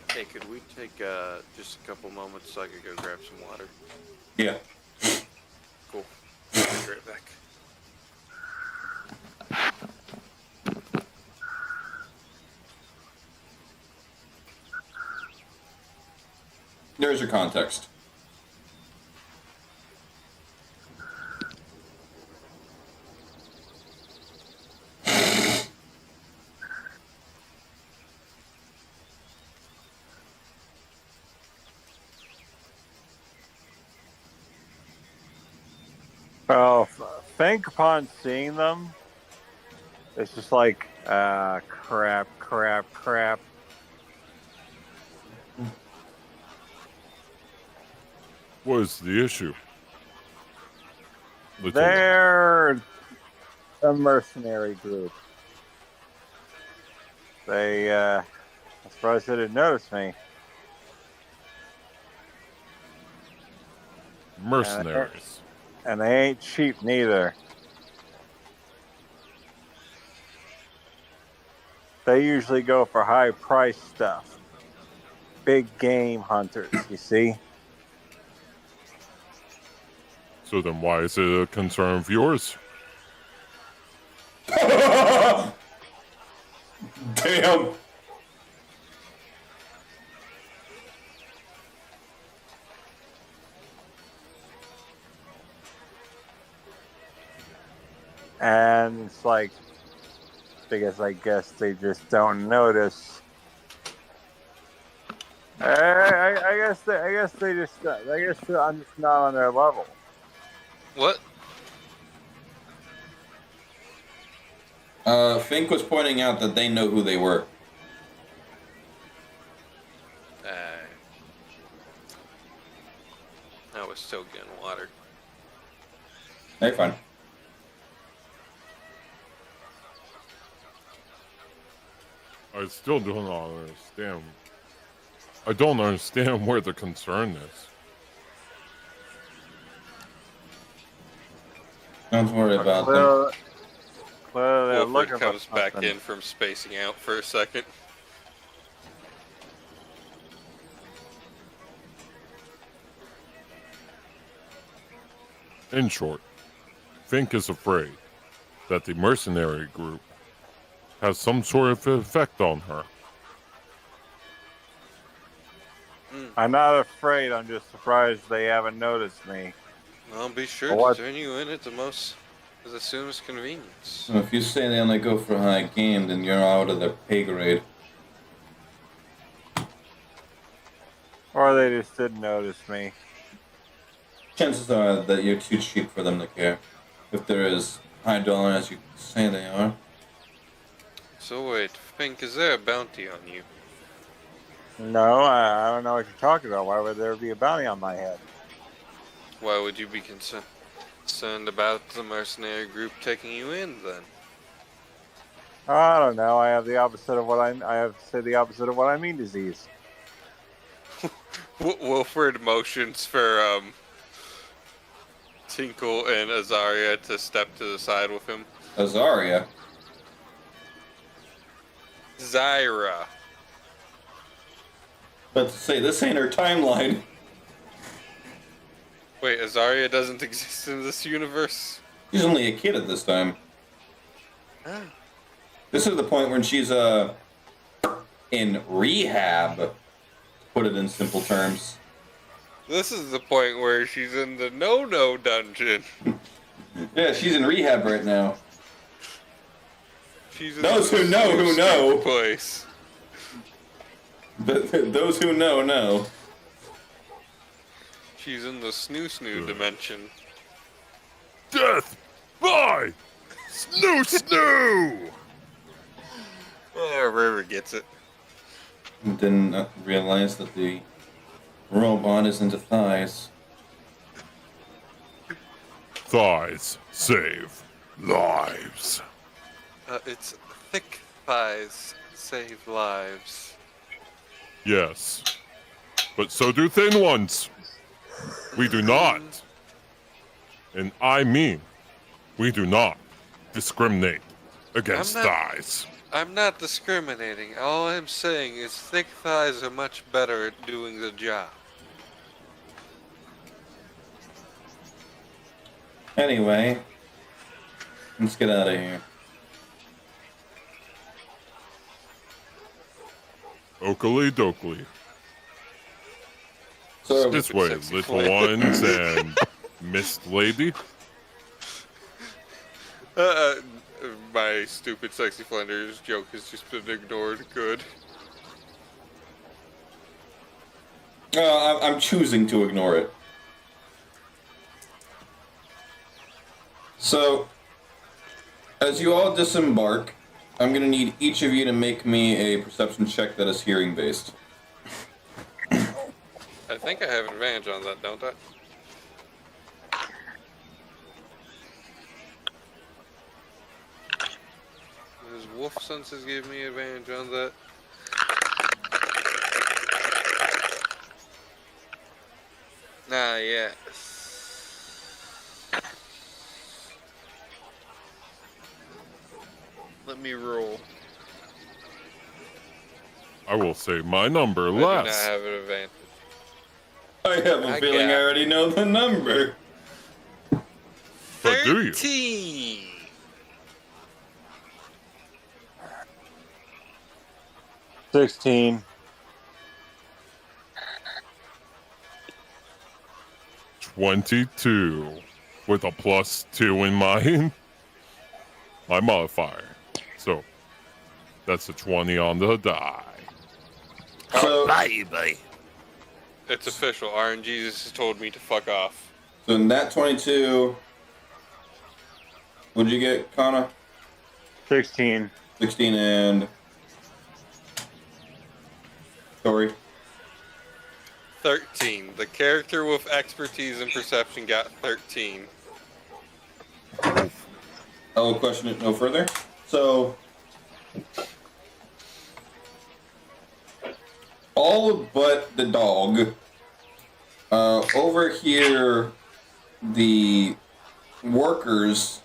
Hey, could we take just a couple moments so I could go grab some water? Yeah. Cool. I'll be right back. There's your context. Well, think upon seeing them. It's just like, crap. What is the issue? Little They're a mercenary group. They, I'm surprised they didn't notice me. mercenaries. And they ain't cheap neither. They usually go for high price stuff. Big game hunters, you see? So then why is it a concern of yours? Damn. And it's like, because I guess they just don't notice. I guess I'm just not on their level. What? Fink was pointing out that they know who they were. I was still getting water. Hey, fine. I still don't understand. I don't understand where the concern is. Don't worry about them. Well, they're Wolford looking comes for back something. in from spacing out for a second. In short, Fink is afraid that the mercenary group has some sort of effect on her. I'm not afraid. I'm just surprised they haven't noticed me. I'll be sure What? to turn you in at as soon as convenience. So if you say they only go for high game, then you're out of their pay grade. Or they just didn't notice me. Chances are that you're too cheap for them to care. If they're as high dollar as you say they are. So wait, Fink, is there a bounty on you? No, I don't know what you're talking about. Why would there be a bounty on my head? Why would you be concerned about the mercenary group taking you in then? I don't know. I have the opposite of what I have to say the opposite of what I mean disease. Wilford motions for Tinkle and Azaria to step to the side with him. Azaria? Zyra. But to say, this ain't her timeline. Wait, Azaria doesn't exist in this universe? She's only a kid at this time. This is the point when she's in rehab, to put it in simple terms. This is the point where she's in the no-no dungeon. Yeah, she's in rehab right now. She's in Those the who know, who know. place. But those who know, know. She's in the snoo dimension. Death by snoo! River gets it. Didn't realize that the robot is into thighs. Thighs save lives. It's thick thighs save lives. Yes, but so do thin ones. We do not, and I mean, we do not discriminate against thighs. I'm not discriminating. All I'm saying is thick thighs are much better at doing the job. Anyway, let's get out of here. Oakley dokley. So This way, Sexy little Flanders. ones and Mist Lady. My stupid sexy Flanders joke has just been ignored. Good. I'm choosing to ignore it. So, as you all disembark, I'm going to need each of you to make me a perception check that is hearing based. I think I have an advantage on that, don't I? Does wolf senses give me advantage on that? Nah, yes. Let me roll. I will say my number I do not less. have an advantage. I have a feeling I already know the number. But do you? 13! 16. 22 with a +2 in my my modifier. So that's a 20 on the die. So, It's official. RNG Jesus has told me to fuck off. so in that 22, what'd you get, Kana? 16. 16 and... Tori? 13. The character with expertise and perception got 13. I will question it no further. So, all but the dog. Over here, the workers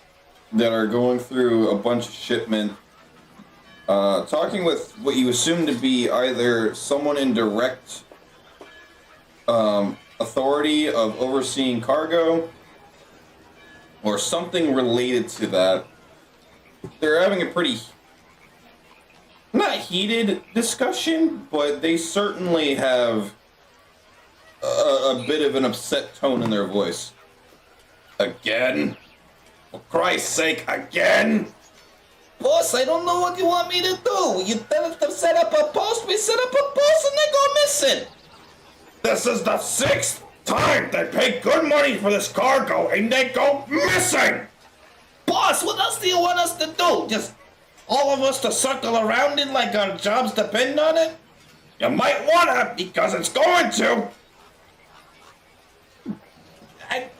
that are going through a bunch of shipment, talking with what you assume to be either someone in direct authority of overseeing cargo, or something related to that. They're having a pretty, not heated discussion, but they certainly have a bit of an upset tone in their voice. Again? For Christ's sake, again? Boss, I don't know what you want me to do. You tell us to set up a post, we set up a post, and they go missing. This is the 6th time they pay good money for this cargo, and they go missing! Boss, what else do you want us to do? Just all of us to circle around it like our jobs depend on it? You might wanna, because it's going to.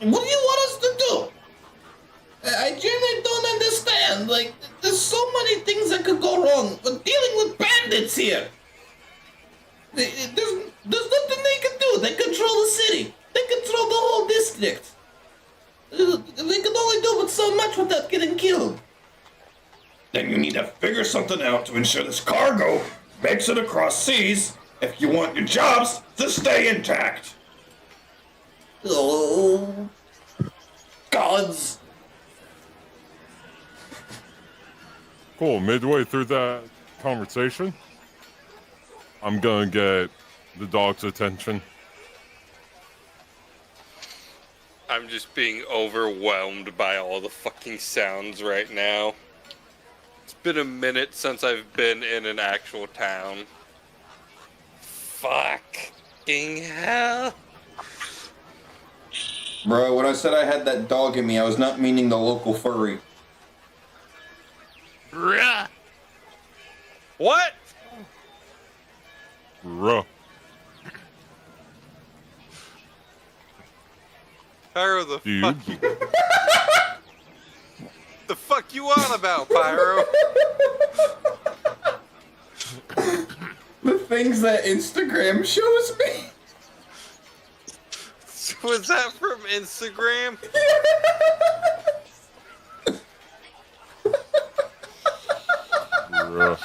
What do you want us to do? I genuinely don't understand. Like, there's so many things that could go wrong. We're dealing with bandits here. There's nothing they can do. They control the city. They control the whole district. They can only do but so much without getting killed. Then you need to figure something out to ensure this cargo makes it across seas if you want your jobs to stay intact. Oh, gods. Cool. Midway through that conversation, I'm gonna get the dog's attention. I'm just being overwhelmed by all the fucking sounds right now. It's been a minute since I've been in an actual town. Fucking hell. Bro, when I said I had that dog in me, I was not meaning the local furry. Bruh. What? Ruh. Pyro, the Dude. fuck you... The fuck you on about, Pyro? The things that Instagram shows me. Was that from Instagram? Ruh.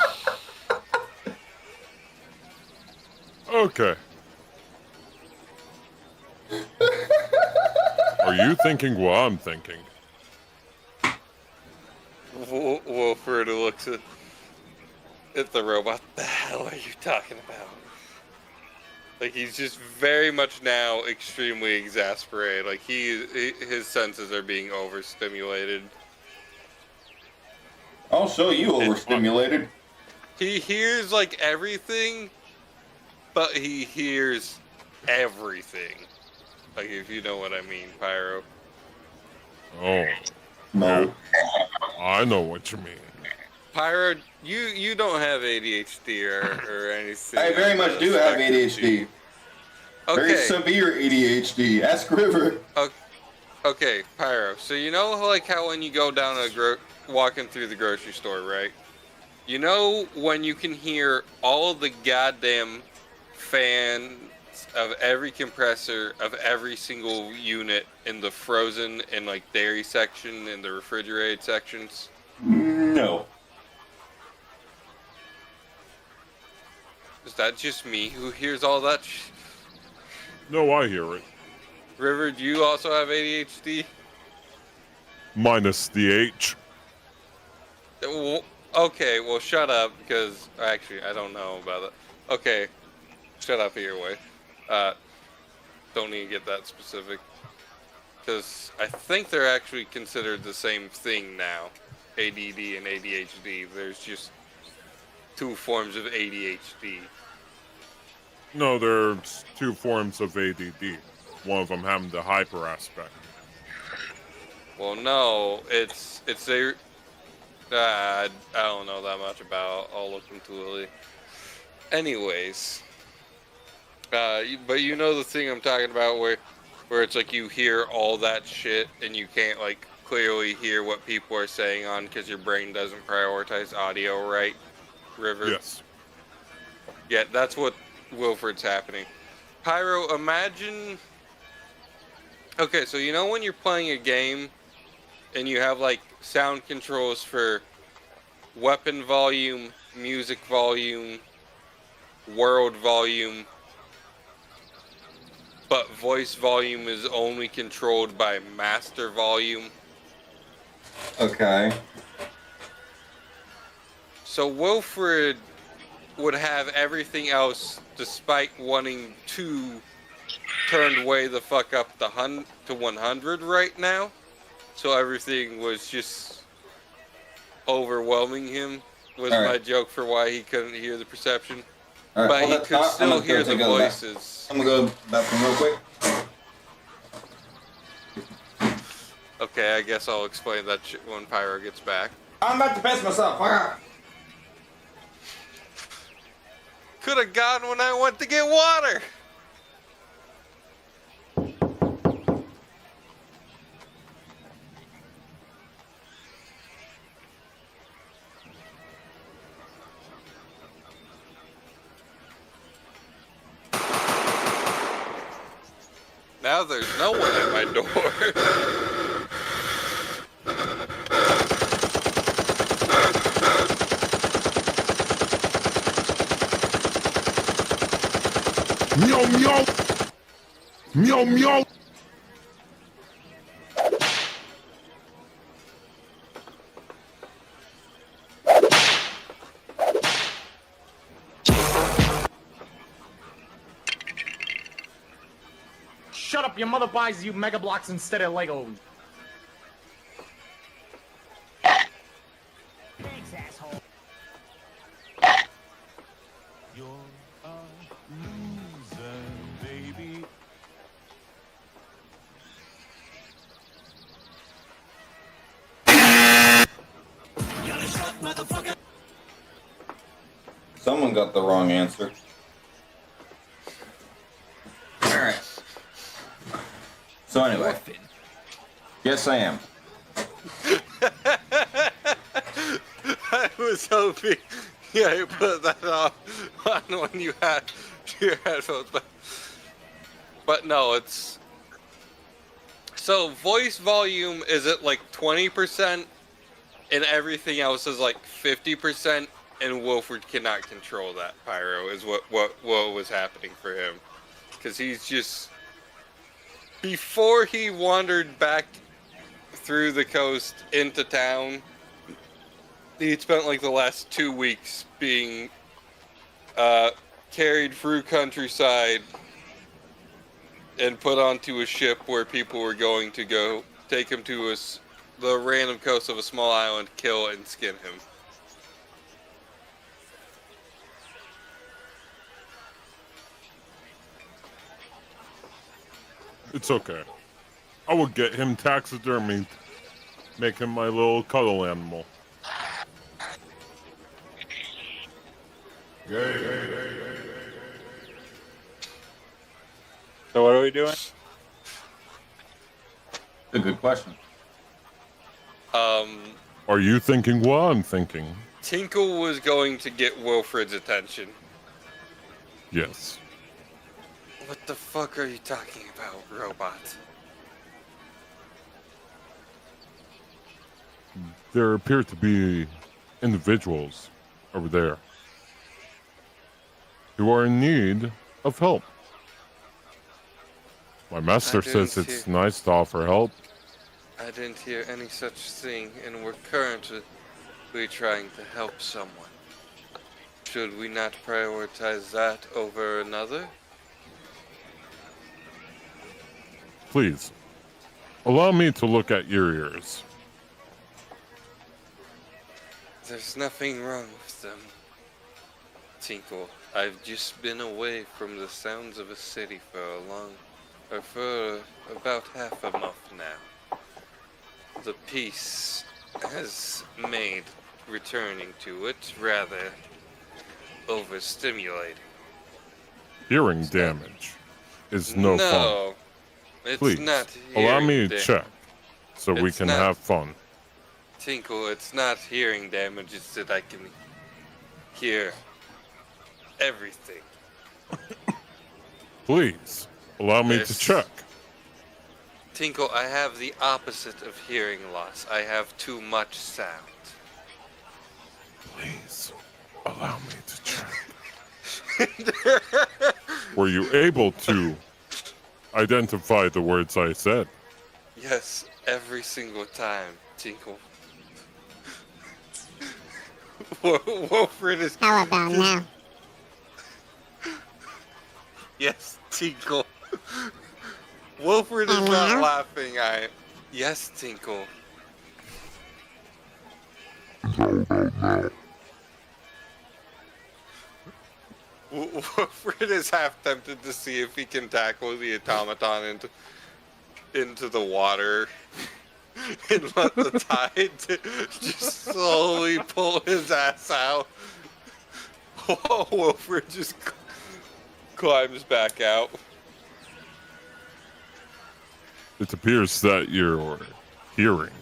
Okay. Are you thinking what I'm thinking? Wolford looks at the robot. The hell are you talking about? Like, he's just very much now extremely exasperated. Like, his senses are being overstimulated. I'll show you overstimulated. He hears, like, everything, but he hears everything. Like, if you know what I mean, Pyro. Oh, No. I know what you mean. Pyro, you don't have ADHD or anything. I very much do have ADHD. Very Okay. severe ADHD. Ask River. Okay, Pyro. So you know, like, how when you go down walking through the grocery store, right? You know when you can hear all of the goddamn fans of every compressor of every single unit in the frozen and like dairy section and the refrigerated sections? No. Is that just me who hears all that? No, I hear it. River, do you also have ADHD? Minus the H. Okay, well, shut up, because actually, I don't know about that. Okay, shut up either way. Don't need to get that specific, because I think they're actually considered the same thing now. ADD and ADHD. There's just two forms of ADHD. No, there's two forms of ADD. One of them having the hyper aspect. Well, no, it's a. I don't know that much about. I'll look into it. Anyways, but you know the thing I'm talking about, where it's like you hear all that shit and you can't like clearly hear what people are saying on because your brain doesn't prioritize audio, right, River? Yes. Yeah, that's what Wilfred's happening. Pyro, imagine. Okay, so you know when you're playing a game and you have like sound controls for weapon volume, music volume, world volume, but voice volume is only controlled by master volume. Okay. So Wilfred would have everything else despite wanting to turn way the fuck up to 100 right now. So everything was just overwhelming him, was All right. my joke for why he couldn't hear the perception. All right, But hold he that could thought. still I'm gonna hear go the take a bath. voices. I'm gonna go to the bathroom real quick. Okay, I guess I'll explain that shit when Pyro gets back. I'm about to piss myself. Fuck off. Could have gone when I went to get water. Now there's no one at my door. Meow meow! Meow meow! Shut up, your mother buys you Mega Blocks instead of Legos. Thanks, asshole. You're a loser, baby. Someone got the wrong answer. Alright. So anyway. Yes, I am. I was hoping you put that on when you had your headphones, but no, it's so voice volume is at like 20%, and everything else is like 50%, and Wilfred cannot control that. Pyro is what was happening for him, because he's just before he wandered back through the coast into town. He'd spent like the last 2 weeks being carried through countryside and put onto a ship where people were going to go take him to the random coast of a small island, kill and skin him. It's okay. I will get him taxidermied. Make him my little cuddle animal. So what are we doing? A good question. Are you thinking what I'm thinking? Tinkle was going to get Wilfred's attention. Yes. What the fuck are you talking about, robot? There appear to be individuals over there who are in need of help. My master says it's nice to offer help. I didn't hear any such thing, and we're currently trying to help someone. Should we not prioritize that over another? Please, allow me to look at your ears. There's nothing wrong with them, Tinkle. I've just been away from the sounds of a city for about half a month now. The peace has made returning to it rather overstimulating. Hearing damage is no fun. No, it's Please, not allow me to hearing check so we It's can not- have fun. Tinkle, it's not hearing damage, it's that I can hear everything. Please, allow me to This- check. Tinkle, I have the opposite of hearing loss. I have too much sound. Please, allow me to check. Were you able to identify the words I said? Yes, every single time, Tinkle. Wilfred is... How about now? Yes, Tinkle. Wilfred is not laughing. Yes, Tinkle. Wilfred is half tempted to see if he can tackle the automaton into the water and let the tide just slowly pull his ass out. While Wilfred just climbs back out. It appears that your hearing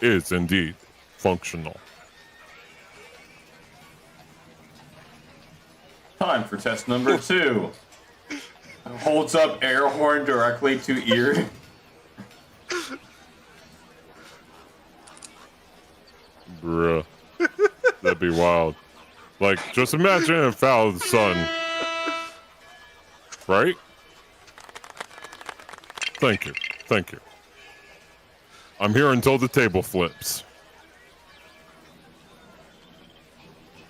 is indeed functional. Time for test number 2. Holds up air horn directly to ear. Bruh. That'd be wild. Like, just imagine if out of the sun. Right? Thank you. Thank you. I'm here until the table flips.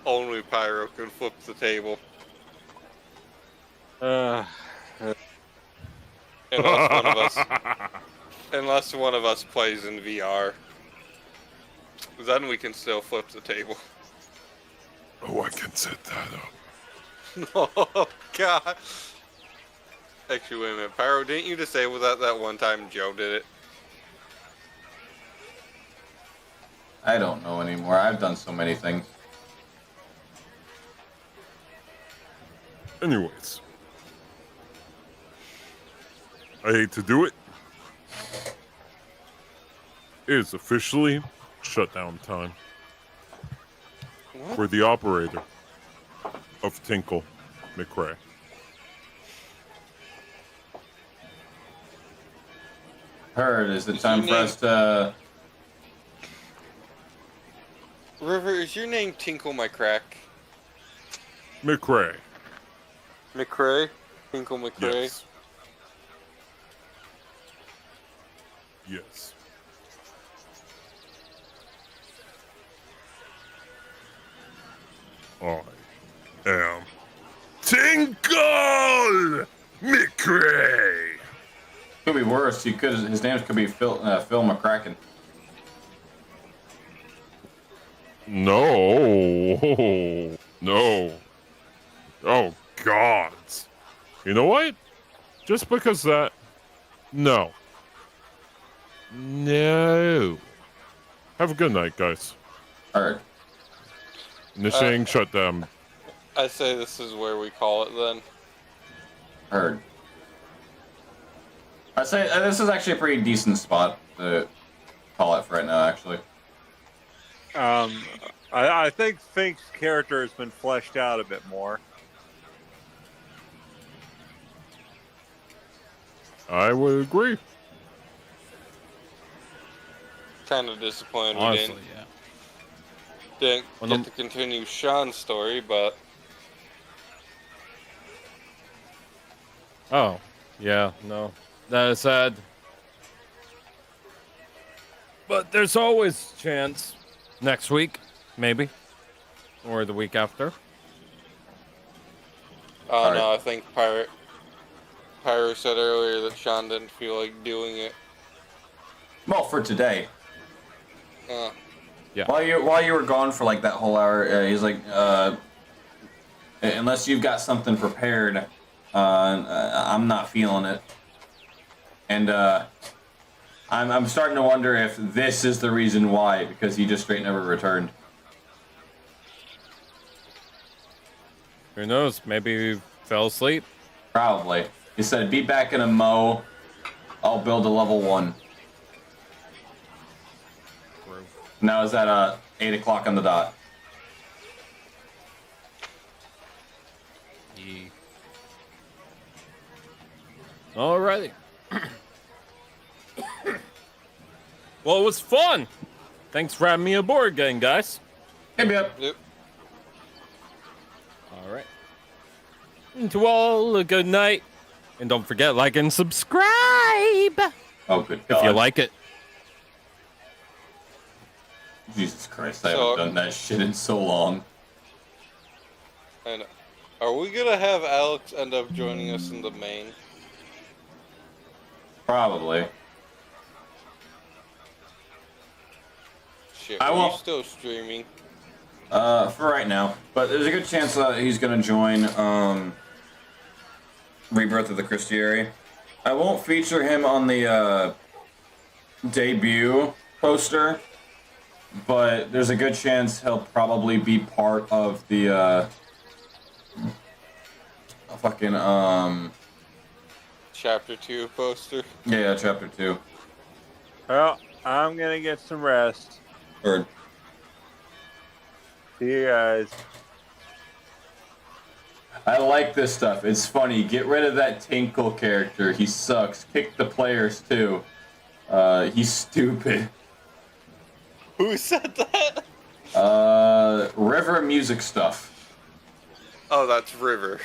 Only Pyro can flip the table. Unless one of us plays in VR. Then we can still flip the table. Oh, I can set that up. Oh, God. Actually, wait a minute. Pyro, didn't you disable that one time Joe did it? I don't know anymore. I've done so many things. Anyways. I hate to do it. It is officially shutdown time. What? For the operator of Tinkle McRae. Heard, is it time for us to... River, is your name Tinkle My Crack? McRae. McRae? Tinkle McRae? Yes. Yes. I am Tinkle! McRae! Could be worse. His name could be Phil McCracken. No. No. Oh, God. You know what? Just because that... No. No. Have a good night, guys. Alright. Initiating shutdown. I say this is where we call it then. Heard. I say this is actually a pretty decent spot to call it for right now, actually. I think Fink's character has been fleshed out a bit more. I would agree. Kind of disappointed Honestly, we yeah. didn't When get I'm- to continue Sean's story, but Oh, yeah, no. That is sad. But there's always chance. Next week, maybe. Or the week after. oh no, I think Pyro said earlier that Sean didn't feel like doing it. Well, for today. Yeah. While you were gone for like that whole hour, he's like, unless you've got something prepared, I'm not feeling it. And I'm starting to wonder if this is the reason why, because he just straight never returned. Who knows? Maybe he fell asleep. Probably. He said, "Be back in a mo. I'll build a level 1." Now is at 8 o'clock on the dot. Yeah. Alrighty. Well, it was fun. Thanks for having me aboard again, guys. Hey, yep. Yep. All right. And to all, a good night. And don't forget, like and subscribe Oh, good God. if you like it. Jesus Christ, I So- haven't done that shit in so long. And are we gonna have Alex end up joining us in the main? Probably. Shit, I are you won't- still streaming? For right now. But there's a good chance he's gonna join, Rebirth of the Christiary. I won't feature him on the, debut poster, but there's a good chance he'll probably be part of the, Chapter 2 poster. yeah, chapter 2. Well, I'm gonna get some rest. Or See you guys. I like this stuff. It's funny. Get rid of that Tinkle character. He sucks. Kick the players too. He's stupid. Who said that? River music stuff. Oh, that's River.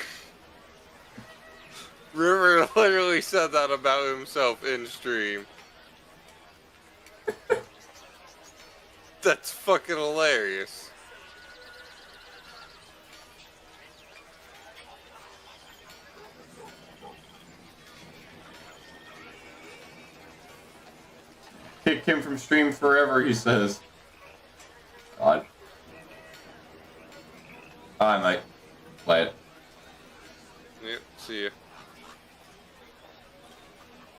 River literally said that about himself in stream. That's fucking hilarious. Kick him from stream forever, he says.